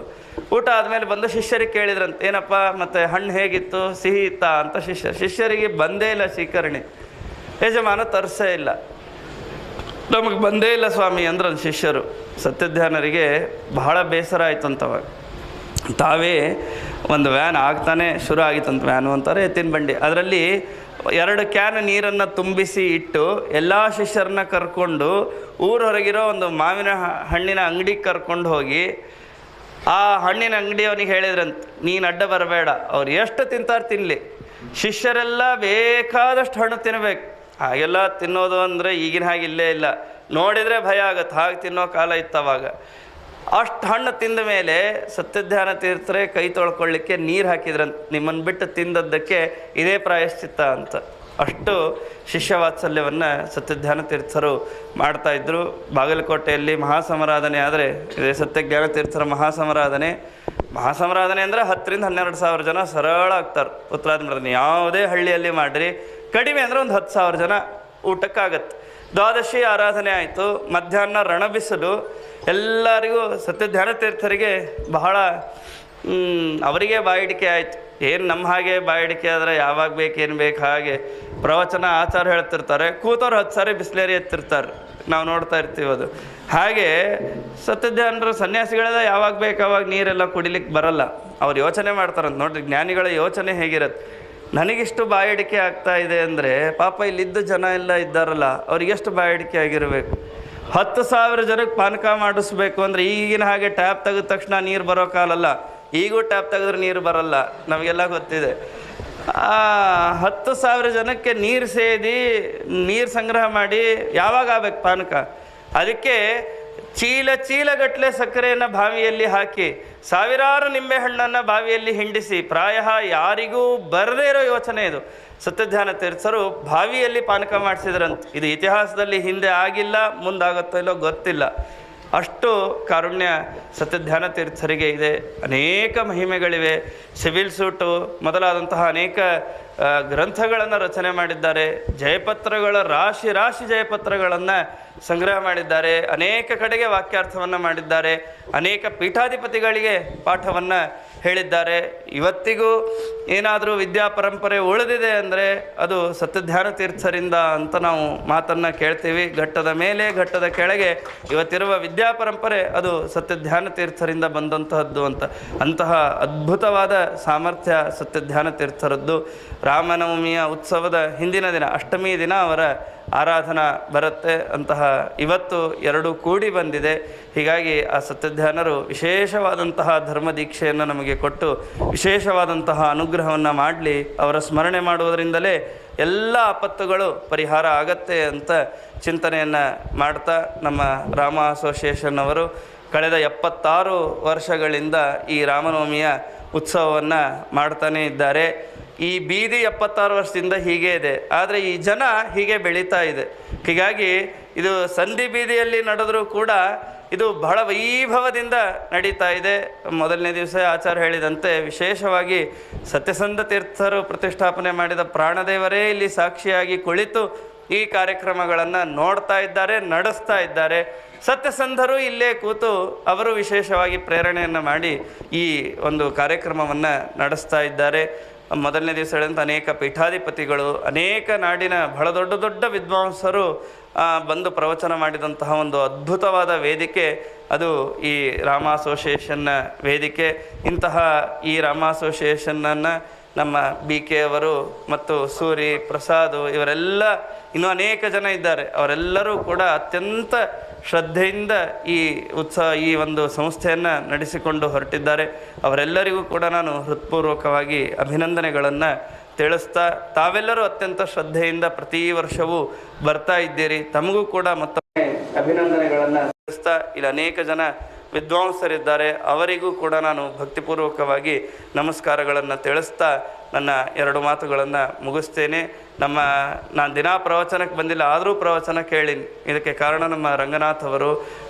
ಊಟ ಆದಮೇಲೆ ಬಂದು ಶಿಷ್ಯರಿಗೆ ಕೇಳಿದ್ರಂತೆ, ಏನಪ್ಪ ಮತ್ತು ಹಣ್ಣು ಹೇಗಿತ್ತು, ಸಿಹಿ ಇತ್ತಾ ಅಂತ. ಶಿಷ್ಯರಿಗೆ ಬಂದೇ ಇಲ್ಲ ಸ್ವೀಕರಣೆ. ಯಜಮಾನ ತರಿಸೇ ಇಲ್ಲ. ನಮಗೆ ಬಂದೇ ಇಲ್ಲ ಸ್ವಾಮಿ ಅಂದ್ರೆ ಶಿಷ್ಯರು. ಸತ್ಯಧ್ಯಾನರಿಗೆ ಬಹಳ ಬೇಸರ ಆಯಿತು ಅಂತವಾಗ. ತಾವೇ ಒಂದು ವ್ಯಾನ್ ಆಗ್ತಾನೆ ಶುರು ಆಗಿತ್ತಂತ. ವ್ಯಾನು ಅಂತಾರೆ ಎತ್ತಿನ ಬಂಡಿ. ಅದರಲ್ಲಿ 2 ಕ್ಯಾನ್ ನೀರನ್ನು ತುಂಬಿಸಿ ಇಟ್ಟು ಎಲ್ಲ ಶಿಷ್ಯರನ್ನ ಕರ್ಕೊಂಡು ಊರ ಹೊರಗಿರೋ ಒಂದು ಮಾವಿನ ಹಣ್ಣಿನ ಅಂಗಡಿಗೆ ಕರ್ಕೊಂಡು ಹೋಗಿ ಆ ಹಣ್ಣಿನ ಅಂಗಡಿಯವನಿಗೆ ಹೇಳಿದ್ರಂತ, ನೀನು ಅಡ್ಡ ಬರಬೇಡ, ಅವ್ರು ಎಷ್ಟು ತಿಂತಾರೆ ತಿನ್ನಲಿ, ಶಿಷ್ಯರೆಲ್ಲ ಬೇಕಾದಷ್ಟು ಹಣ್ಣು ತಿನ್ನಬೇಕು. ಹಾಗೆಲ್ಲ ತಿನ್ನೋದು ಅಂದರೆ ಈಗಿನ ಹಾಗೆ ಇಲ್ಲೇ ಇಲ್ಲ, ನೋಡಿದರೆ ಭಯ ಆಗತ್ತೆ. ಹಾಗೆ ತಿನ್ನೋ ಕಾಲ ಇತ್ತವಾಗ. ಅಷ್ಟು ಹಣ್ಣು ತಿಂದ ಮೇಲೆ ಸತ್ಯಧ್ಯಾನ ತೀರ್ಥರೇ ಕೈ ತೊಳ್ಕೊಳ್ಳಿಕ್ಕೆ ನೀರು ಹಾಕಿದ್ರಂತ. ನಿಮ್ಮನ್ನು ಬಿಟ್ಟು ತಿಂದದ್ದಕ್ಕೆ ಇದೇ ಪ್ರಾಯಶ್ಚಿತ್ತ ಅಂತ. ಅಷ್ಟು ಶಿಷ್ಯವಾತ್ಸಲ್ಯವನ್ನು ಸತ್ಯಧ್ಯಾನ ತೀರ್ಥರು ಮಾಡ್ತಾಯಿದ್ರು. ಬಾಗಲಕೋಟೆಯಲ್ಲಿ ಮಹಾಸಮಾರಾಧನೆ ಆದರೆ ಇದೇ ಸತ್ಯಜ್ಞಾನ ತೀರ್ಥರ ಮಹಾಸಮಾರಾಧನೆ ಅಂದರೆ 10,000 to 12,000 ಜನ ಸರಳ ಆಗ್ತಾರೆ. ಉತ್ತರಾದಿ ಯಾವುದೇ ಹಳ್ಳಿಯಲ್ಲಿ ಮಾಡಿರಿ ಕಡಿಮೆ ಅಂದರೆ ಒಂದು 10,000 ಜನ ಊಟಕ್ಕಾಗತ್ತೆ. ದ್ವಾದಶಿ ಆರಾಧನೆ ಆಯಿತು. ಮಧ್ಯಾಹ್ನ ರಣಬಿಸಿಲು. ಎಲ್ಲರಿಗೂ ಸತ್ಯಧ್ಯಾನ ತೀರ್ಥರಿಗೆ ಬಹಳ ಅವರಿಗೆ ಬಾಯಿಡಿಕೆ ಆಯಿತು. ಏನು ನಮ್ಮ ಹಾಗೆ ಬಾಯಿಡಿಕೆ ಆದರೆ ಯಾವಾಗ ಬೇಕೇನು ಬೇಕು ಹಾಗೆ ಪ್ರವಚನ ಆಚಾರ ಹೇಳ್ತಿರ್ತಾರೆ, ಕೂತವ್ರು 10 ಸಾರಿ ಬಿಸ್ಲೇರಿ ಎತ್ತಿರ್ತಾರೆ, ನಾವು ನೋಡ್ತಾ ಇರ್ತೀವಿ. ಅದು ಹಾಗೆ ಸತ್ಯಧ್ಯಾನರು ಸನ್ಯಾಸಿಗಳೆಲ್ಲ ಯಾವಾಗ ಬೇಕು ಅವಾಗ ನೀರೆಲ್ಲ ಕುಡಿಲಿಕ್ಕೆ ಬರಲ್ಲ. ಅವ್ರು ಯೋಚನೆ ಮಾಡ್ತಾರಂತ. ನೋಡ್ರಿ ಜ್ಞಾನಿಗಳ ಯೋಚನೆ ಹೇಗಿರುತ್ತೆ. ನನಗಿಷ್ಟು ಬಾಯಿಡಿಕೆ ಆಗ್ತಾ ಇದೆ ಅಂದರೆ ಪಾಪ ಇಲ್ಲಿದ್ದ ಜನ ಎಲ್ಲ ಇದ್ದಾರಲ್ಲ ಅವ್ರಿಗೆಷ್ಟು ಬಾಯಿಡಿಕೆ ಆಗಿರಬೇಕು. 10,000 ಜನಕ್ಕೆ ಪಾನಕ ಮಾಡಿಸ್ಬೇಕು ಅಂದರೆ ಈಗಿನ ಹಾಗೆ ಟ್ಯಾಪ್ ತೆಗೆದ ತಕ್ಷಣ ನೀರು ಬರೋ ಕಾಲಲ್ಲ. ಈಗೂ ಟ್ಯಾಪ್ ತೆಗೆದ್ರೆ ನೀರು ಬರಲ್ಲ, ನಮಗೆಲ್ಲ ಗೊತ್ತಿದೆ. 10,000 ಜನಕ್ಕೆ ನೀರು ಸೇದಿ ನೀರು ಸಂಗ್ರಹ ಮಾಡಿ ಯಾವಾಗ ಆಗ್ಬೇಕು ಪಾನಕ? ಅದಕ್ಕೆ ಚೀಲಗಟ್ಟಲೆ ಸಕ್ಕರೆಯನ್ನು ಬಾವಿಯಲ್ಲಿ ಹಾಕಿ ಸಾವಿರಾರು ನಿಂಬೆಹಣ್ಣನ್ನು ಬಾವಿಯಲ್ಲಿ ಹಿಂಡಿಸಿ, ಪ್ರಾಯ ಯಾರಿಗೂ ಬರದೇ ಇರೋ ಯೋಚನೆ ಇದು. ಸತ್ಯಧ್ಯಾನ ತೀರ್ಥರು ಬಾವಿಯಲ್ಲಿ ಪಾನಕ ಮಾಡಿಸಿದ್ರಂತ. ಇದು ಇತಿಹಾಸದಲ್ಲಿ ಹಿಂದೆ ಆಗಿಲ್ಲ, ಮುಂದಾಗುತ್ತೋ ಇಲ್ಲೋ ಗೊತ್ತಿಲ್ಲ. ಅಷ್ಟು ಕಾರುಣ್ಯ ಸತ್ಯಧ್ಯಾನ ತೀರ್ಥರಿಗೆ ಇದೆ. ಅನೇಕ ಮಹಿಮೆಗಳಿವೆ. ಸಿವಿಲ್ ಸೂಟು ಮೊದಲಾದಂತಹ ಅನೇಕ ಗ್ರಂಥಗಳನ್ನು ರಚನೆ ಮಾಡಿದ್ದಾರೆ. ಜಯಪತ್ರಗಳ ರಾಶಿ ಜಯಪತ್ರಗಳನ್ನು ಸಂಗ್ರಹ ಮಾಡಿದ್ದಾರೆ. ಅನೇಕ ಕಡೆಗೆ ವಾಕ್ಯಾರ್ಥವನ್ನು ಮಾಡಿದ್ದಾರೆ. ಅನೇಕ ಪೀಠಾಧಿಪತಿಗಳಿಗೆ ಪಾಠವನ್ನು ಹೇಳಿದ್ದಾರೆ. ಇವತ್ತಿಗೂ ಏನಾದರೂ ವಿದ್ಯಾ ಪರಂಪರೆ ಉಳಿದಿದೆ ಅಂದರೆ ಅದು ಸತ್ಯಧ್ಯಾನ ತೀರ್ಥರಿಂದ ಅಂತ ನಾವು ಮಾತನ್ನು ಕೇಳ್ತೀವಿ. ಘಟ್ಟದ ಮೇಲೆ ಘಟ್ಟದ ಕೆಳಗೆ ಇವತ್ತಿರುವ ವಿದ್ಯಾ ಪರಂಪರೆ ಅದು ಸತ್ಯಧ್ಯಾನ ತೀರ್ಥರಿಂದ ಬಂದಂತಹದ್ದು ಅಂತ. ಅಂತಹ ಅದ್ಭುತವಾದ ಸಾಮರ್ಥ್ಯ ಸತ್ಯಧ್ಯಾನ ತೀರ್ಥರದ್ದು. ರಾಮನವಮಿಯ ಉತ್ಸವದ ಹಿಂದಿನ ದಿನ ಅಷ್ಟಮಿ ದಿನ ಅವರ ಆರಾಧನಾ ಬರುತ್ತೆ. ಅಂತಹ ಇವತ್ತು 2 ಕೂಡಿ ಬಂದಿದೆ. ಹೀಗಾಗಿ ಆ ಸತ್ಯಧ್ಯಾನರು ವಿಶೇಷವಾದಂತಹ ಧರ್ಮ ದೀಕ್ಷೆಯನ್ನು ನಮಗೆ ಕೊಟ್ಟು ವಿಶೇಷವಾದಂತಹ ಅನುಗ್ರಹವನ್ನು ಮಾಡಲಿ. ಅವರ ಸ್ಮರಣೆ ಮಾಡುವುದರಿಂದಲೇ ಎಲ್ಲ ಆಪತ್ತುಗಳು ಪರಿಹಾರ ಆಗತ್ತೆ ಅಂತ ಚಿಂತನೆಯನ್ನು ಮಾಡ್ತಾ ನಮ್ಮ ರಾಮ ಅಸೋಸಿಯೇಷನ್ ಅವರು ಕಳೆದ 76 ವರ್ಷಗಳಿಂದ ಈ ರಾಮನವಮಿಯ ಉತ್ಸವವನ್ನು ಮಾಡ್ತಾನೇ ಇದ್ದಾರೆ. ಈ ಬೀದಿ 76 ವರ್ಷದಿಂದ ಹೀಗೆ ಇದೆ, ಆದರೆ ಈ ಜನ ಹೀಗೆ ಬೆಳೀತಾ ಇದೆ. ಹೀಗಾಗಿ ಇದು ಸಂಧಿ ಬೀದಿಯಲ್ಲಿ ನಡೆದರೂ ಕೂಡ ಇದು ಬಹಳ ವೈಭವದಿಂದ ನಡೀತಾ ಇದೆ. ಮೊದಲನೇ ದಿವಸ ಆಚಾರ್ಯ ಹೇಳಿದಂತೆ ವಿಶೇಷವಾಗಿ ಸತ್ಯಸಂಧ ತೀರ್ಥರು ಪ್ರತಿಷ್ಠಾಪನೆ ಮಾಡಿದ ಪ್ರಾಣದೇವರೇ ಇಲ್ಲಿ ಸಾಕ್ಷಿಯಾಗಿ ಕುಳಿತು ಈ ಕಾರ್ಯಕ್ರಮಗಳನ್ನು ನೋಡ್ತಾ ಇದ್ದಾರೆ, ನಡೆಸ್ತಾ ಇದ್ದಾರೆ. ಸತ್ಯಸಂಧರು ಇಲ್ಲೇ ಕೂತು ಅವರು ವಿಶೇಷವಾಗಿ ಪ್ರೇರಣೆಯನ್ನು ಮಾಡಿ ಈ ಒಂದು ಕಾರ್ಯಕ್ರಮವನ್ನು ನಡೆಸ್ತಾ ಇದ್ದಾರೆ. ಮೊದಲನೇ ದಿವಸ ಹೇಳಿದಂಥ ಅನೇಕ ಪೀಠಾಧಿಪತಿಗಳು, ಅನೇಕ ನಾಡಿನ ಬಹಳ ದೊಡ್ಡ ವಿದ್ವಾಂಸರು ಬಂದು ಪ್ರವಚನ ಮಾಡಿದಂತಹ ಒಂದು ಅದ್ಭುತವಾದ ವೇದಿಕೆ ಅದು ಈ ರಾಮ ಅಸೋಸಿಯೇಷನ್ನ ವೇದಿಕೆ. ಇಂತಹ ಈ ರಾಮ ಅಸೋಸಿಯೇಷನ್ನನ್ನು ನಮ್ಮ BK ಅವರು ಮತ್ತು ಸೂರಿ ಪ್ರಸಾದ್ ಇವರೆಲ್ಲ ಇನ್ನೂ ಅನೇಕ ಜನ ಇದ್ದಾರೆ. ಅವರೆಲ್ಲರೂ ಕೂಡ ಅತ್ಯಂತ ಶ್ರದ್ಧೆಯಿಂದ ಈ ಒಂದು ಸಂಸ್ಥೆಯನ್ನು ನಡೆಸಿಕೊಂಡು ಹೊರಟಿದ್ದಾರೆ. ಅವರೆಲ್ಲರಿಗೂ ಕೂಡ ನಾನು ಹೃತ್ಪೂರ್ವಕವಾಗಿ ಅಭಿನಂದನೆಗಳನ್ನು ತಿಳಿಸ್ತಾ, ತಾವೆಲ್ಲರೂ ಅತ್ಯಂತ ಶ್ರದ್ಧೆಯಿಂದ ಪ್ರತಿ ವರ್ಷವೂ ಬರ್ತಾ ಇದ್ದೀರಿ. ತಮಗೂ ಕೂಡ ಮತ್ತೊಮ್ಮೆ ಅಭಿನಂದನೆಗಳನ್ನು ತಿಳಿಸ್ತಾ, ಇಲ್ಲಿ ಅನೇಕ ಜನ ವಿದ್ವಾಂಸರಿದ್ದಾರೆ, ಅವರಿಗೂ ಕೂಡ ನಾನು ಭಕ್ತಿಪೂರ್ವಕವಾಗಿ ನಮಸ್ಕಾರಗಳನ್ನು ತಿಳಿಸ್ತಾ ನನ್ನ 2 ಮಾತುಗಳನ್ನು ಮುಗಿಸ್ತೇನೆ. ನಾನು ದಿನಾ ಪ್ರವಚನಕ್ಕೆ ಬಂದಿಲ್ಲ, ಆದರೂ ಪ್ರವಚನ ಕೇಳೀನಿ. ಇದಕ್ಕೆ ಕಾರಣ ನಮ್ಮ ರಂಗನಾಥ್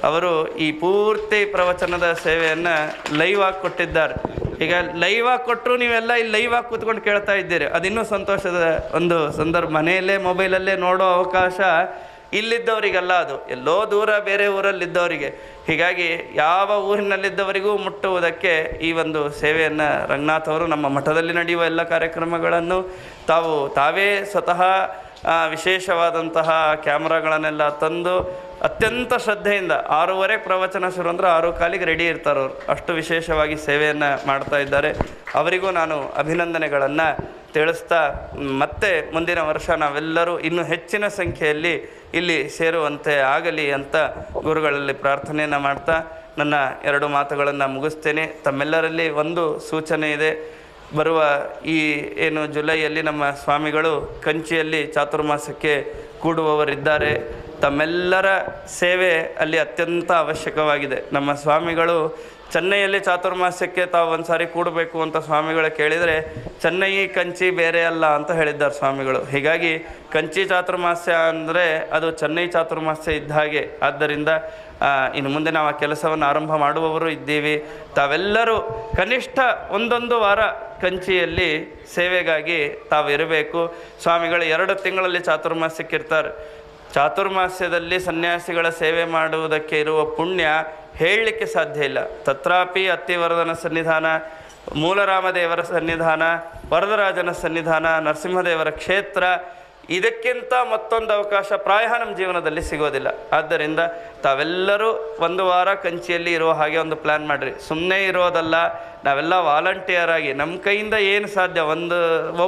ಅವರು ಈ ಪೂರ್ತಿ ಪ್ರವಚನದ ಸೇವೆಯನ್ನು ಲೈವ್ ಆಗಿ ಕೊಟ್ಟಿದ್ದಾರೆ. ಈಗ ಲೈವ್ ಆಗಿ ಕೊಟ್ಟರು ನೀವೆಲ್ಲ ಇಲ್ಲಿ ಲೈವ್ ಆಗಿ ಕೂತ್ಕೊಂಡು ಕೇಳ್ತಾ ಇದ್ದೀರಿ, ಅದಿನ್ನೂ ಸಂತೋಷದ ಒಂದು ಸಂದರ್ಭ. ಮನೆಯಲ್ಲೇ ಮೊಬೈಲಲ್ಲೇ ನೋಡೋ ಅವಕಾಶ ಇಲ್ಲಿದ್ದವರಿಗಲ್ಲ, ಅದು ಎಲ್ಲೋ ದೂರ ಬೇರೆ ಊರಲ್ಲಿದ್ದವರಿಗೆ. ಹೀಗಾಗಿ ಯಾವ ಊರಿನಲ್ಲಿದ್ದವರಿಗೂ ಮುಟ್ಟುವುದಕ್ಕೆ ಈ ಒಂದು ಸೇವೆಯನ್ನು ರಂಗನಾಥ್ ಅವರು ನಮ್ಮ ಮಠದಲ್ಲಿ ನಡೆಯುವ ಎಲ್ಲ ಕಾರ್ಯಕ್ರಮಗಳನ್ನು ತಾವೇ ಸ್ವತಃ ವಿಶೇಷವಾದಂತಹ ಕ್ಯಾಮ್ರಾಗಳನ್ನೆಲ್ಲ ತಂದು ಅತ್ಯಂತ ಶ್ರದ್ಧೆಯಿಂದ 6:15 ಪ್ರವಚನ ಶುರು ಅಂದರೆ 6:15 ರೆಡಿ ಇರ್ತಾರೆ ಅವರು. ಅಷ್ಟು ವಿಶೇಷವಾಗಿ ಸೇವೆಯನ್ನು ಮಾಡ್ತಾ ಇದ್ದಾರೆ. ಅವರಿಗೂ ನಾನು ಅಭಿನಂದನೆಗಳನ್ನು ತಿಳಿಸ್ತಾ, ಮತ್ತೆ ಮುಂದಿನ ವರ್ಷ ನಾವೆಲ್ಲರೂ ಇನ್ನೂ ಹೆಚ್ಚಿನ ಸಂಖ್ಯೆಯಲ್ಲಿ ಇಲ್ಲಿ ಸೇರುವಂತೆ ಆಗಲಿ ಅಂತ ಗುರುಗಳಲ್ಲಿ ಪ್ರಾರ್ಥನೆಯನ್ನು ಮಾಡ್ತಾ ನನ್ನ 2 ಮಾತುಗಳನ್ನು ಮುಗಿಸ್ತೇನೆ. ತಮ್ಮೆಲ್ಲರಲ್ಲಿ ಒಂದು ಸೂಚನೆ ಇದೆ. ಬರುವ ಈ ಜುಲೈಯಲ್ಲಿ ನಮ್ಮ ಸ್ವಾಮಿಗಳು ಕಂಚಿಯಲ್ಲಿ ಚಾತುರ್ಮಾಸಕ್ಕೆ ಕೂಡುವವರಿದ್ದಾರೆ. ತಮ್ಮೆಲ್ಲರ ಸೇವೆ ಅಲ್ಲಿ ಅತ್ಯಂತ ಅವಶ್ಯಕವಾಗಿದೆ. ನಮ್ಮ ಸ್ವಾಮಿಗಳು ಚೆನ್ನೈಯಲ್ಲಿ ಚಾತುರ್ಮಾಸ್ಯಕ್ಕೆ ತಾವು ಒಂದು ಸಾರಿ ಕೂಡಬೇಕು ಅಂತ ಸ್ವಾಮಿಗಳು ಕೇಳಿದರೆ ಚೆನ್ನೈ ಕಂಚಿ ಬೇರೆ ಅಲ್ಲ ಅಂತ ಹೇಳಿದ್ದಾರೆ ಸ್ವಾಮಿಗಳು. ಹೀಗಾಗಿ ಕಂಚಿ ಚಾತುರ್ಮಾಸ್ಯ ಅಂದರೆ ಅದು ಚೆನ್ನೈ ಚಾತುರ್ಮಾಸ್ಯ ಇದ್ದ ಹಾಗೆ. ಆದ್ದರಿಂದ ಇನ್ನು ಮುಂದೆ ನಾವು ಆ ಕೆಲಸವನ್ನು ಆರಂಭ ಮಾಡುವವರು ಇದ್ದೀವಿ. ತಾವೆಲ್ಲರೂ ಕನಿಷ್ಠ 1 ವಾರ ಕಂಚಿಯಲ್ಲಿ ಸೇವೆಗಾಗಿ ತಾವಿರಬೇಕು. ಸ್ವಾಮಿಗಳು 2 ತಿಂಗಳಲ್ಲಿ ಚಾತುರ್ಮಾಸ್ಯಕ್ಕಿರ್ತಾರೆ. ಚಾತುರ್ಮಾಸ್ಯದಲ್ಲಿ ಸನ್ಯಾಸಿಗಳ ಸೇವೆ ಮಾಡುವುದಕ್ಕೆ ಇರುವ ಪುಣ್ಯ ಹೇಳಲಿಕ್ಕೆ ಸಾಧ್ಯ ಇಲ್ಲ. ತತ್ರಾಪಿ ಅತ್ತಿವರದನ ಸನ್ನಿಧಾನ, ಮೂಲರಾಮದೇವರ ಸನ್ನಿಧಾನ, ವರದರಾಜನ ಸನ್ನಿಧಾನ, ನರಸಿಂಹದೇವರ ಕ್ಷೇತ್ರ, ಇದಕ್ಕಿಂತ ಮತ್ತೊಂದು ಅವಕಾಶ ಪ್ರಾಯ ನಮ್ಮ ಜೀವನದಲ್ಲಿ ಸಿಗೋದಿಲ್ಲ. ಆದ್ದರಿಂದ ತಾವೆಲ್ಲರೂ 1 ವಾರ ಕಂಚಿಯಲ್ಲಿ ಇರುವ ಹಾಗೆ ಒಂದು ಪ್ಲ್ಯಾನ್ ಮಾಡಿರಿ. ಸುಮ್ಮನೆ ಇರೋದಲ್ಲ, ನಾವೆಲ್ಲ ವಾಲಂಟಿಯರ್ ಆಗಿ ನಮ್ಮ ಕೈಯಿಂದ ಏನು ಸಾಧ್ಯ,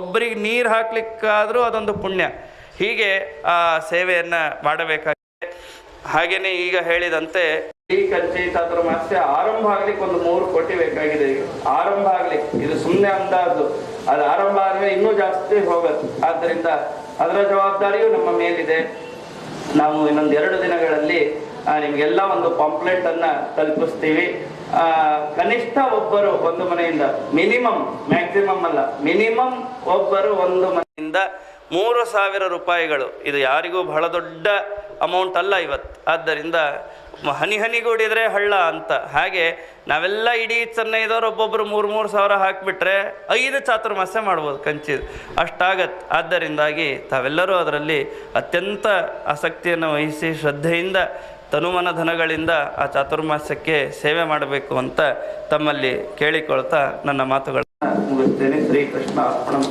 ಒಬ್ಬರಿಗೆ ನೀರು ಹಾಕ್ಲಿಕ್ಕಾದರೂ ಅದೊಂದು ಪುಣ್ಯ. ಹೀಗೆ ಆ ಸೇವೆಯನ್ನು ಮಾಡಬೇಕಾಗಿದೆ. ಹಾಗೆಯೇ ಈಗ ಹೇಳಿದಂತೆ ಈ ಕಂಚಿ ಚಾತುರ್ಮಾಸ್ಯ ಆರಂಭ ಆಗ್ಲಿಕ್ಕೆ ಒಂದು 3 ಕೋಟಿ ಬೇಕಾಗಿದೆ. ಈಗ ಆರಂಭ ಆಗ್ಲಿಕ್ಕೆ ಇದು ಸುಮ್ಮನೆ ಅಂದಾಜು, ಅದು ಆರಂಭ ಆದ್ಮೇಲೆ ಇನ್ನೂ ಜಾಸ್ತಿ ಹೋಗುತ್ತೆ. ಆದ್ದರಿಂದ ಅದರ ಜವಾಬ್ದಾರಿಯೂ ನಮ್ಮ ಮೇಲಿದೆ. ನಾವು ಇನ್ನೊಂದು 2 ದಿನಗಳಲ್ಲಿ ನಿಮಗೆಲ್ಲ ಒಂದು ಪಾಂಪ್ಲೆಟ್ ಅನ್ನ ತಲುಪಿಸ್ತೀವಿ. ಕನಿಷ್ಠ ಒಬ್ಬರು ಒಂದು ಮನೆಯಿಂದ, ಮಿನಿಮಮ್, ಮ್ಯಾಕ್ಸಿಮಮ್ ಅಲ್ಲ, ಮಿನಿಮಮ್ ಒಬ್ಬರು ಒಂದು ಮನೆಯಿಂದ 3,000 ರೂಪಾಯಿಗಳು. ಇದು ಯಾರಿಗೂ ಬಹಳ ದೊಡ್ಡ ಅಮೌಂಟ್ ಅಲ್ಲ ಇವತ್ತು. ಆದ್ದರಿಂದ ಹನಿ ಹನಿಗೂಡಿದರೆ ಹಳ್ಳ ಅಂತ ಹಾಗೆ ನಾವೆಲ್ಲ ಇಡೀ ಚೆನ್ನೈದವ್ರು ಒಬ್ಬೊಬ್ಬರು 3,000 ಹಾಕಿಬಿಟ್ರೆ 5 ಚಾತುರ್ಮಾಸ್ಯ ಮಾಡ್ಬೋದು ಕಂಚಿದು, ಅಷ್ಟಾಗತ್ತೆ. ಆದ್ದರಿಂದಾಗಿ ತಾವೆಲ್ಲರೂ ಅದರಲ್ಲಿ ಅತ್ಯಂತ ಆಸಕ್ತಿಯನ್ನು ವಹಿಸಿ ಶ್ರದ್ಧೆಯಿಂದ ತನುಮನ ಧನಗಳಿಂದ ಆ ಚಾತುರ್ಮಾಸ್ಯಕ್ಕೆ ಸೇವೆ ಮಾಡಬೇಕು ಅಂತ ತಮ್ಮಲ್ಲಿ ಕೇಳಿಕೊಳ್ತಾ ನನ್ನ ಮಾತುಗಳನ್ನು ಮುಗಿಸ್ತೇನೆ. ಶ್ರೀಕೃಷ್ಣ ಅರ್ಪಣ.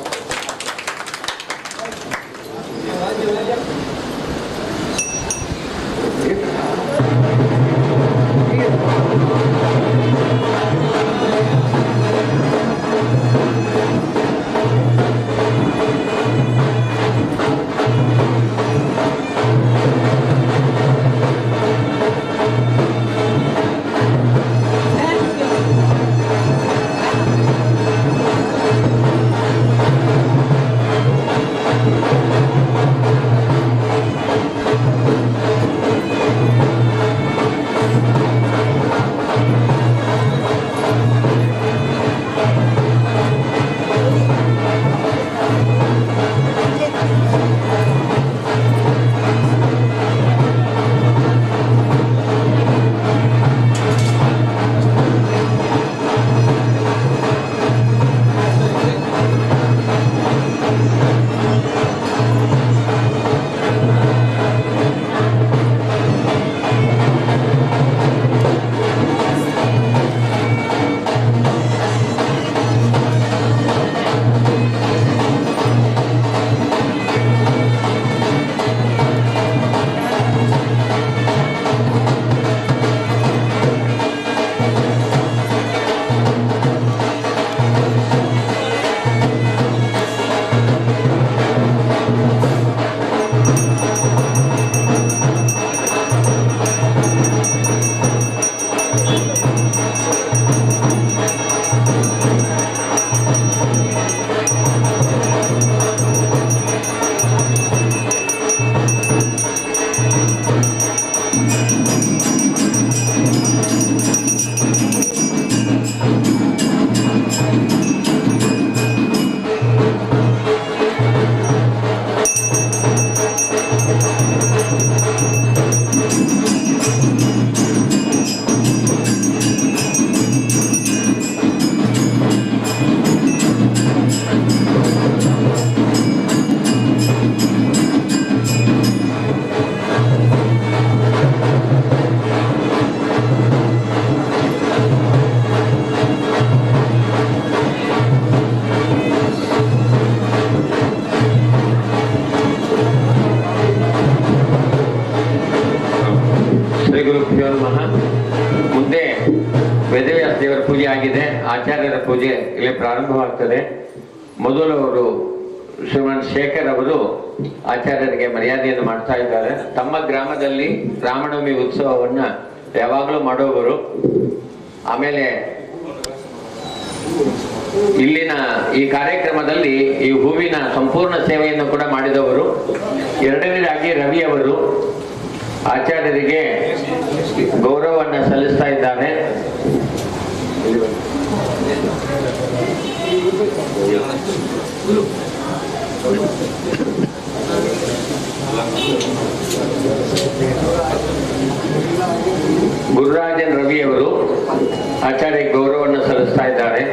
ವೇದವ್ಯಾಸ ದೇವರ ಪೂಜೆ ಆಗಿದೆ. ಆಚಾರ್ಯರ ಪೂಜೆ ಇಲ್ಲಿ ಪ್ರಾರಂಭವಾಗ್ತದೆ. ಮೊದಲು ಅವರು ಶ್ರೀಮನ್ ಶೇಖರ್ ಅವರು ಆಚಾರ್ಯರಿಗೆ ಮರ್ಯಾದೆಯನ್ನು ಮಾಡ್ತಾ ಇದ್ದಾರೆ. ತಮ್ಮ ಗ್ರಾಮದಲ್ಲಿ ರಾಮನವಮಿ ಉತ್ಸವವನ್ನ ಯಾವಾಗಲೂ ಮಾಡೋವರು. ಆಮೇಲೆ ಇಲ್ಲಿನ ಈ ಕಾರ್ಯಕ್ರಮದಲ್ಲಿ ಈ ಹೂವಿನ ಸಂಪೂರ್ಣ ಸೇವೆಯನ್ನು ಕೂಡ ಮಾಡಿದವರು. ಎರಡನೇದಾಗಿ ರವಿ ಅವರು ಆಚಾರ್ಯರಿಗೆ ಗೌರವವನ್ನು ಸಲ್ಲಿಸ್ತಾ ಇದ್ದಾರೆ. ಗುರುರಾಜನ್ ರವಿ ಅವರು ಆಚಾರ್ಯ ಗೌರವವನ್ನು ಸಲ್ಲಿಸ್ತಾ ಇದ್ದಾರೆ.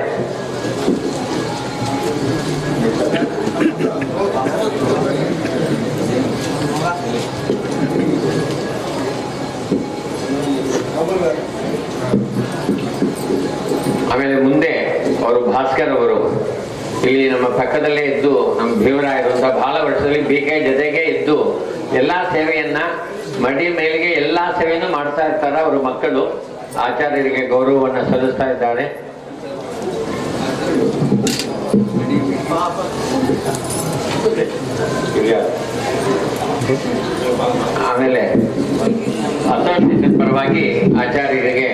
ಆಮೇಲೆ ಮುಂದೆ ಅವರು ಭಾಸ್ಕರ್ ಅವರು ಇಲ್ಲಿ ನಮ್ಮ ಪಕ್ಕದಲ್ಲೇ ಇದ್ದು ನಮ್ಮ ಭೀಮರಾಯರು ಬಹಳ ವರ್ಷದಲ್ಲಿ BK ಜೊತೆಗೆ ಇದ್ದು ಎಲ್ಲಾ ಸೇವೆಯನ್ನ ಮಡಿ ಮೇಲಿಗೆ ಎಲ್ಲಾ ಸೇವೆಯನ್ನು ಮಾಡ್ತಾ ಇರ್ತಾರೆ. ಅವರ ಮಕ್ಕಳು ಆಚಾರ್ಯರಿಗೆ ಗೌರವವನ್ನು ಸಲ್ಲಿಸ್ತಾ ಇದ್ದಾರೆ. ಆಮೇಲೆ ಅಸೋಸಿಯೇಷನ್ ಪರವಾಗಿ ಆಚಾರ್ಯರಿಗೆ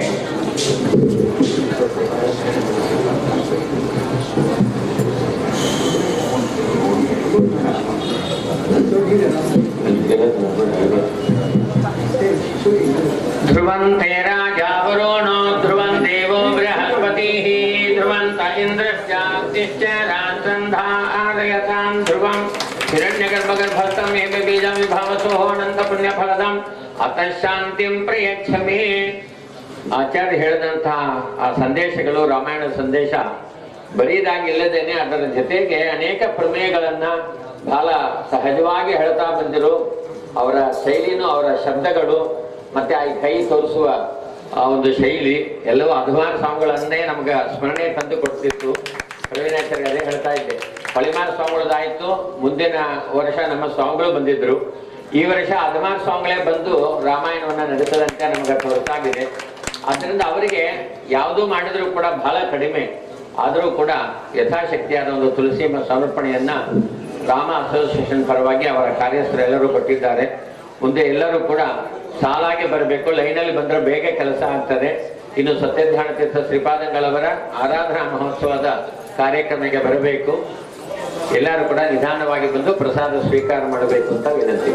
ಧ್ರುವಂತೆ ರಾಜಾವರುಣೋ ಧ್ರುವಂ ದೇವೋ ಬೃಹಸ್ಪತಿ ಧ್ರುವಂತ ಇಂದ್ರಶ್ಚಾಗ್ನಿಶ್ಚ ರಾಜಂಧಾರಯತಾಂ ಧ್ರುವಂ ಹಿರಣ್ಯಗರ್ಭಗರ್ಭಸ್ಥಂ ಏಕ ಬೀಜಂ ವಿಭಾವಸೋ ಅನಂತ ಪುಣ್ಯ ಫಲದಂ ಅತಃ ಶಾಂತಿಂ ಪ್ರಯಚ್ಛಮಿ. ಆಚಾರ್ಯ ಹೇಳಿದಂತಹ ಆ ಸಂದೇಶಗಳು, ರಾಮಾಯಣ ಸಂದೇಶ ಬರೀದಾಗಿಲ್ಲದೇನೆ ಅದರ ಜೊತೆಗೆ ಅನೇಕ ಪ್ರಮೇಯಗಳನ್ನ ಬಹಳ ಸಹಜವಾಗಿ ಹೇಳ್ತಾ ಬಂದಿರು. ಅವರ ಶೈಲಿನೂ, ಅವರ ಶಬ್ದಗಳು, ಮತ್ತೆ ಆ ಕೈ ತೋರಿಸುವ ಆ ಒಂದು ಶೈಲಿ ಎಲ್ಲವೂ ಅಧಮಾನ ಸ್ವಾಮಿಗಳನ್ನೇ ನಮ್ಗೆ ಸ್ಮರಣೆ ತಂದು ಕೊಡ್ತಿತ್ತು. ಪ್ರವೀಣಾಚಾರ್ಯ ಅದೇ ಹೇಳ್ತಾ ಇದ್ದೆ, ಪಳಿಮಾರ ಸ್ವಾಮಿಗಳದಾಯ್ತು, ಮುಂದಿನ ವರ್ಷ ನಮ್ಮ ಸ್ವಾಮಿಗಳು ಬಂದಿದ್ರು, ಈ ವರ್ಷ ಅಧಮಾನ ಸ್ವಾಮಿಗಳೇ ಬಂದು ರಾಮಾಯಣವನ್ನ ನಡೆಸದಂತೆ ನಮ್ಗೆ ತೋರಿಸಾಗಿದೆ. ಆದ್ದರಿಂದ ಅವರಿಗೆ ಯಾವುದೂ ಮಾಡಿದ್ರು ಕೂಡ ಬಹಳ ಕಡಿಮೆ, ಆದರೂ ಕೂಡ ಯಥಾಶಕ್ತಿಯಾದ ಒಂದು ತುಳಸಿ ಸಮರ್ಪಣೆಯನ್ನ ರಾಮ ಅಸೋಸಿಯೇಷನ್ ಪರವಾಗಿ ಅವರ ಕಾರ್ಯಸ್ಥರು ಎಲ್ಲರೂ ಕೊಟ್ಟಿದ್ದಾರೆ. ಮುಂದೆ ಎಲ್ಲರೂ ಕೂಡ ಸಾಲಾಗಿ ಬರಬೇಕು, ಲೈನಲ್ಲಿ ಬಂದ್ರೆ ಬೇಗ ಕೆಲಸ ಆಗ್ತದೆ. ಇನ್ನು ಸತ್ಯಧ್ಯಾನ ತೀರ್ಥ ಶ್ರೀಪಾದಂಗಳವರ ಆರಾಧನಾ ಮಹೋತ್ಸವದ ಕಾರ್ಯಕ್ರಮಕ್ಕೆ ಬರಬೇಕು. ಎಲ್ಲರೂ ಕೂಡ ನಿಧಾನವಾಗಿ ಬಂದು ಪ್ರಸಾದ ಸ್ವೀಕಾರ ಮಾಡಬೇಕು ಅಂತ ವಿನಂತಿ.